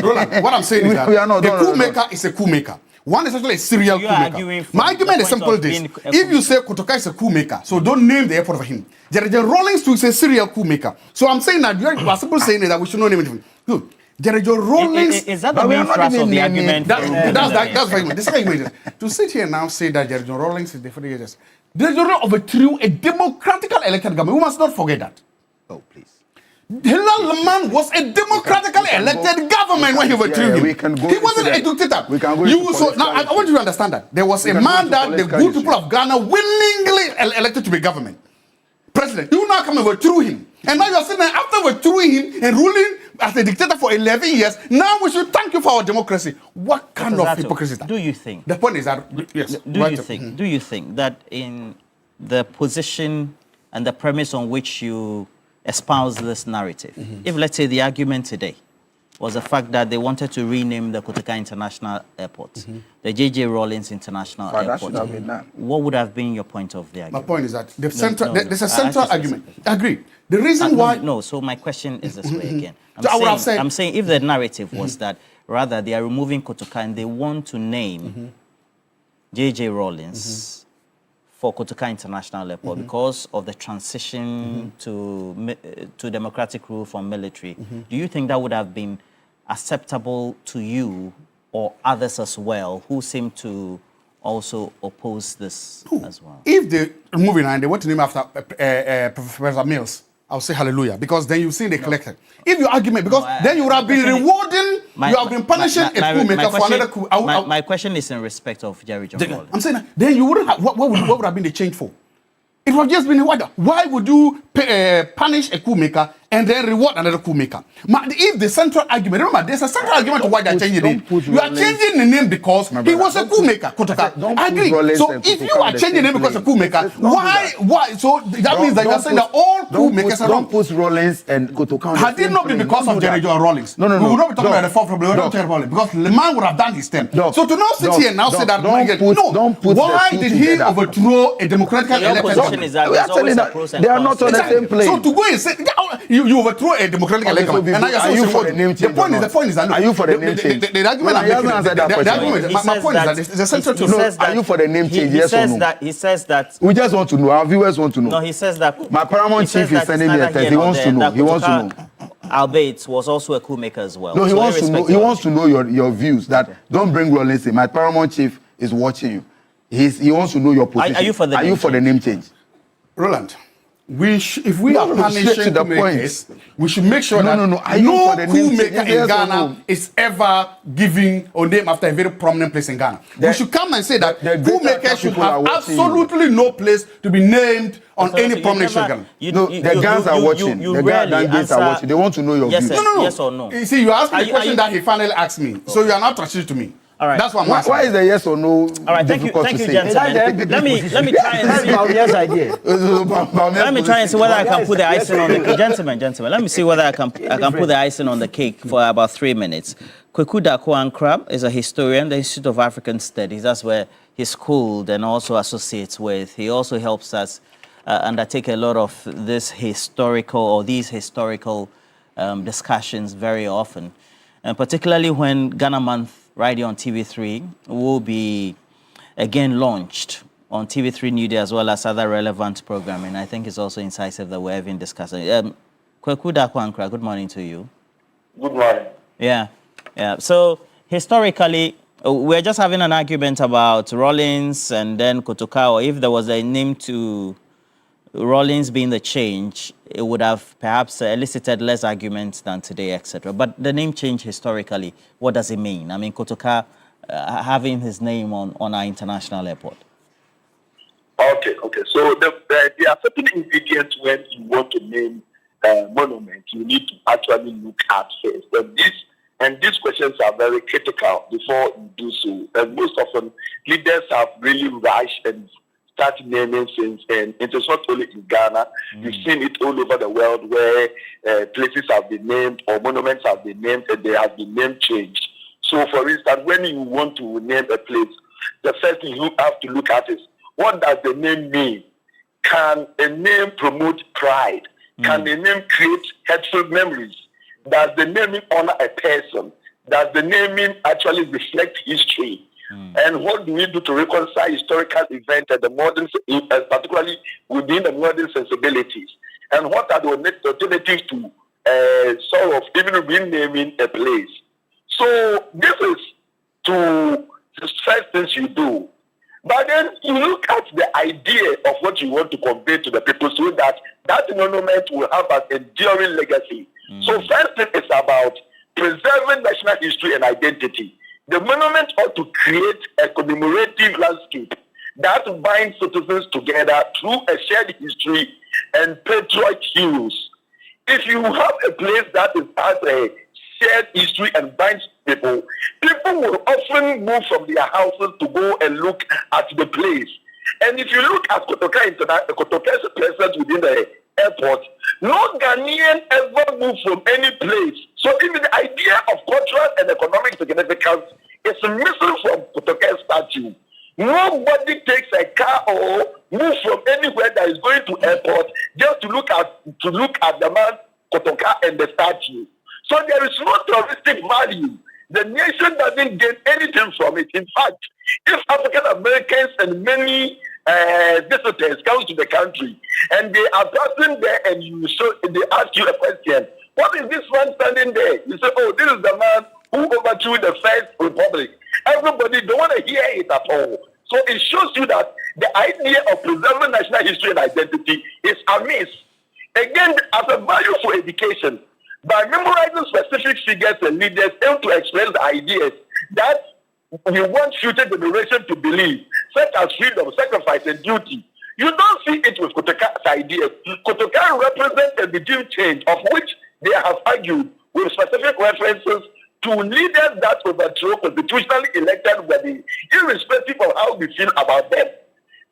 Roland, what I'm saying is that the coup maker is a coup maker. One is actually a serial coup maker. My argument is simple this. If you say Kotoka is a coup maker, so don't name the airport for him. Jerry Rawlings too is a serial coup maker. So I'm saying that you are simply saying that we should not name it. Good. Jerry Rawlings... Is that the main thrust of the argument? That's very good. The second way is to sit here now say that Jerry Rawlings is the first. Jerry Rawlings overthrew a democratically elected government. We must not forget that. Oh, please. Hilal Laman was a democratically elected government when he overthrew him. He wasn't a dictator. Now, I want you to understand that. There was a man that the good people of Ghana willingly elected to be government. President, you now come and overthrew him. And now you are saying that after overthrowing him and ruling as a dictator for 11 years, now we should thank you for our democracy. What kind of hypocrisy is that? Do you think? The point is that, yes. Do you think that in the position and the premise on which you espouse this narrative, if let's say the argument today was the fact that they wanted to rename the Kotoka International Airport, the J.J. Rawlings International Airport, what would have been your point of the argument? My point is that there's a central argument. I agree. The reason why... No, so my question is this way again. I'm saying if the narrative was that rather they are removing Kotoka and they want to name J.J. Rawlings for Kotoka International Airport because of the transition to democratic rule from military, do you think that would have been acceptable to you or others as well who seem to also oppose this as well? If they remove it and they want to name after Professor Mills, I'll say hallelujah, because then you've seen the collector. If your argument, because then you would have been rewarding, you have been punishing a coup maker for another coup. My question is in respect of Jerry John Rawlings. I'm saying that, then you wouldn't have, what would have been the change for? It would have just been, why would you punish a coup maker and then reward another coup maker? If the central argument, remember, there's a central argument to why they're changing the name. You are changing the name because he was a coup maker. I agree. So if you are changing the name because of a coup maker, why? So that means that you are saying that all coup makers are wrong. Don't put Rawlings and Kotoka. Had it not been because of Jerry John Rawlings, we would not be talking about the fourth problem. We would not talk about it because the man would have done his term. So to now sit here and now say that, why did he overthrow a democratically elected government? We are telling that they are not on the same plane. So to go and say you overthrow a democratic election, and now you're saying the point is that are you for the name change? The argument my point is that it's essential to know. Are you for the name change? Yes or no? He says that we just want to know. Our viewers want to know. No, he says that my paramount chief is sending me a text. He wants to know. He wants to know. albeit was also a coup maker as well. No, he So wants to know. He irrespective wants to know your views. That don't bring Rollins in. My paramount chief is watching you. He wants to know your position. Are you for the name the name change? Roland, if we are punishing straight to the coup makers, we should make sure that no. Are you for the coup name maker change? in Yes or Ghana no? is ever giving or named after a very prominent place in Ghana. We should come and say that the coup greater makers should people are have watching absolutely no place to be named on So any you prominent show in never- Ghana. The Ghans are watching. The rarely Ghanaians are watching. They want to know your yes, views. Yes or no? You see, you asked me Are the you- question are you- that he finally asked me. So you are not transitioning to me. All right. That's what I'm Why asking. is the yes or no All right, thank you, difficult to say? gentlemen. Let me try and see. Yes, idea. Let me try and see whether I can put the icing on the cake. Gentlemen, let me see whether I can put the icing on the cake for about 3 minutes. Kweku Dankwa is a historian, the Institute of African Studies. That's where he's schooled and also associates with. He also helps us undertake a lot of these historical discussions very often. And particularly when Ghana Month right here on TV3 will be again launched on TV3 Newday as well as other relevant programming. I think it's also incisive that we're even discussing. Kweku Dankwa, good morning to you. Good morning. Yeah. So historically, we're just having an argument about Rollins and then Kotoka, or if there was a name to Rollins being the change, it would have perhaps elicited less arguments than today, etc. But the name change historically, what does it mean? I mean, Kotoka having his name on our international airport. Okay. So there are certain ingredients when you want to name a monument, you need to actually look at first. And these questions are very critical before you do so. And most often, leaders have really rushed and start naming things, and it is not only in Ghana. You've seen it all over the world where places have been named or monuments have been named and they have been name changed. So, for instance, when you want to name a place, the first thing you have to look at is, what does the name mean? Can a name promote pride? Can the name create hurtful memories? Does the naming honor a person? Does the naming actually reflect history? And what do we do to reconcile historical events and the modern, particularly within the modern sensibilities? And what are the alternatives to sort of even renaming a place? So this is the first things you do. But then you look at the idea of what you want to convey to the people so that monument will have an enduring legacy. So first thing is about preserving national history and identity. The monument ought to create a commemorative landscape that binds citizens together through a shared history and patriot heroes. If you have a place that has a shared history and binds people will often move from their houses to go and look at the place. And if you look at Kotoka's presence within the airport, no Ghanaian ever moved from any place. So even the idea of cultural and economic significance is missing from Kotoka's statue. Nobody takes a car or moves from anywhere that is going to airport just to look at the man Kotoka and the statue. So there is no touristic value. The nation doesn't gain anything from it. In fact, if African Americans and many visitors come to the country and they are passing there and they ask you a question, what is this man standing there? You say, oh, this is the man who overthrew the First Republic. Everybody don't want to hear it at all. So it shows you that the idea of preserving national history and identity is amiss. Again, as a value for education, by memorizing specific figures and leaders aim to express the ideas that we want future generations to believe, such as freedom, sacrifice, and duty. You don't see it with Kotoka's ideas. Kotoka represents a regime change of which they have argued with specific references to leaders that overthrow constitutionally elected bodies, irrespective of how we feel about them.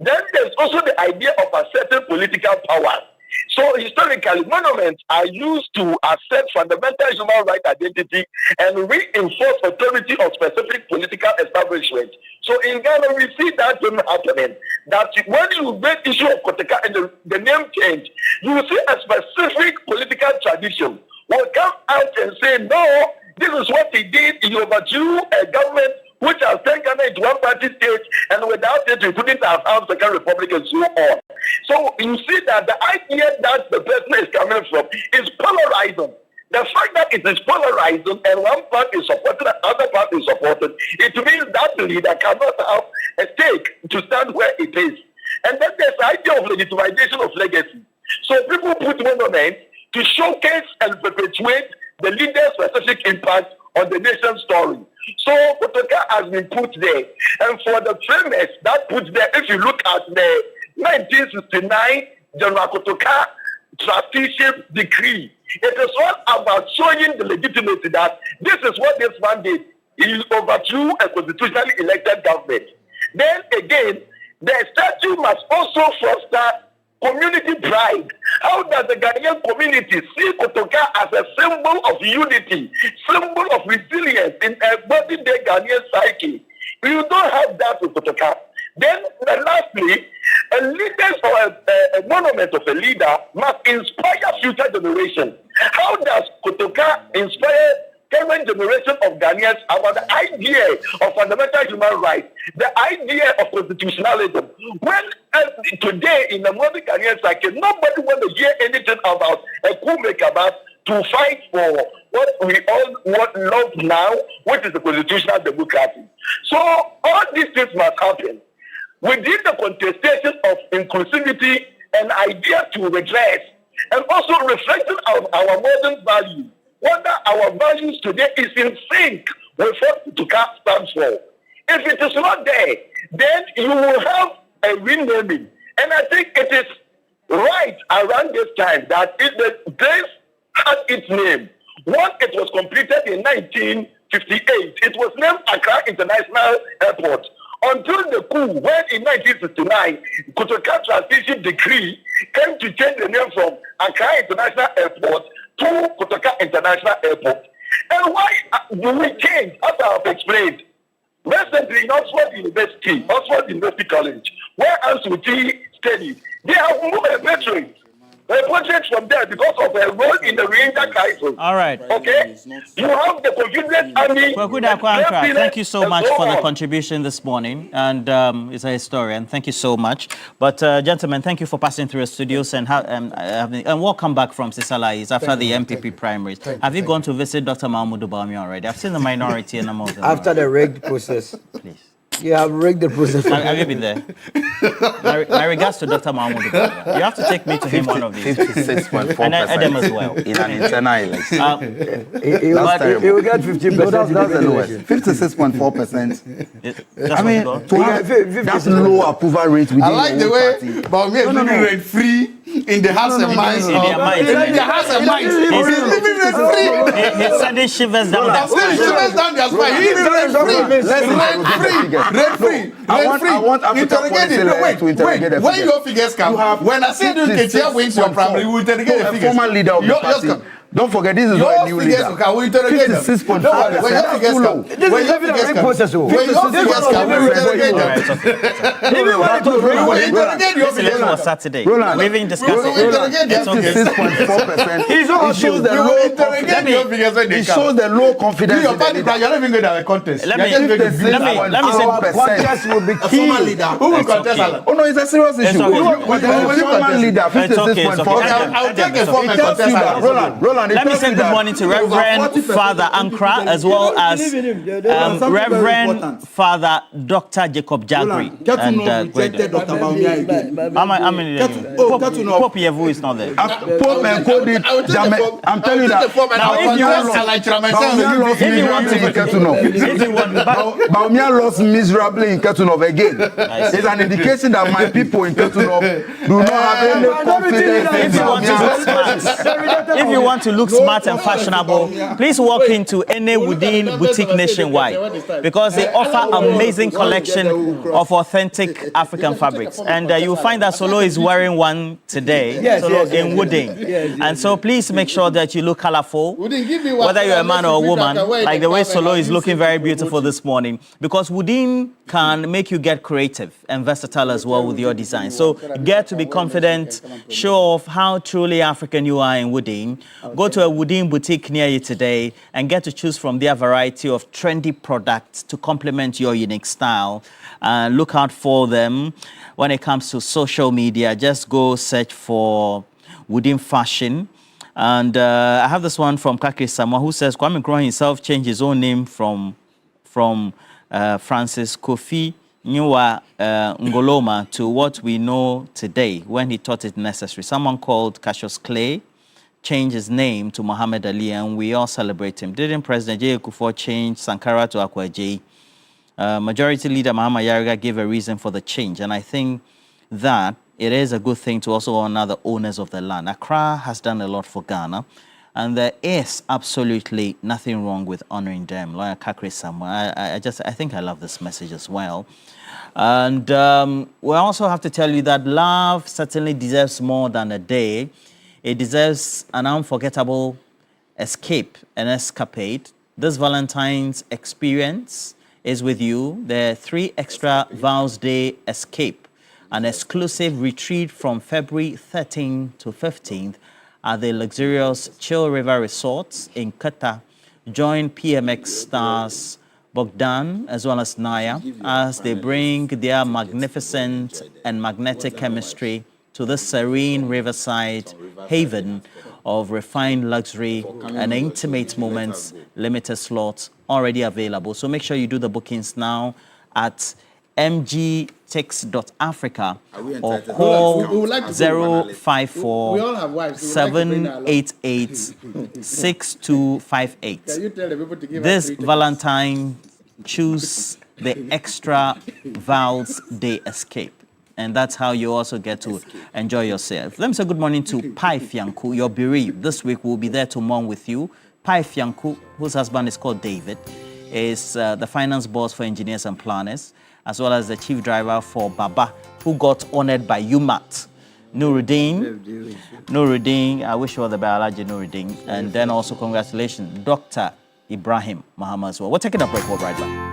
Then there's also the idea of asserting political power. So historically, monuments are used to assert fundamental human right identity and reinforce authority of specific political establishment. So in Ghana, we see that happening. That when you make issue of Kotoka and the name change, you will see a specific political tradition will come out and say, no, this is what he did. He overthrew a government which has turned Ghana into one-party state, and without it, we couldn't have a second republic and so on. So you see that the idea that the person is coming from is polarizing. The fact that it is polarizing and one party is supported and other party is supported, it means that leader cannot have a stake to stand where it is. And then there's the idea of legitimization of legacy. So people put monuments to showcase and perpetuate the leader's specific impact on the nation's story. So Kotoka has been put there. And for the famous that put there, if you look at the 1969 General Kotoka trusteeship decree, it is all about showing the legitimacy that this is what this man did. He overthrew a constitutionally elected government. Then again, the statute must also foster community pride. How does the Ghanaian community see Kotoka as a symbol of unity, symbol of resilience in a modern-day Ghanaian psyche? You don't have that with Kotoka. Then, lastly, a leader or a monument of a leader must inspire future generations. How does Kotoka inspire current generation of Ghanaians about the idea of fundamental human rights, the idea of constitutionalism? When today in the modern Ghanaian psyche, nobody wants to hear anything about a coup maker, about to fight for what we all love now, which is the constitutional democracy. So all these things must happen within the contestation of inclusivity and idea to redress, and also reflecting of our modern values. Whether our values today is in sync with what Kotoka stands for. If it is not there, then you will have a renaming. And I think it is right around this time that this had its name. Once it was completed in 1958, it was named Accra International Airport. Until the coup, when in 1969, Kotoka Transition Decree came to change the name from Accra International Airport to Kotoka International Airport. And why do we change? As I have explained, recently in Oxford University College, where Ansuti studied, they have moved a portrait from there because of a role in the Rohingya crisis. All right. Okay? You have the Confederate Army. Thank you so much for the contribution this morning. And it's a historian. Thank you so much. But, gentlemen, thank you for passing through the studios and welcome back from Sisalais after the MPP primaries. Have you gone to visit Dr. Mahmoud Bawumia already? I've seen the minority and among them. After the rigged process. Please. You have rigged the process. Have you been there? My regards to Dr. Mahmoud. You have to take me to him one of these. 56.4%. And Adam as well. In an internal election. He will get 15%. That's the lowest. 56.4%. I mean, to have that's low approval rate within I like the way Bawumia is living rent-free in the house and minds. In their minds. In the house and minds. He's living rent-free. He's sending shivers down their spine. Shivers down their spine. He's rent-free. Rent-free. I want Africa policy to interrogate the figures. When your figures come, when I say Ketia wins your primary, we will interrogate the figures. Former leader of the party. Don't forget, this is not a new leader. 56.4%. When your figures come, when your figures come, we will interrogate them. We will interrogate your figures on Saturday. We've been discussing. 56.4%. It shows the low confidence. It shows the low confidence. Your party, you're not even going to have a contest. Let me say, contest will be key. Who will contest? Oh no, it's a serious issue. Former leader, 56.4%. I'll take a former contest. Let me say good morning to Reverend Father Ankra as well as Reverend Father Dr. Jacob Jagri. And Pope Yevu is not there. Pope and Cody, I'm telling you that. Now, Bawumia lost miserably in Ketunov again. It's an indication that my people in Ketunov do not have any confidence. If you want to look smart and fashionable, please walk into any Within boutique nationwide because they offer amazing collection of authentic African fabrics. And you'll find that Solo is wearing one today, in Wooding. And so please make sure that you look colorful, whether you're a man or a woman, like the way Solo is looking very beautiful this morning, because Wooding can make you get creative and versatile as well with your design. So get to be confident, show off how truly African you are in Wooding. Go to a Wooding boutique near you today and get to choose from their variety of trendy products to complement your unique style. Look out for them when it comes to social media. Just go search for Wooding Fashion And I have this one from Kakri Samoa, who says Kwame Nkrumah himself changed his own name from Francis Kofi Nyiwa Ngoloma to what we know today when he thought it necessary. Someone called Cassius Clay changed his name to Muhammad Ali, and we all celebrate him. Didn't President J. Kufuor change Sankara to Akwajeyi? Majority Leader Mahama Yariga gave a reason for the change, and I think that it is a good thing to also honor the owners of the land. Accra has done a lot for Ghana, and there is absolutely nothing wrong with honoring them. Lawyer Kakri Samoa, I think I love this message as well. And we also have to tell you that love certainly deserves more than a day. It deserves an unforgettable escape, an escapade. This Valentine's experience is with you. The 3 Extra Vows Day Escape, an exclusive retreat from February 13th to 15th at the luxurious Chill River Resorts in Qatar. Join PMX stars Bogdan as well as Naya as they bring their magnificent and magnetic chemistry to the serene riverside haven of refined luxury and intimate moments. Limited slots already available. So make sure you do the bookings now at mgtix.africa or call 054 788 6258. This Valentine, choose the Extra Vows Day Escape. And that's how you also get to enjoy yourself. Let me say good morning to Pai Fianku, your bereaved. This week we'll be there to mourn with you. Pai Fianku, whose husband is called David, is the finance boss for engineers and planners, as well as the chief driver for Baba, who got honored by UMAT. Nuruddin, I wish you all the best, Nuruddin. And then also congratulations, Dr. Ibrahim Muhammad as well. We're taking a break, we'll be right back.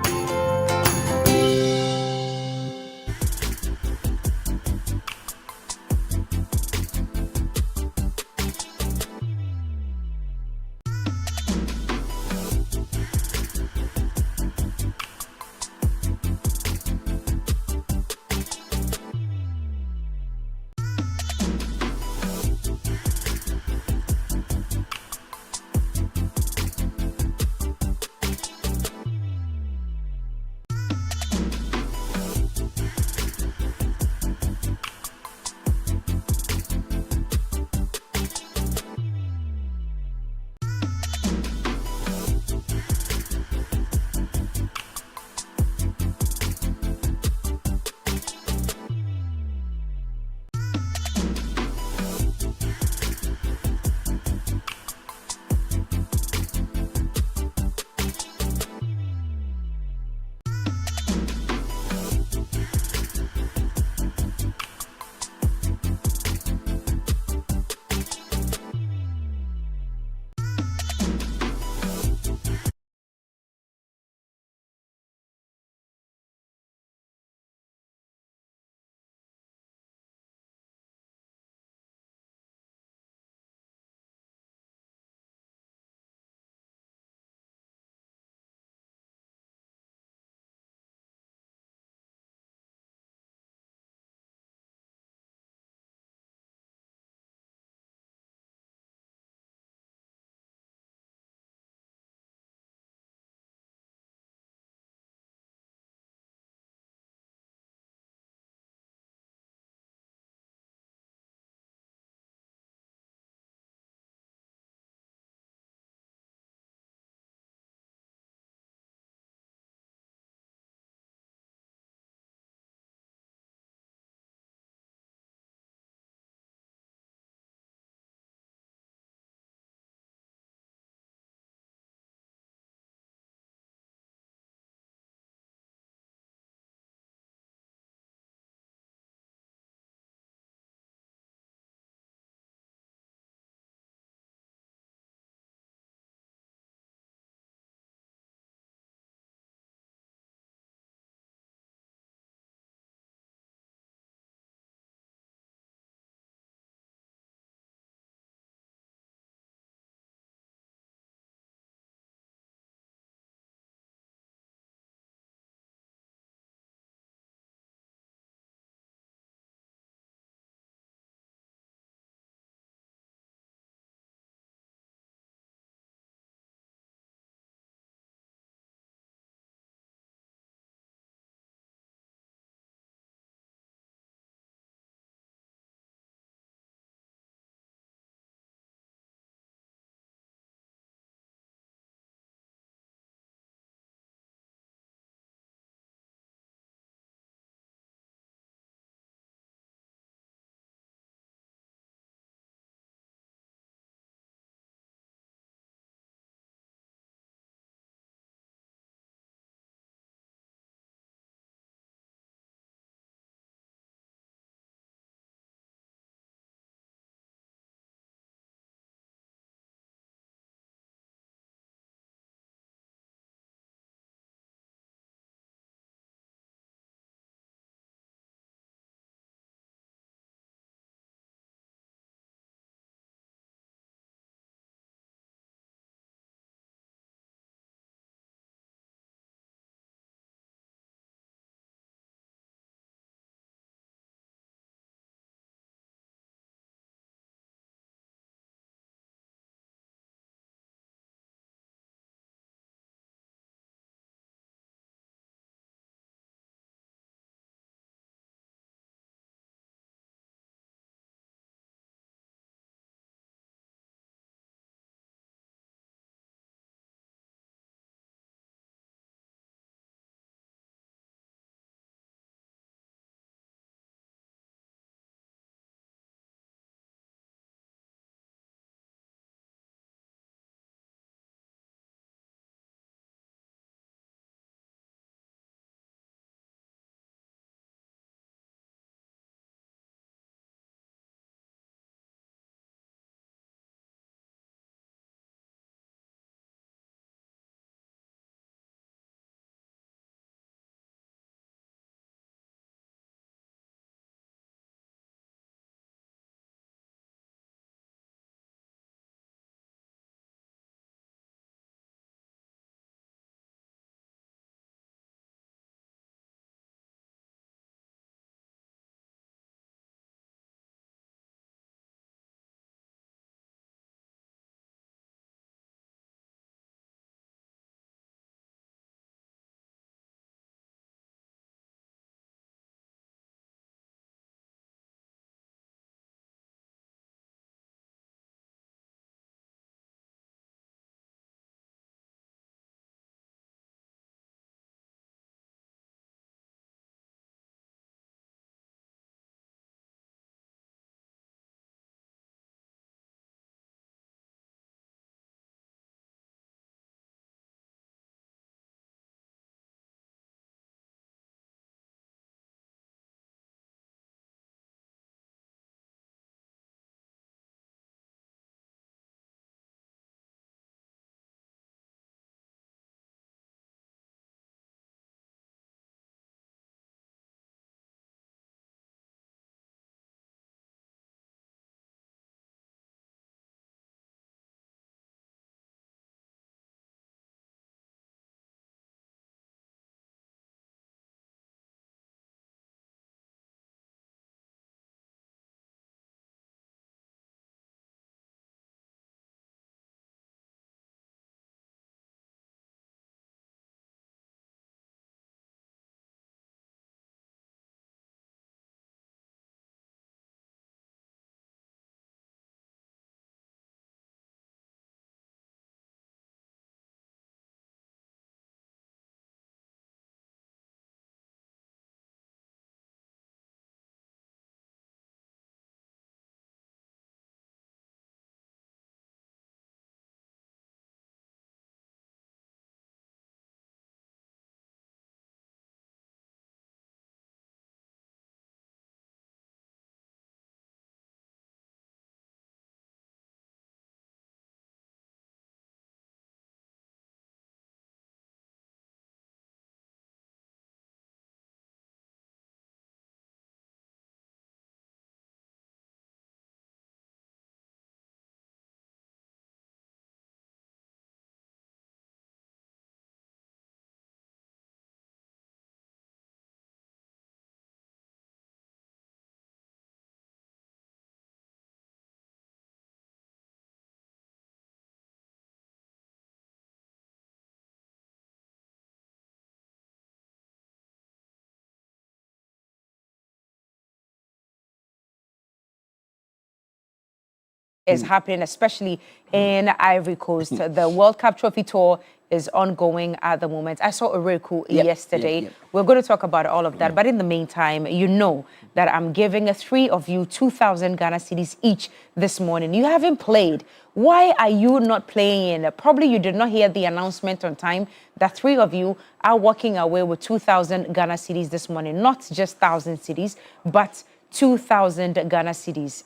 is happening, especially in Ivory Coast. The World Cup Trophy Tour is ongoing at the moment. I saw Oreku yesterday. We're going to talk about all of that. But in the meantime, you know that I'm giving 3 of you 2,000 Ghana cedis each this morning. You haven't played. Why are you not playing? Probably you did not hear the announcement on time that 3 of you are walking away with 2,000 Ghana cedis this morning. Not just 1,000 cedis, but 2,000 Ghana cedis.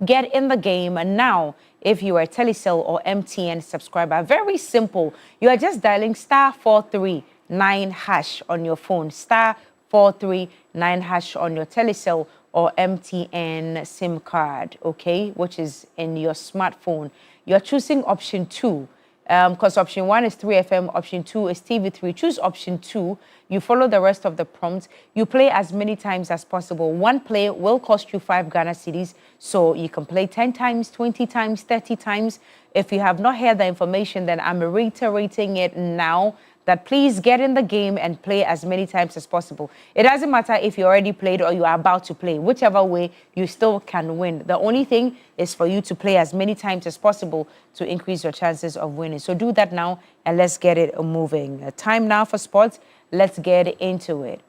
Get in the game now. If you are a Telecel or MTN subscriber, very simple. You are just dialing *439# on your phone, *439# on your Telecel or MTN SIM card, okay, which is in your smartphone. You're choosing option 2. Because option 1 is 3FM, option 2 is TV3. Choose option 2. You follow the rest of the prompts. You play as many times as possible. One play will cost you 5 Ghana cedis, so you can play 10 times, 20 times, 30 times. If you have not heard the information, then I'm reiterating it now, that please get in the game and play as many times as possible. It doesn't matter if you already played or you are about to play. Whichever way, you still can win. The only thing is for you to play as many times as possible to increase your chances of winning. So do that now and let's get it moving. Time now for sports. Let's get into it.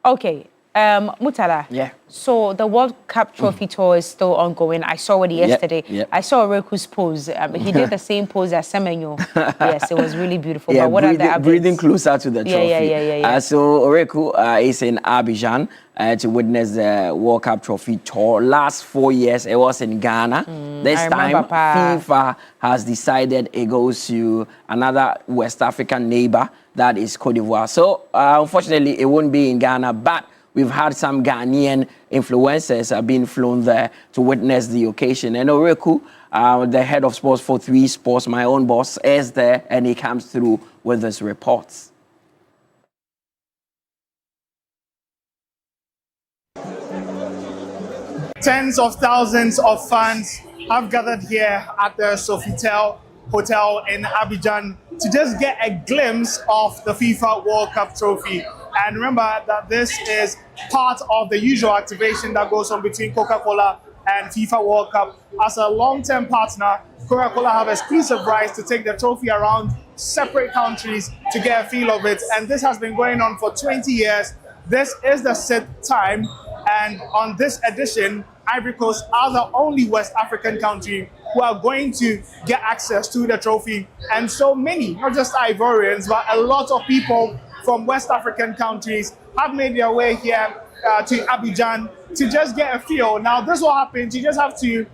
Okay. Mutala. Yeah. So the World Cup Trophy Tour is still ongoing. I saw it yesterday. Yep. I saw Oreku's pose. He did the same pose as Semenyo. Yes, it was really beautiful. Yeah, but what are the updates? Breathing closer to the trophy. Yeah. So Oreku is in Abidjan to witness the World Cup Trophy Tour. Last 4 years, it was in Ghana. This time, FIFA has decided it goes to another West African neighbor, that is Cote d'Ivoire. So unfortunately, it won't be in Ghana, but we've had some Ghanaian influencers being flown there to witness the occasion. And Oreku, the head of sports for 3 Sports, my own boss, is there, and he comes through with his reports. Tens of thousands of fans have gathered here at the Sofitel Hotel in Abidjan to just get a glimpse of the FIFA World Cup trophy. And remember that this is part of the usual activation that goes on between Coca-Cola and FIFA World Cup. As a long-term partner, Coca-Cola have exclusive rights to take the trophy around separate countries to get a feel of it. And this has been going on for 20 years. This is the 6th time. And on this edition, Ivory Coast are the only West African country who are going to get access to the trophy. And so many, not just Ivorians, but a lot of people from West African countries have made their way here to Abidjan to just get a feel. Now, this will happen. You just have to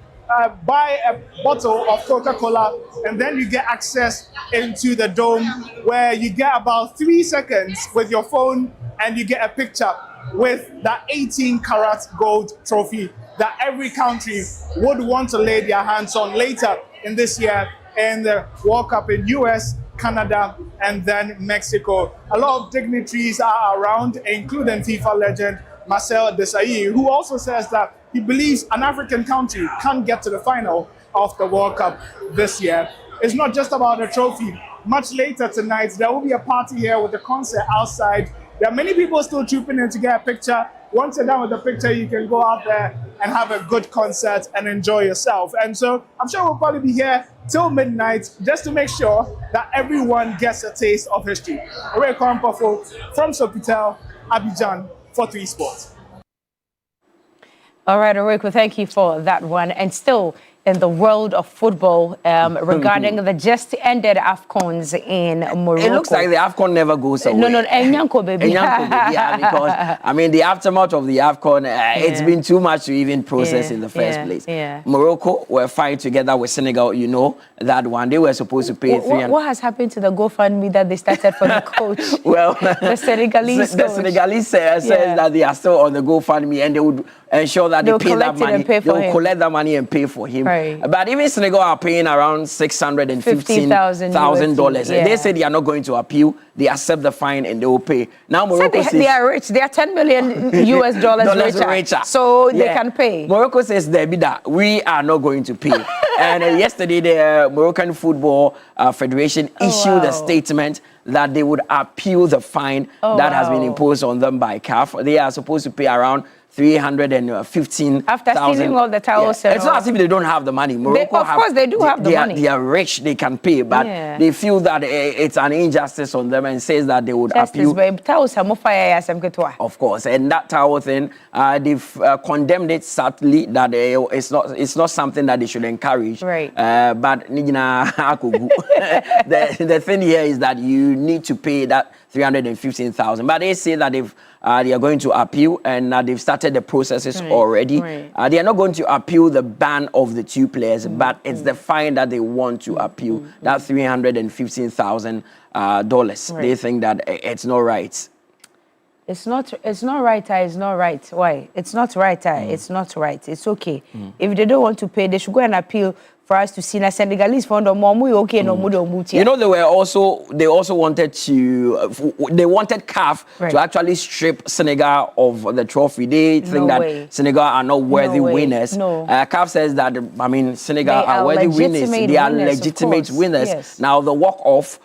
buy a bottle of Coca-Cola, and then you get access into the dome, where you get about 3 seconds with your phone, and you get a picture with that 18-karat gold trophy that every country would want to lay their hands on later in this year in the World Cup in US, Canada, and then Mexico. A lot of dignitaries are around, including FIFA legend Marcel Desailly, who also says that he believes an African country can get to the final of the World Cup this year. It's not just about the trophy. Much later tonight, there will be a party here with a concert outside. There are many people still trooping in to get a picture. Once you're done with the picture, you can go out there and have a good concert and enjoy yourself. And so I'm sure we'll probably be here till midnight just to make sure that everyone gets a taste of history. Away Kwampafo from Sofitel, Abidjan, for 3 Sports. All right, Oreku, thank you for that one. And still in the world of football, regarding the just ended AFCONs in Morocco. It looks like the AFCON never goes away. No, Enyanko, baby. Yeah, because, I mean, the aftermath of the AFCON, it's been too much to even process in the first place. Morocco were fighting together with Senegal, you know, that one. They were supposed to pay What has happened to the GoFundMe that they started for the coach? Well, the Senegalese the Senegalese says that they are still on the GoFundMe, and they would ensure that they pay that money. They will collect that money and pay for him. Right. But even Senegal are paying around $615,000. They say they are not going to appeal. They accept the fine and they will pay. Now Morocco says they are rich. They are $10 million richer. So they can pay. Morocco says that we are not going to pay. And yesterday the Moroccan Football Federation issued a statement that they would appeal the fine that has been imposed on them by CAF. They are supposed to pay around 315,000. After stealing all the towels. It's not as if they don't have the money. Morocco of course, they do have the money. They are rich, they can pay, but they feel that it's an injustice on them and says that they would appeal. Of course, and that towel thing, they've condemned it sadly that it's not something that they should encourage. Right. But the thing here is that you need to pay that 315,000. But they say that they are going to appeal and they've started the processes already. Right. They are not going to appeal the ban of the two players, but it's the fine that they want to appeal, that $315,000. They think that it's not right. It's not right. It's not right. Why? It's not right. It's not right. It's okay. If they don't want to pay, they should go and appeal for us to see na Senegalese fund or more okay no more. You know, they also wanted CAF to actually strip Senegal of the trophy. They think that Senegal are not worthy winners. No. CAF says that Senegal are worthy winners. They are legitimate winners. Yes. Now the walk-off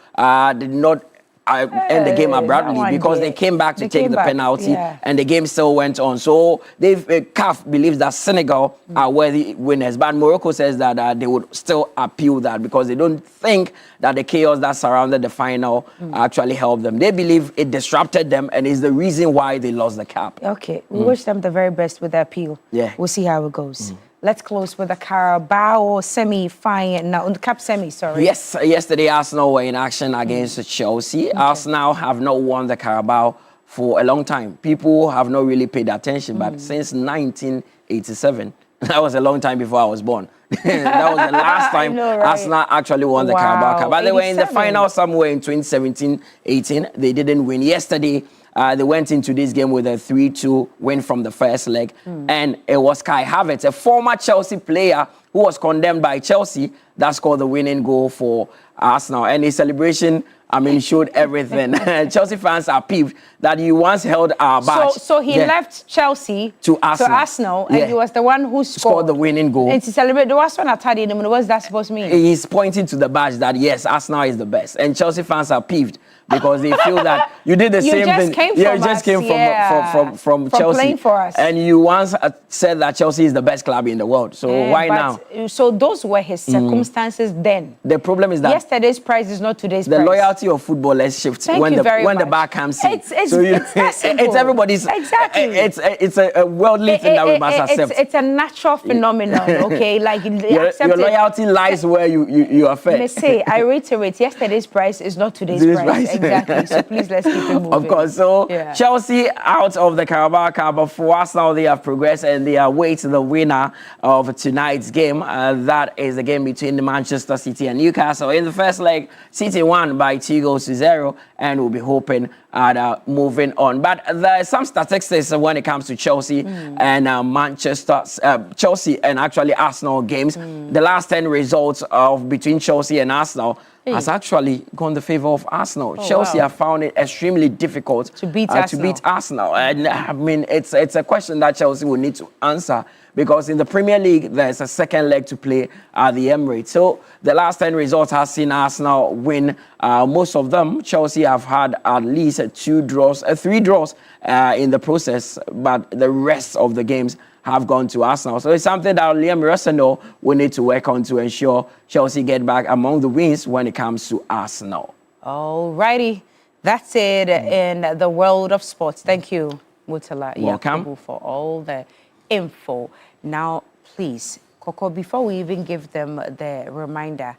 did not end the game abruptly because they came back to take the penalty and the game still went on. So CAF believes that Senegal are worthy winners, but Morocco says that they would still appeal that because they don't think that the chaos that surrounded the final actually helped them. They believe it disrupted them and is the reason why they lost the cap. Okay, we wish them the very best with the appeal. Yeah. We'll see how it goes. Let's close with the Carabao semi-final, Cup semi, sorry. Yes, yesterday Arsenal were in action against Chelsea. Okay. Arsenal have not won the Carabao for a long time. People have not really paid attention, but since 1987, that was a long time before I was born. That was the last time Arsenal actually won the Carabao Cup. But they were in the final somewhere in 2017-18. They didn't win. Yesterday, they went into this game with a 3-2 win from the first leg. And it was Kai Havertz, a former Chelsea player who was condemned by Chelsea, that scored the winning goal for Arsenal. And his celebration, showed everything. Chelsea fans are peeved that he once held our badge. So he left Chelsea to Arsenal and he was the one who scored the winning goal. And to celebrate, what's that supposed to mean? He's pointing to the badge that, yes, Arsenal is the best. And Chelsea fans are peeved because they feel that you did the same thing. You just came from Chelsea. Playing for us. And you once said that Chelsea is the best club in the world. So why now? So those were his circumstances then. The problem is that yesterday's price is not today's price. The loyalty of footballers shifts when the bar comes in. It's everybody's. Exactly. It's a worldly thing that we must accept. It's a natural phenomenon, okay? Like your loyalty lies where you are fair. I reiterate, yesterday's price is not today's price. Exactly. So please let's keep it moving. Of course. So Chelsea out of the Carabao Cup, but for Arsenal they have progressed and they await the winner of tonight's game. That is the game between Manchester City and Newcastle. In the first leg, City won by 2-0, and we'll be hoping at moving on. But there are some statistics when it comes to Chelsea and Chelsea and actually Arsenal games. The last 10 results between Chelsea and Arsenal has actually gone the favor of Arsenal. Chelsea have found it extremely difficult to beat Arsenal. And it's a question that Chelsea will need to answer because in the Premier League, there's a second leg to play at the Emirates. So the last 10 results have seen Arsenal win most of them. Chelsea have had at least 3 draws in the process, but the rest of the games have gone to Arsenal. So it's something that Liam Rossano will need to work on to ensure Chelsea get back among the wins when it comes to Arsenal. All righty. That's it in the world of sports. Thank you, Mutala Yakubu, for all the info. Now, please, Coco, before we even give them the reminder,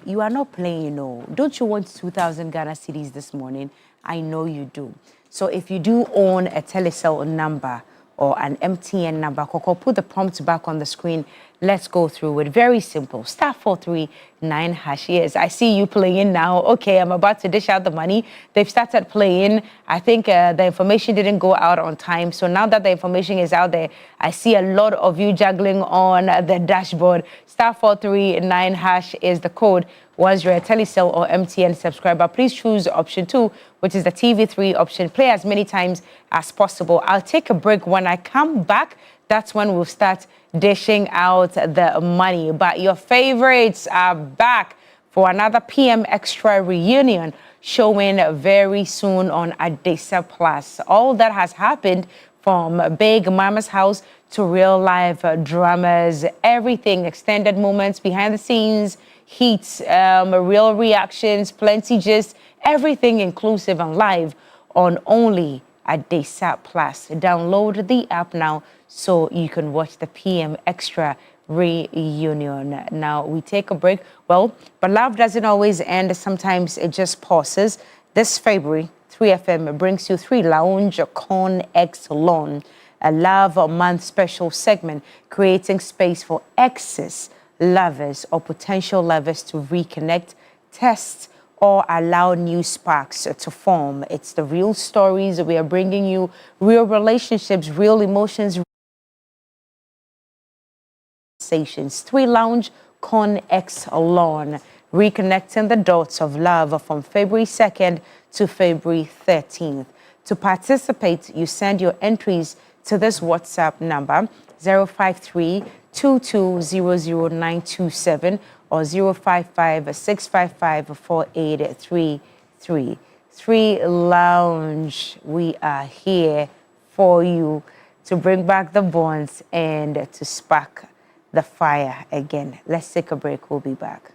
you are not playing, Don't you want 2,000 Ghana cedis this morning? I know you do. So if you do own a Telecel number or an MTN number, Coco, put the prompt back on the screen. Let's go through it. Very simple. *439#. Yes, I see you playing now. Okay, I'm about to dish out the money. They've started playing. I think the information didn't go out on time. So now that the information is out there, I see a lot of you juggling on the dashboard. *439# is the code. Once you're a Telecel or MTN subscriber, please choose option 2, which is the TV3 option. Play as many times as possible. I'll take a break. When I come back, that's when we'll start dishing out the money. But your favorites are back for another PM Extra reunion showing very soon on Adesa Plus. All that has happened From Big Mama's House to real life dramas, everything, extended moments, behind the scenes, heat, real reactions, plenty gist, everything inclusive and live on only at Daysat Plus. Download the app now so you can watch the PM Extra reunion. Now we take a break. Well, but love doesn't always end. Sometimes it just pauses. This February, 3FM brings you 3 Lounge Con X Lawn, a Love Month special segment creating space for exes, lovers, or potential lovers to reconnect, test, or allow new sparks to form. It's the real stories. We are bringing you real relationships, real emotions, conversations. 3 Lounge Con X Lawn, reconnecting the dots of love from February 2nd to February 13th. To participate, you send your entries to this WhatsApp number 053-2200927 or 055-655-4833. 3 Lounge, we are here for you to bring back the bonds and to spark the fire again. Let's take a break. We'll be back.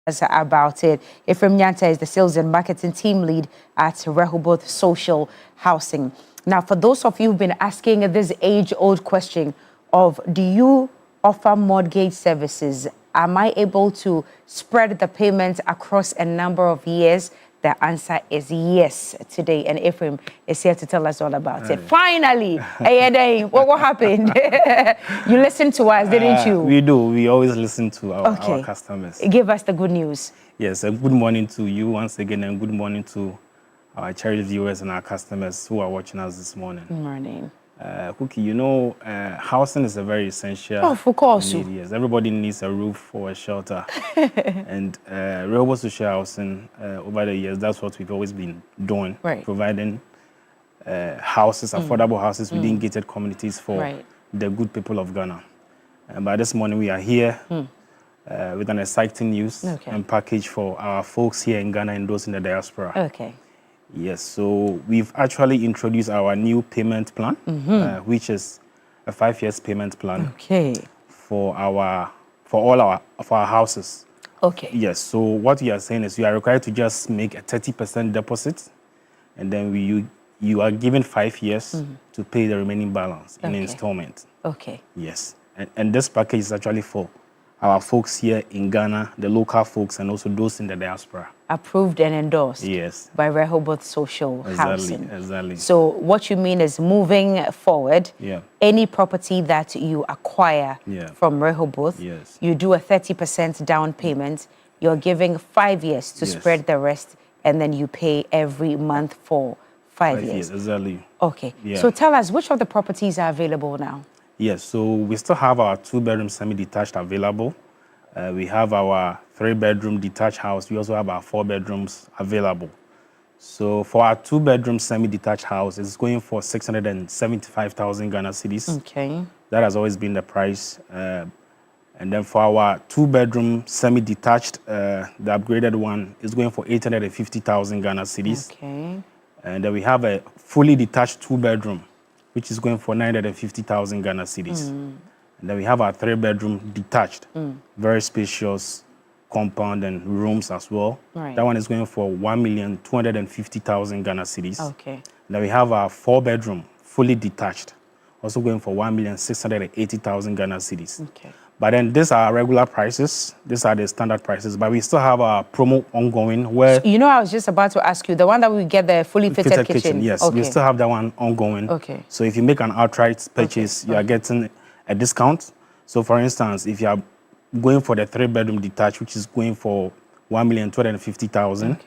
about it. Ephraim Nyanta is the sales and marketing team lead at Rehoboth Social Housing. Now, for those of you who've been asking this age-old question of, do you offer mortgage services? Am I able to spread the payments across a number of years? The answer is yes today, and Ephraim is here to tell us all about it. Finally, what happened? You listened to us, didn't you? We do. We always listen to our customers. Give us the good news. Yes, and good morning to you once again, and good morning to our charity viewers and our customers who are watching us this morning. Good morning. Cookie, you know, housing is a very essential of course. need. Yes, everybody needs a roof or a shelter. And Rehoboth Social Housing, over the years, that's what we've always been doing, providing houses, affordable houses within gated communities for the good people of Ghana. But this morning we are here with an exciting news and package for our folks here in Ghana and those in the diaspora. Okay. Yes, so we've actually introduced our new payment plan, which is a 5 years payment plan. For all our houses. Okay. Yes, so what we are saying is you are required to just make a 30% deposit, and then you are given 5 years to pay the remaining balance in installment. Okay. Yes, and this package is actually for our folks here in Ghana, the local folks, and also those in the diaspora. Approved and endorsed. Yes. By Rehoboth Social Housing. Exactly. So what you mean is, moving forward, any property that you acquire from Rehoboth, you do a 30% down payment. You're giving 5 years to spread the rest, and then you pay every month for 5 years. Exactly. Okay. So tell us, which of the properties are available now? Yes, so we still have our 2-bedroom semi-detached available. We have our 3-bedroom detached house. We also have our 4 bedrooms available. So for our 2-bedroom semi-detached house, it's going for 675,000 Ghana cedis. Okay. That has always been the price. And then for our 2-bedroom semi-detached, the upgraded one is going for 850,000 Ghana cedis. Okay. And then we have a fully detached 2-bedroom, which is going for 950,000 Ghana cedis. And then we have our 3-bedroom detached, very spacious compound and rooms as well. Right. That one is going for 1,250,000 Ghana cedis. Okay. Then we have our 4-bedroom, fully detached, also going for 1,680,000 Ghana cedis. Okay. But then these are regular prices. These are the standard prices. But we still have our promo ongoing where... You know, I was just about to ask you, the one that we get the fully fitted kitchen. Yes, okay. We still have that one ongoing. Okay. So if you make an outright purchase, you are getting a discount. So for instance, if you are going for the 3-bedroom detached, which is going for 1,250,000,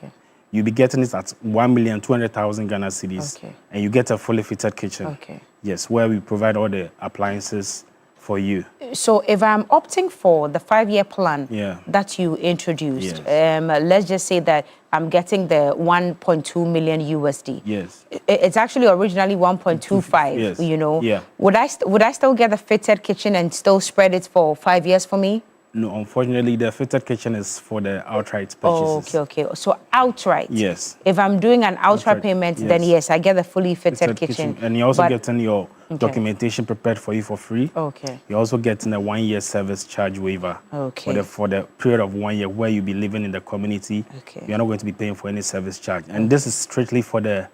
you'll be getting it at 1,200,000 Ghana cedis. And you get a fully fitted kitchen. Okay. Yes, where we provide all the appliances for you. So if I'm opting for the 5-year plan that you introduced, let's just say that I'm getting the 1.2 million USD. Yes. It's actually originally 1.25, you know. Yeah. Would I still get the fitted kitchen and still spread it for 5 years for me? No, unfortunately, the fitted kitchen is for the outright purchases. Okay. So outright. Yes. If I'm doing an outright payment, then yes, I get the fully fitted kitchen. And you're also getting your documentation prepared for you for free. Okay. You're also getting a 1-year service charge waiver. Okay. For the period of 1 year where you'll be living in the community. Okay. You're not going to be paying for any service charge. And this is strictly for the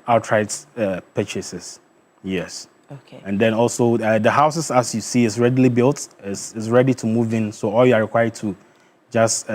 outright purchases. Yes. Okay. And then also the houses, as you see, is readily built, is ready to move in. So all you are required to just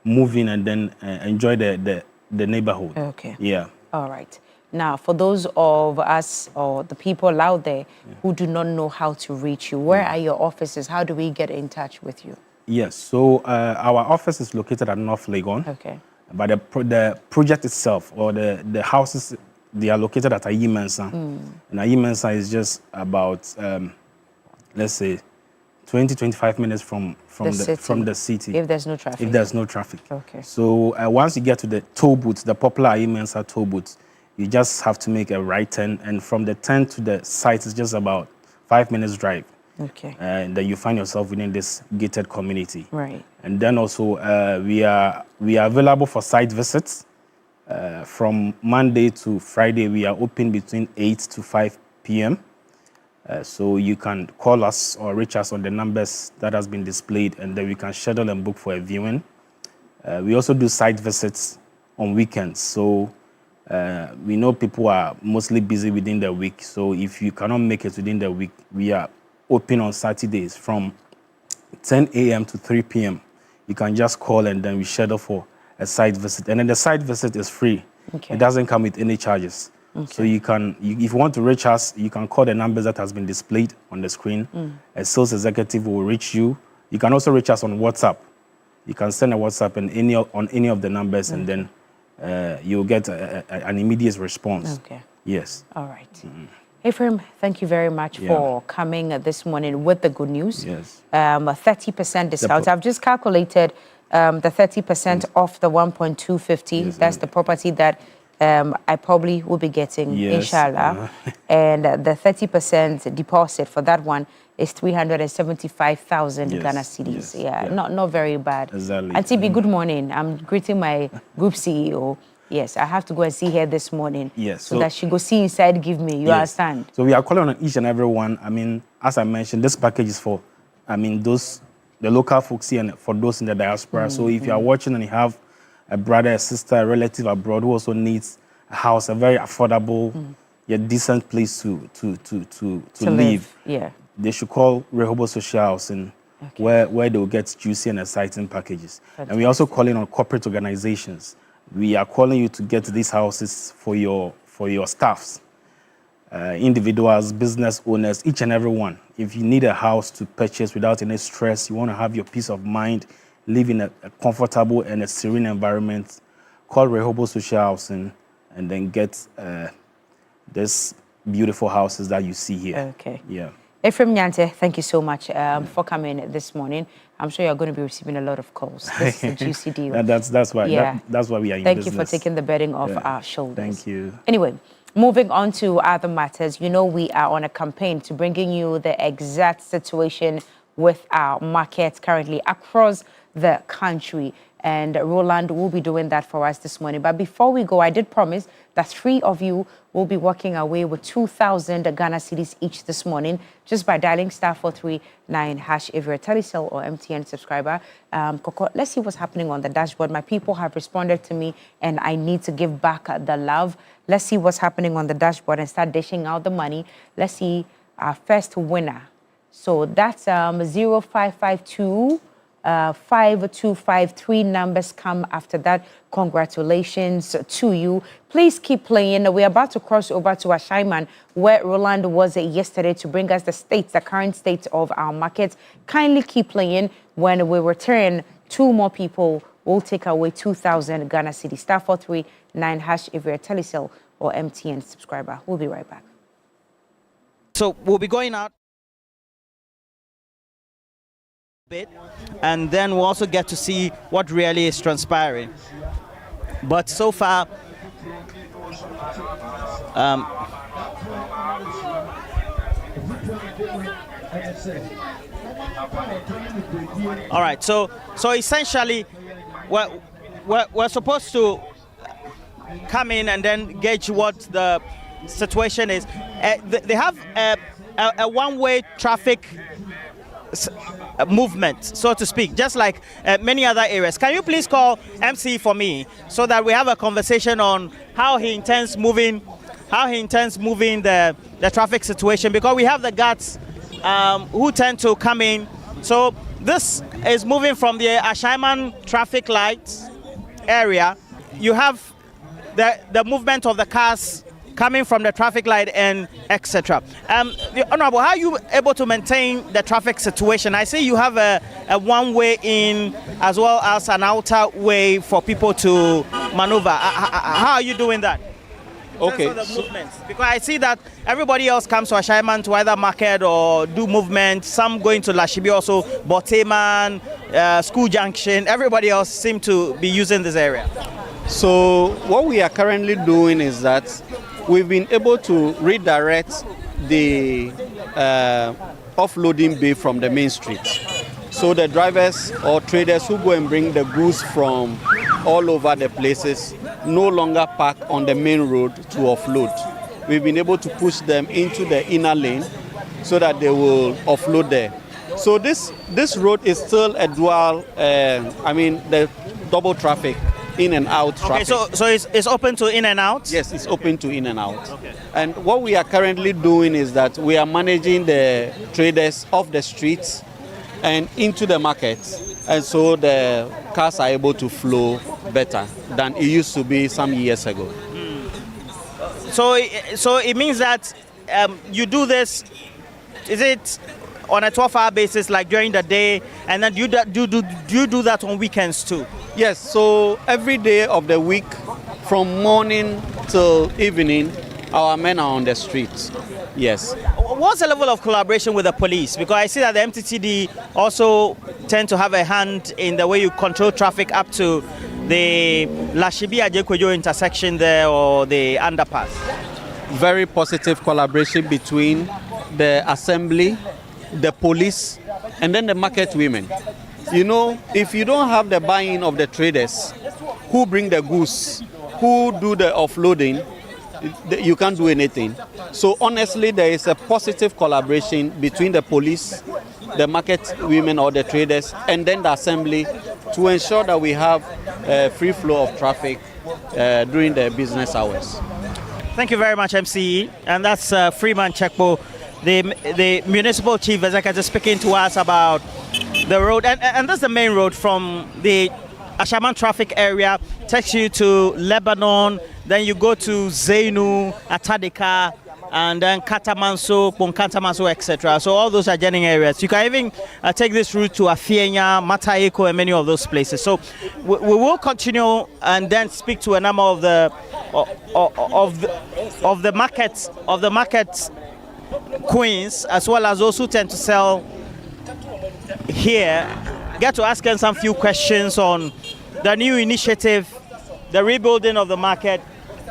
move in and then enjoy the neighborhood. Okay. Yeah. All right. Now, for those of us or the people out there who do not know how to reach you, where are your offices? How do we get in touch with you? Yes. So our office is located at North Legon. Okay. But the project itself, or the houses, they are located at Ayi Mensa. And Ayi Mensa is just about, let's say, 20-25 minutes from the city. If there's no traffic. If there's no traffic. Okay. So once you get to the toll booth, the popular Ayi Mensa toll booth, you just have to make a right turn. And from the turn to the site is just about 5 minutes drive. Okay. And then you find yourself within this gated community. Right. And then also we are available for site visits. From Monday to Friday, we are open between 8 to 5 p.m. So you can call us or reach us on the numbers that has been displayed, and then we can schedule and book for a viewing. We also do site visits on weekends. So we know people are mostly busy within the week. So if you cannot make it within the week, we are open on Saturdays from 10 a.m. to 3 p.m. You can just call and then we schedule for a site visit. And then the site visit is free. Okay. It doesn't come with any charges. Okay. So if you want to reach us, you can call the numbers that has been displayed on the screen. A sales executive will reach you. You can also reach us on WhatsApp. You can send a WhatsApp on any of the numbers, and then you'll get an immediate response. Okay. Yes. All right. Ephraim, thank you very much for coming this morning with the good news. Yes. A 30% discount. I've just calculated the 30% off the 1.250. Yes, that's the property that I probably will be getting, inshallah. And the 30% deposit for that one is 375,000 Ghana cedis. Not very bad. Exactly. Auntie B, good morning. I'm greeting my group CEO. Yes, I have to go and see her this morning. Yes. So that she go see inside, give me. You understand? So we are calling on each and every one. I mean, as I mentioned, this package is for, the local folks here and for those in the diaspora. So if you are watching and you have a brother, a sister, a relative abroad who also needs a house, a very affordable, yet decent place to live. Yeah. They should call Rehoboth Social Housing, where they will get juicy and exciting packages. And we're also calling on corporate organizations. We are calling you to get these houses for your staffs, individuals, business owners, each and every one. If you need a house to purchase without any stress, you want to have your peace of mind, live in a comfortable and a serene environment, call Rehoboth Social Housing and then get this beautiful houses that you see here. Okay. Yeah. Ephraim Nyante, thank you so much for coming this morning. I'm sure you're going to be receiving a lot of calls. This is a juicy deal. That's why. Yeah. That's why we are in Thank business. you for taking the burden off our shoulders. Thank you. Anyway, moving on to other matters. You know, we are on a campaign to bringing you the exact situation with our markets currently across the country. And Roland will be doing that for us this morning. But before we go, I did promise that 3 of you will be walking away with 2,000 Ghana cedis each this morning just by dialing *439# if you're a Telecel or MTN subscriber. Coco, let's see what's happening on the dashboard. My people have responded to me and I need to give back the love. Let's see what's happening on the dashboard and start dishing out the money. Let's see our first winner. So that's 0552. 5253 numbers come after that. Congratulations to you. Please keep playing. We're about to cross over to Ashaiman, where Roland was yesterday, to bring us the current state of our markets. Kindly keep playing. When we return, 2 more people will take away 2,000 Ghana cedis. *439# if you're a Telecel or MTN subscriber. We'll be right back. So we'll be going out bit, and then we'll also get to see what really is transpiring. But so far, all right. So essentially, we're supposed to come in and then gauge what the situation is. They have a one-way traffic movement, so to speak, just like many other areas. Can you please call MC for me so that we have a conversation on how he intends moving the traffic situation, because we have the guards who tend to come in. So this is moving from the Ashaiman traffic lights area. You have the movement of the cars coming from the traffic light and etc. The Honorable, how are you able to maintain the traffic situation? I see you have a one-way in as well as an outer way for people to maneuver. How are you doing that? Okay. The movements? Because I see that everybody else comes to Ashaiman to either market or do movement. Some going to Lashibi also, Boteman, School Junction. Everybody else seem to be using this area. So what we are currently doing is that we've been able to redirect the offloading bay from the main street. So the drivers or traders who go and bring the goods from all over the places no longer park on the main road to offload. We've been able to push them into the inner lane so that they will offload there. So this road is still a dual, the double traffic, in and out traffic. Okay, so it's open to in and out? Yes, it's open to in and out. Okay. And what we are currently doing is that we are managing the traders off the streets and into the markets. And so the cars are able to flow better than it used to be some years ago. So it means that you do this, is it on a 12-hour basis, like during the day, and then do you do that on weekends too? Yes, so every day of the week, from morning till evening, our men are on the streets. Yes. What's the level of collaboration with the police? Because I see that the MTTD also tend to have a hand in the way you control traffic up to the Lashibi-Ajekwejo intersection there, or the underpass. Very positive collaboration between the assembly, the police, and then the market women. You know, if you don't have the buy-in of the traders who bring the goods, who do the offloading, you can't do anything. So honestly, there is a positive collaboration between the police, the market women or the traders, and then the assembly to ensure that we have a free flow of traffic during the business hours. Thank you very much, MCE. And that's Freeman Chekpo, the municipal chief executive, speaking to us about the road. And that's the main road from the Ashaman traffic area, takes you to Lebanon, then you go to Zainu, Atadika, and then Katamanso, Ponkantamanso, etc. So all those are adjoining areas. You can even take this route to Afienya, Mataeko, and many of those places. So we will continue and then speak to a number of the market queens, as well as those who tend to sell here. Get to ask them some few questions on the new initiative, the rebuilding of the market,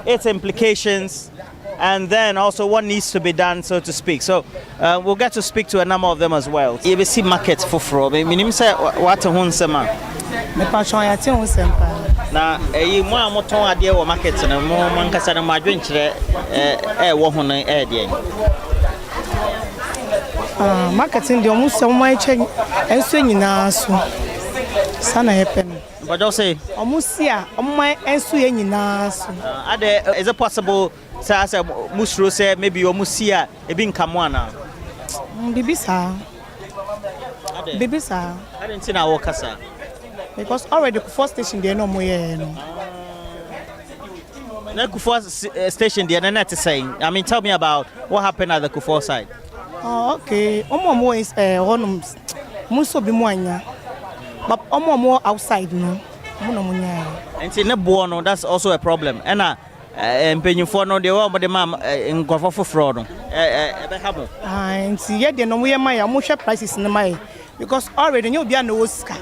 its implications, and then also what needs to be done, so to speak. So we'll get to speak to a number of them as well. You see market for fraud. I mean, say what on sema. Me passion ya ti on sempa. Na mo amoton ade wo market na mo mankasa na madwenkyere wo ho na de. Marketing the almost some my check and so nyina so. Sana happen. But don't say almost here on my and so nyina so. Is it possible say musro say maybe almost here e bi nkamo ana? Bibi sa. Bibi sa. I didn't see na wo kasa. Because already the first station there no more here no. Na Kufuor station there na saying. I mean, tell me about what happened at the Kufuor side. Oh, okay. Omo is honums. Muso bi mo anya. But omo outside no. Mo no mo nya. Enti ne bo no, that's also a problem. And empenyufo no de wo mo de ma nkofo foforo no. Ebe habo. Enti ye de no mo ye ma ya mo hwe prices no ma because already you be na osika.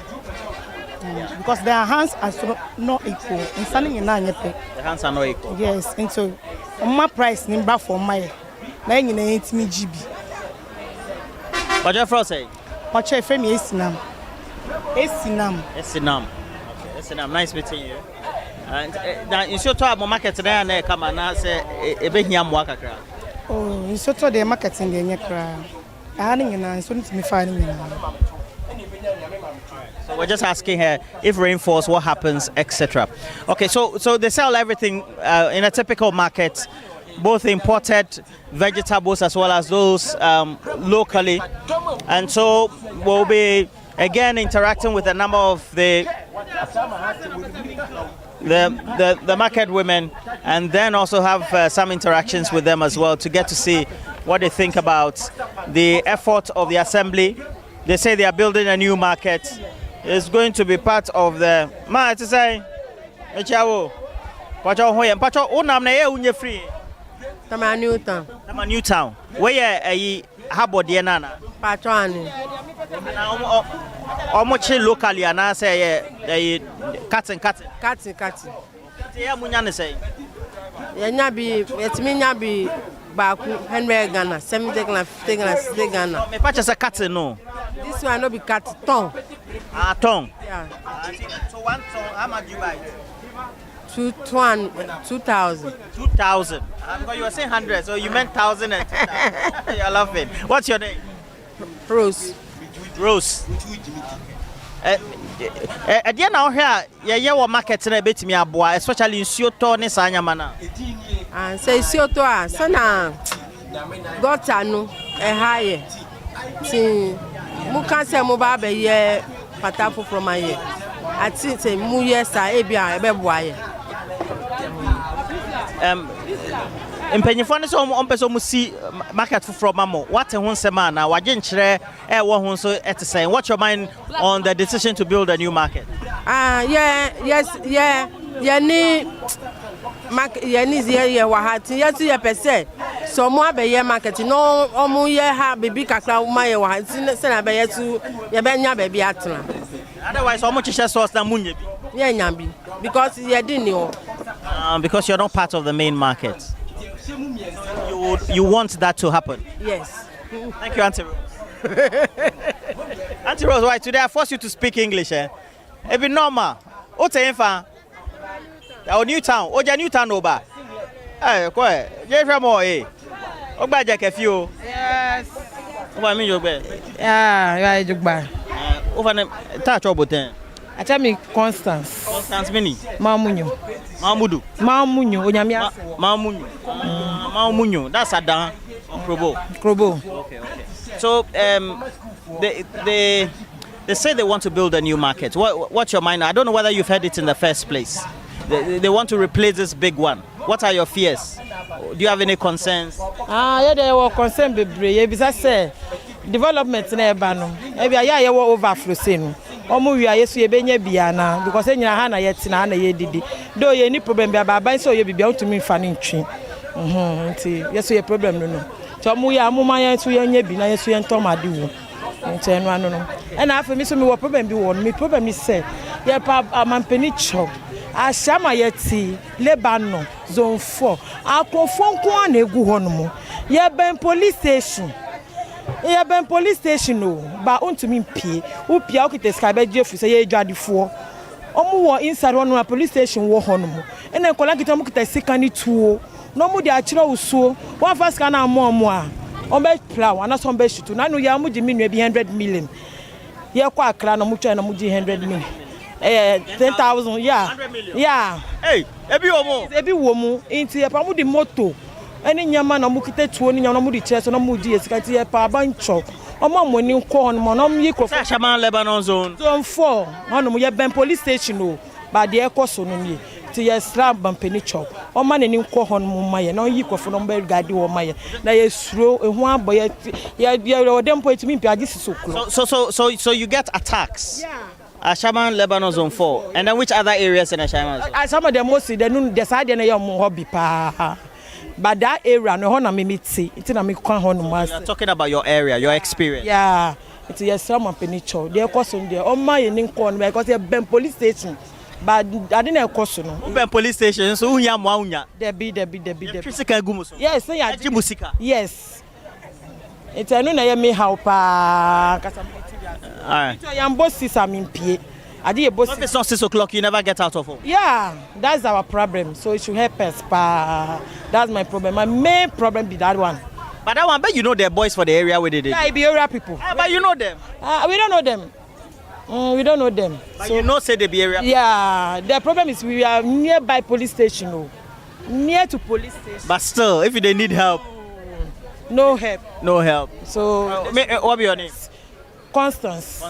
Because their hands are not equal. In standing in the hands are not equal. Yes, and so my price number for my 9 GB. What your friend say? What your friend is Sinam. Sinam. Sinam. Sinam. Nice meeting you. And now in short term market there na come na say e be hia mo akakra. Oh, in short term the marketing dey nyakra. Ahani na so ntimi fa ni na. So we're just asking her if rainfalls, what happens, etc. Okay, so they sell everything in a typical market, both imported vegetables as well as those locally. And so we'll be again interacting with a number of the market women, and then also have some interactions with them as well to get to see what they think about the effort of the assembly. They say they are building a new market. It's going to be part of the to say Echawo. Pacho hoye pacho unam na ye unye free. Tama Newtown. Tama Newtown. Where ye habo de nana. Pacho ani. Na omochi locally ana say ye cutting. Cutting. Ye munya ne say. Ye nya bi etimi nya bi baku 100 Ghana, 70 Ghana, 50 Ghana, 60 Ghana. Me pacho say cutting no. This one no be cut ton. Ton. Yeah. So 1 ton, how much you buy? 2,000. 2,000. Because you were saying 100, so you meant 1,000 and 2,000. You're laughing. What's your name? Rose. Rose. Again, now here, yeah, what market in a bit me aboa, especially in Soto ne Sanyamana. And say Soto, sana got no a higher. See, Mukanse Mubabe, ye, Patafu from my year. I think say Muyesa, Abia, a beboy. Mpanyinfo ne so ompese musi market from mamo what ho nsema na waje nkyere wo ho so etesen. What's your mind on the decision to build a new market? Ni market ni ye wa hati yesu ye pese so mo abeye market no omo ye ha bebi kakra ma ye wa hati se na be yesu ye be nya bebi atena. Otherwise omo chiche source na munye bi. Ye nya bi because ye di ni o. Because you're not part of the main market. You want that to happen? Yes. Thank you, Auntie Rose. Auntie Rose, why today I force you to speak English? It be normal. What's the info? Our new town. Oh, your new town over. Hey, go ahead. Yes. What I mean, you be? Yeah, you are over touch about them. I tell me Constance. Constance Mini. Mamunyo. Mamudu. Mamunyo. Onyamia. Mamunyo. Mamunyo. That's a dan. Krobo. Krobo. Okay. So they say they want to build a new market. What's your mind? I don't know whether you've heard it in the first place. They want to replace this big one. What are your fears? Do you have any concerns? Yeah, they were concerned bebre. Because say development na eba no. Ebi aya ye wo overflow say no. Omo wi ayesu ye benya bia na because enyina ha na ye tina na ye didi. Do ye ni problem bia baba so ye bibia utumi mfa ne ntwi. Nti yesu ye problem no. So omo ya amuma ye so ye nya bi na yesu ye ntomade wo. Nti eno anu no. E na afa mi so mi wo problem bi wo no. Mi problem is say ye pa amampani chop. Ashama yeti Lebanon zone 4 akofo nko na egu ho no mo ye ben police station no ba ontumi mpie upia okite ska be je fuse ye dwadefo omo wo inside one na police station wo ho no mo ene nkola kito mo kita sika ni tuo no mo de akire usuo wa fa ska na mo a on be plan na so be shutu na no ya mo ji minua bi 100 million ye kwa akra na mo twa na mo ji 100 million 10,000, yeah. Yeah. Hey, ebi womu. Inti epa mu di moto. Eni nyama na mu kite tuo ni nyama na mu di chese na mu di esika ti epa bancho. Omo mo ni nko on mo na mu yi Sa Shaman Lebanon zone. Zone 4. Ono mu ye ben police station o. Ba de ekoso no ni. Ti ye slam bampeni chop. Omo na ni nko hon mu maye na yi kofo no mba gadi wo maye. Na ye suro ehu abo ye odem po etimi mpi agisi sokro. So you get attacks. Yeah. Ashaman Lebanon zone 4. And then which other areas in Ashaman zone? Some of them mostly the side na your hobby pa. But that area no na me miti. It's na me kwan ho no mas. You're talking about your area, your experience. Yeah. It's yes some penicho. They cost on there. On my nin kon because they ben police station. But I didn't cost no. Ben police station so unya mo unya. Debi. Fisika gumu so. Yes, say ya. Musika. Yes. It's anu na ye me how pa kasa. Alright. If it's not 6 o'clock, you never get out of home. Yeah, that's our problem. So it should help us. That's my problem. My main problem be that one. But that one, but you know the boys for the area where they did. Yeah, it be area people. But you know them. We don't know them. We don't know them. But so, you know say they be area. Yeah, the problem is we are nearby police station. No. Near to police station. But still, if they need help. No help. No help. So what be your name? Constance.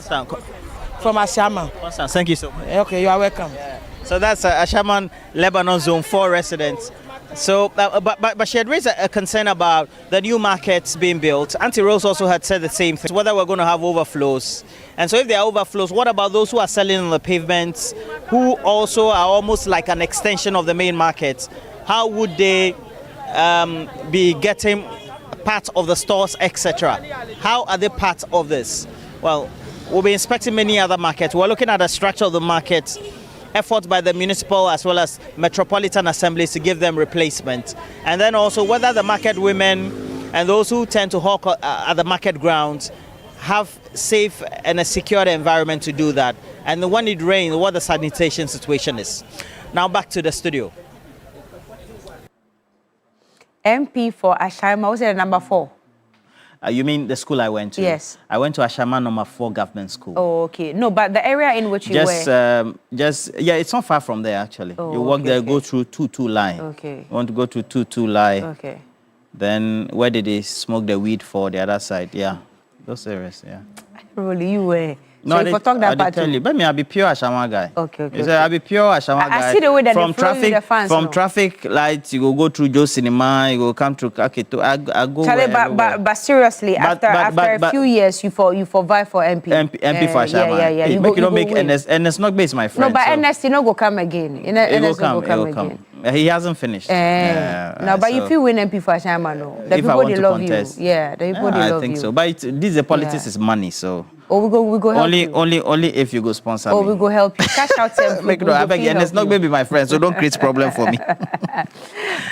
From Ashama. Constance, thank you so much. Okay, you are welcome. Yeah. So that's Ashaman Lebanon Zone 4 residents. So, but she had raised a concern about the new markets being built. Auntie Rose also had said the same thing, whether we're going to have overflows. And so if there are overflows, what about those who are selling on the pavements, who also are almost like an extension of the main market? How would they be getting part of the stores, etc.? How are they part of this? Well, we'll be inspecting many other markets. We're looking at the structure of the market, efforts by the municipal as well as metropolitan assemblies to give them replacement. And then also whether the market women and those who tend to hawk at the market grounds have safe and a secure environment to do that. And when it rains, what the sanitation situation is. Now back to the studio. MP for Ashama, was it number 4? You mean the school I went to? Yes. I went to Ashama number 4 government school. Oh, okay. No, but the area in which you were. Yeah, it's not far from there actually. Oh, you walk okay, there, okay. go through 22 line. Okay. You want to go to 22 line. Okay. Then where did they smoke the weed for the other side? Yeah, those areas. Yeah. Really, you were. No, so if I talk that part tell you, but me, I'll be pure Ashama guy. Okay, okay. You say I'll be pure Ashama guy. I see the way that from they flow traffic, the fans. from no? traffic lights, you go through Joe Cinema, you go come to Kaketo. I go. Charlie, but seriously, after a few years, you for vie for MP. MP for Ashama. Yeah. Hey, you don't make NS not base my friend. No, but NS you no go come again. NS will come again. He hasn't finished. No, but if you win MP for Ashama, no. The people they love contest. you. Yeah, the people they love you. I think so. But this the politics is money, so. Oh, we go help you. Only if you go sponsor me. Oh, we go help you. Cash out them. Make no, I beg you. And it's not going to be my friend, so don't create problem for me.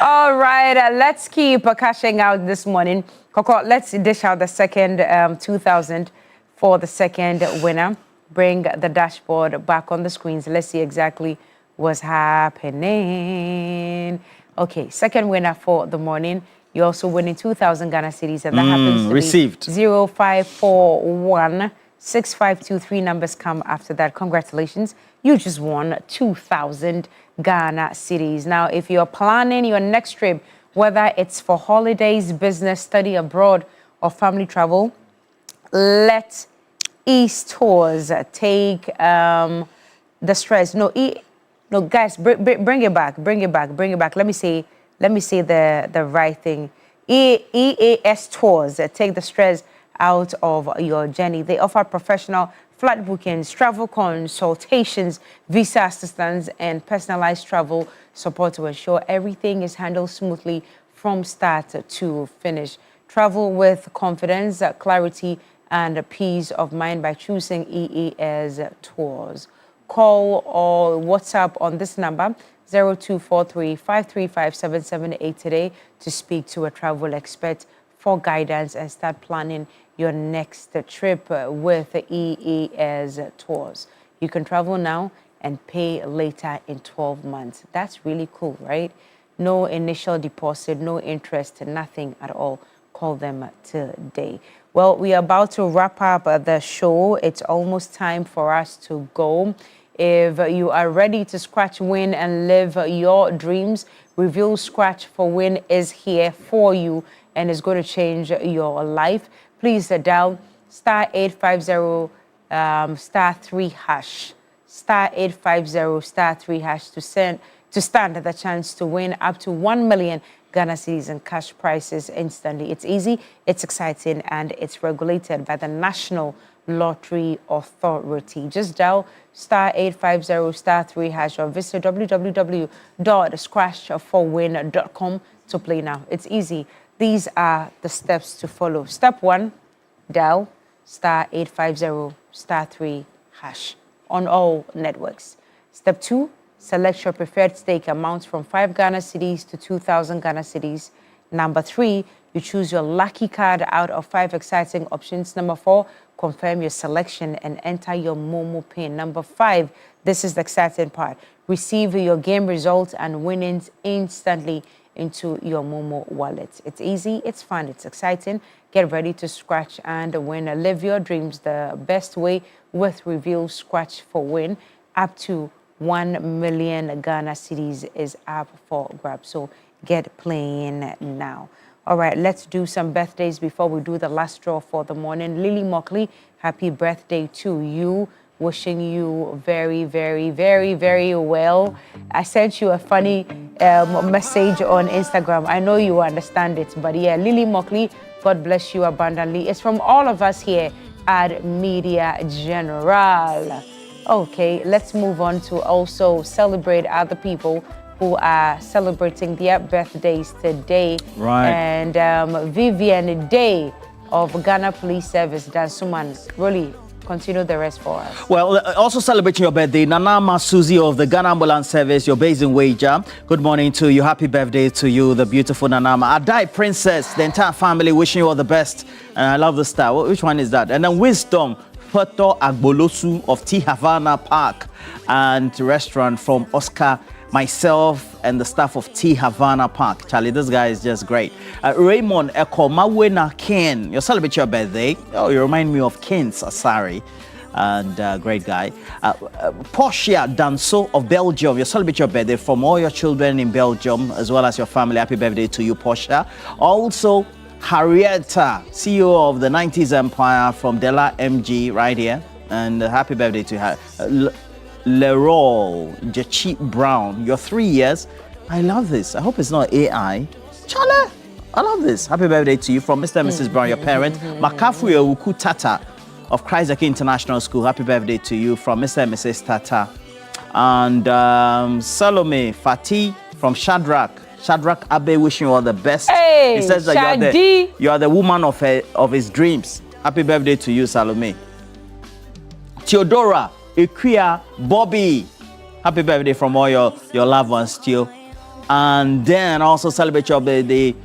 All right, let's keep cashing out this morning. Coco, let's dish out the second 2,000 for the second winner. Bring the dashboard back on the screens. Let's see exactly what's happening. Okay, second winner for the morning. You're also winning 2,000 Ghana cedis, and that happens to received. be 0541. 6523 numbers come after that. Congratulations. You just won 2,000 Ghana cedis. Now, if you're planning your next trip, whether it's for holidays, business, study abroad, or family travel, let Ease Tours take the stress. No, guys, bring it back. Let me say the right thing. EAS Tours take the stress out of your journey. They offer professional flight bookings, travel consultations, visa assistance, and personalized travel support to ensure everything is handled smoothly from start to finish. Travel with confidence, clarity, and peace of mind by choosing EAS Tours. Call or WhatsApp on this number, 0243-535-778 today to speak to a travel expert for guidance and start planning your next trip with EAS Tours. You can travel now and pay later in 12 months. That's really cool, right? No initial deposit, no interest, nothing at all. Call them today. Well, we are about to wrap up the show. It's almost time for us to go. If you are ready to scratch, win, and live your dreams, Reveal Scratch for Win is here for you and is going to change your life. Please dial star 850 star 3 hash. Star 850 star 3 hash to stand the chance to win up to 1 million Ghana cedis and cash prizes instantly. It's easy, it's exciting, and it's regulated by the National Lottery Authority. Just dial star 850 star 3 hash or visit www.scratchforwin.com to play now. It's easy. These are the steps to follow. Step 1, dial star 850 star 3 hash on all networks. Step 2, select your preferred stake amount from 5 Ghana cedis to 2,000 Ghana cedis. Number 3, you choose your lucky card out of 5 exciting options. Number 4, confirm your selection and enter your Momo PIN. Number 5, this is the exciting part. Receive your game results and winnings instantly into your Momo wallet. It's easy, it's fun, it's exciting. Get ready to scratch and win. Live your dreams the best way with Reveal Scratch for Win. Up to 1 million Ghana cedis is up for grabs. So get playing now. All right, let's do some birthdays before we do the last draw for the morning. Lily Mockley, happy birthday to you. Wishing you very, very, very, very well. I sent you a funny message on Instagram. I know you understand it, but yeah, Lily Mockley, God bless you abundantly. It's from all of us here at Media General. Okay, let's move on to also celebrate other people who are celebrating their birthdays today. Right. And Vivian Day of Ghana Police Service, Dansuman, really continue the rest for us. Well, also celebrating your birthday, Nana Masuzi of the Ghana Ambulance Service, you're based in Wager. Good morning to you. Happy birthday to you, the beautiful Nanama. Adai Princess, the entire family wishing you all the best. And I love the style. Which one is that? And then Wisdom, Puerto Agbolosu of T Havana Park and restaurant from Oscar myself and the staff of T Havana Park. Charlie, this guy is just great. Raymond Ekomawena Ken, you celebrate your birthday. Oh, you remind me of Ken Asari. And great guy. Portia Danso of Belgium, you celebrate your birthday from all your children in Belgium as well as your family. Happy birthday to you, Portia. Also, Harrietta, CEO of the 90s Empire from Dela MG right here. And happy birthday to her. Leroy Jachi Brown, you're 3 years. I love this. I hope it's not AI. Charlie, I love this. Happy birthday to you from Mr. and Mrs. Brown, your parents. Makafui Owuku Tata of Christ Ake International School. Happy birthday to you from Mr. and Mrs. Tata. And Salome Fati from Shadrach Abe, wishing you all the best. Hey, he says that you are the woman of his dreams. Happy birthday to you, Salome. Theodora Ikuya Bobby, happy birthday from all your loved ones, too. And then also celebrate your birthday,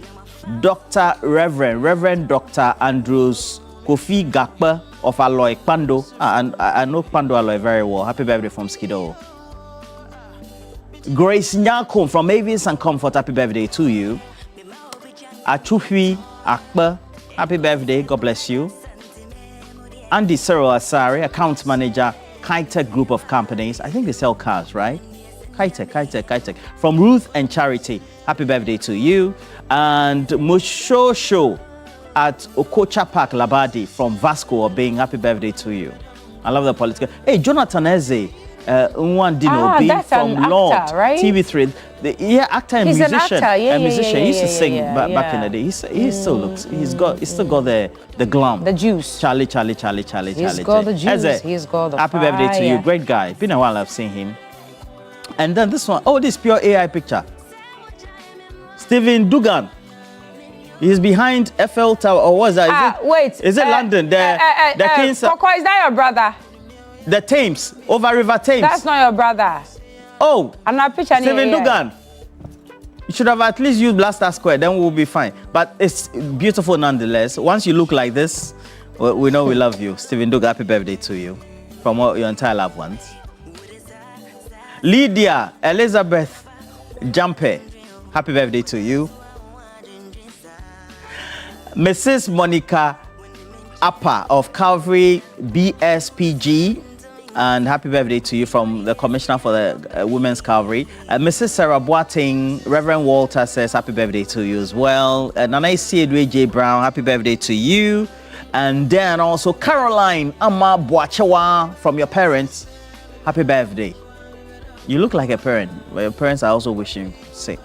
Reverend Dr. Andrews Kofi Gakpa of Aloy Pando. And I know Pando Aloy very well. Happy birthday from Skido. Grace Nyako from Avies and Comfort, happy birthday to you. Achufi Akpa, happy birthday, God bless you. Andy Cyril Asari, account manager, Kitech Group of Companies. I think they sell cars, right? Kitech. From Ruth and Charity, happy birthday to you. And Mushosho at Okocha Park, Labadi from Vasco Obeng, happy birthday to you. I love the political. Hey, Jonathan Eze, Nwandino from Lord, actor, right? TV3. Actor and musician. An actor. Musician. He used to sing back in the day. He still looks. He's still got the glam. The juice. Charlie. He's got the juice. Eze, he's got the happy fire. birthday to you. Great guy. Been a while I've seen him. And then this one. Oh, this pure AI picture. Stephen Dugan. He's behind Eiffel Tower. Or was that? Is it London? The King's. Coco, is that your brother? The Thames, over River Thames. That's not your brother. Oh, I'm not picturing Stephen Dugan. You should have at least used Blaster Square, then we'll be fine. But it's beautiful nonetheless. Once you look like this, we know we love you. Stephen Dugan, happy birthday to you from all your entire loved ones. Lydia Elizabeth Jampe, happy birthday to you. Mrs. Monica Appa of Calvary BSPG, and happy birthday to you from the Commissioner for the Women's Calvary. Mrs. Sarah Boateng, Reverend Walter says happy birthday to you as well. Nana Isiedwe J. Brown, happy birthday to you. And then also Caroline Amma Boachewa from your parents, happy birthday. You look like a parent, but your parents are also wishing you say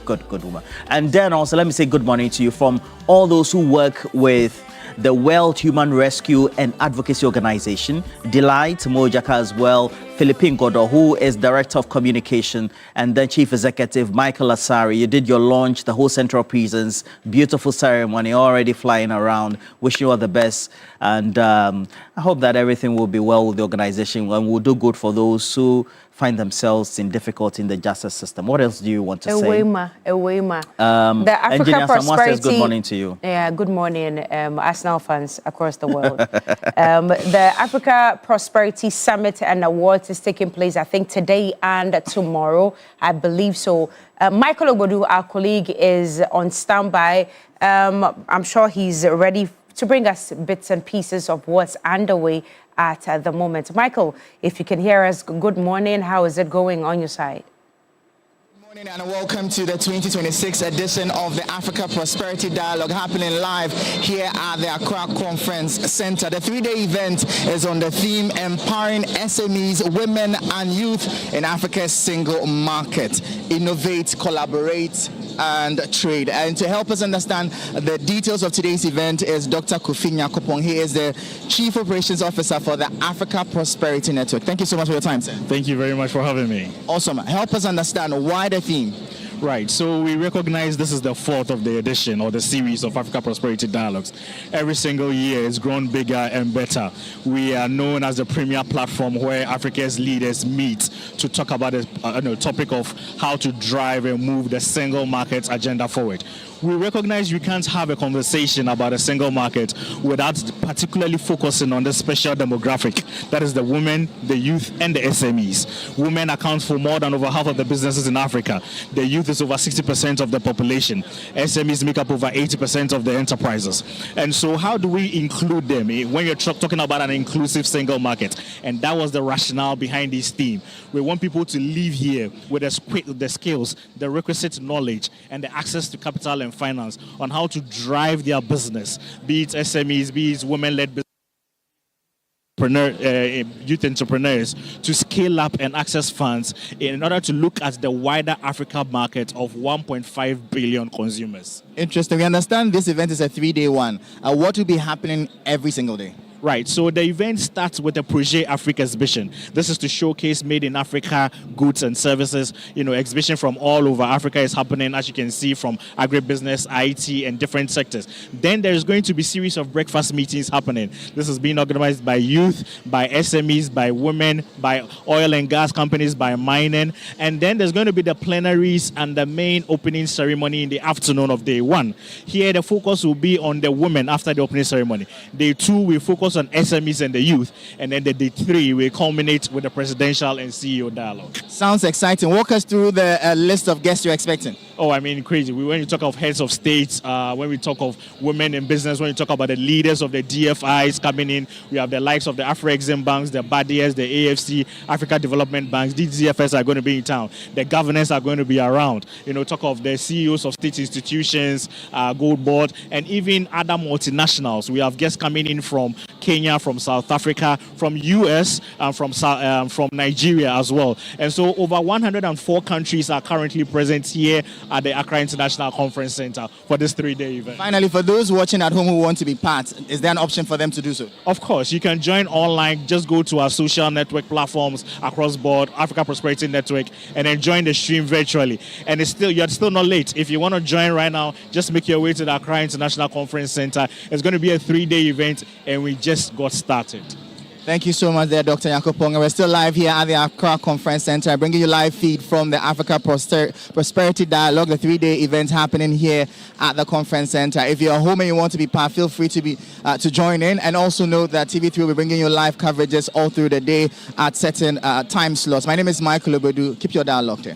good woman. And then also let me say good morning to you from all those who work with the World Human Rescue and Advocacy Organization, Delight Mojaka as well, Philippine Godo, who is Director of Communication, and then Chief Executive Michael Asari. You did your launch, the whole Central Prisons, beautiful ceremony, already flying around. Wish you all the best, and I hope that everything will be well with the organization and will do good for those who find themselves in difficulty in the justice system. What else do you want to say? Ewema. The Africa Engineer Prosperity. Says good morning to you. Yeah, good morning, Arsenal fans across the world. The Africa Prosperity Summit and Awards is taking place, I think, today and tomorrow. I believe so. Michael Obodu, our colleague, is on standby. I'm sure he's ready to bring us bits and pieces of what's underway at the moment. Michael, if you can hear us, good morning. How is it going on your side? Good morning and welcome to the 2026 edition of the Africa Prosperity Dialogue, happening live here at the Accra Conference Center. The 3-day event is on the theme Empowering SMEs, Women and Youth in Africa's Single Market. Innovate, collaborate, and trade. And to help us understand the details of today's event is Dr. Kofi Nyakopong. He is the Chief Operations Officer for the Africa Prosperity Network. Thank you so much for your time, sir. Thank you very much for having me. Awesome. Help us understand why the theme. Right, so we recognize this is the fourth of the edition or the series of Africa Prosperity Dialogues. Every single year it's grown bigger and better. We are known as the premier platform where Africa's leaders meet to talk about the topic of how to drive and move the single market agenda forward. We recognize we can't have a conversation about a single market without particularly focusing on the special demographic. That is the women, the youth, and the SMEs. Women account for more than over half of the businesses in Africa. The youth is over 60% of the population. SMEs make up over 80% of the enterprises. And so how do we include them when you're talking about an inclusive single market? And that was the rationale behind this theme. We want people to live here with the skills, the requisite knowledge, and the access to capital and finance on how to drive their business, be it SMEs, be it women-led business, youth entrepreneurs, to scale up and access funds in order to look at the wider Africa market of 1.5 billion consumers. Interesting. We understand this event is a 3-day one. What will be happening every single day? Right, so the event starts with the Projet Africa exhibition. This is to showcase made in Africa goods and services. Exhibition from all over Africa is happening, as you can see, from agribusiness, IT, and different sectors. Then there's going to be a series of breakfast meetings happening. This is being organized by youth, by SMEs, by women, by oil and gas companies, by mining. And then there's going to be the plenaries and the main opening ceremony in the afternoon of day one. Here, the focus will be on the women after the opening ceremony. Day two, we focus on SMEs and the youth, and then the day three will culminate with the presidential and CEO dialogue. Sounds exciting. Walk us through the list of guests you're expecting. Oh, I mean, crazy. When you talk of heads of states, when we talk of women in business, when you talk about the leaders of the DFIs coming in, we have the likes of the Afro-Exim banks, the BADIAs, the AFC, Africa Development Banks. These DFS are going to be in town. The governors are going to be around. Talk of the CEOs of state institutions, Gold Board, and even other multinationals. We have guests coming in from Kenya, from South Africa, from US, and from Nigeria as well. And so over 104 countries are currently present here at the Accra International Conference Center for this 3-day event. Finally, for those watching at home who want to be part, is there an option for them to do so? Of course, you can join online. Just go to our social network platforms across board, Africa Prosperity Network, and then join the stream virtually. And you're still not late. If you want to join right now, just make your way to the Accra International Conference Center. It's going to be a 3-day event, and we just got started. Thank you so much there, Dr. Yakupong. We're still live here at the Accra Conference Center, bringing you live feed from the Africa Prosperity Dialogue, the 3-day event happening here at the Conference Center. If you're home and you want to be part, feel free to join in. And also note that TV3 will be bringing you live coverages all through the day at certain time slots. My name is Michael Obedu. Keep your dial locked in.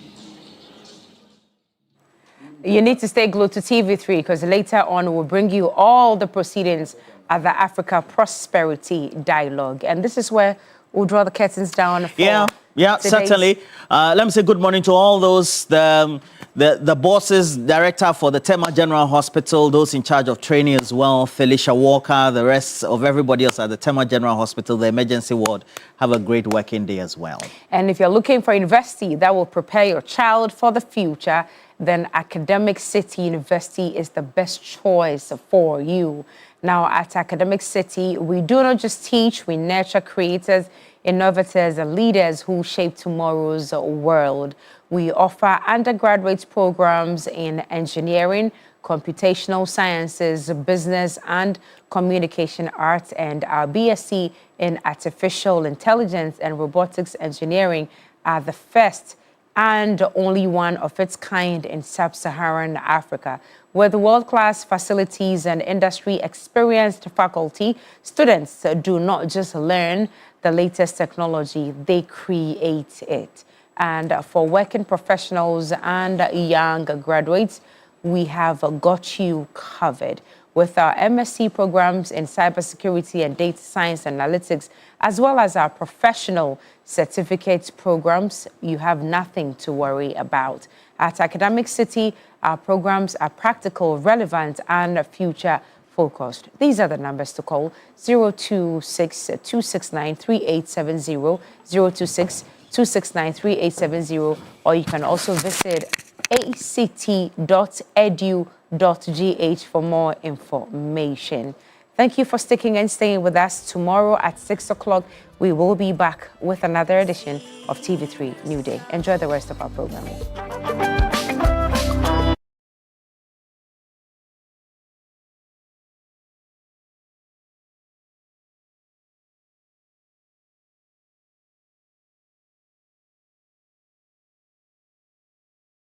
You need to stay glued to TV3 because later on we'll bring you all the proceedings at the Africa Prosperity Dialogue. And this is where we'll draw the curtains down for Yeah, certainly. Let me say good morning to all those, the bosses, director for the Tema General Hospital, those in charge of training as well, Felicia Walker, the rest of everybody else at the Tema General Hospital, the emergency ward. Have a great working day as well. And if you're looking for a university that will prepare your child for the future, then Academic City University is the best choice for you. Now, at Academic City, we do not just teach, we nurture creators, innovators, and leaders who shape tomorrow's world. We offer undergraduate programs in engineering, computational sciences, business, and communication arts, and our BSc in artificial intelligence and robotics engineering are the first and only one of its kind in sub-Saharan Africa. With world-class facilities and industry-experienced faculty, students do not just learn the latest technology, they create it. And for working professionals and young graduates, we have got you covered. With our MSc programs in cybersecurity and data science analytics, as well as our professional certificate programs, you have nothing to worry about. At Academic City, our programs are practical, relevant, and future-focused. These are the numbers to call: 026-269-3870, 026-269-3870, or you can also visit act.edu.gh for more information. Thank you for sticking and staying with us. Tomorrow at 6 o'clock, we will be back with another edition of TV3 Newday. Enjoy the rest of our programming.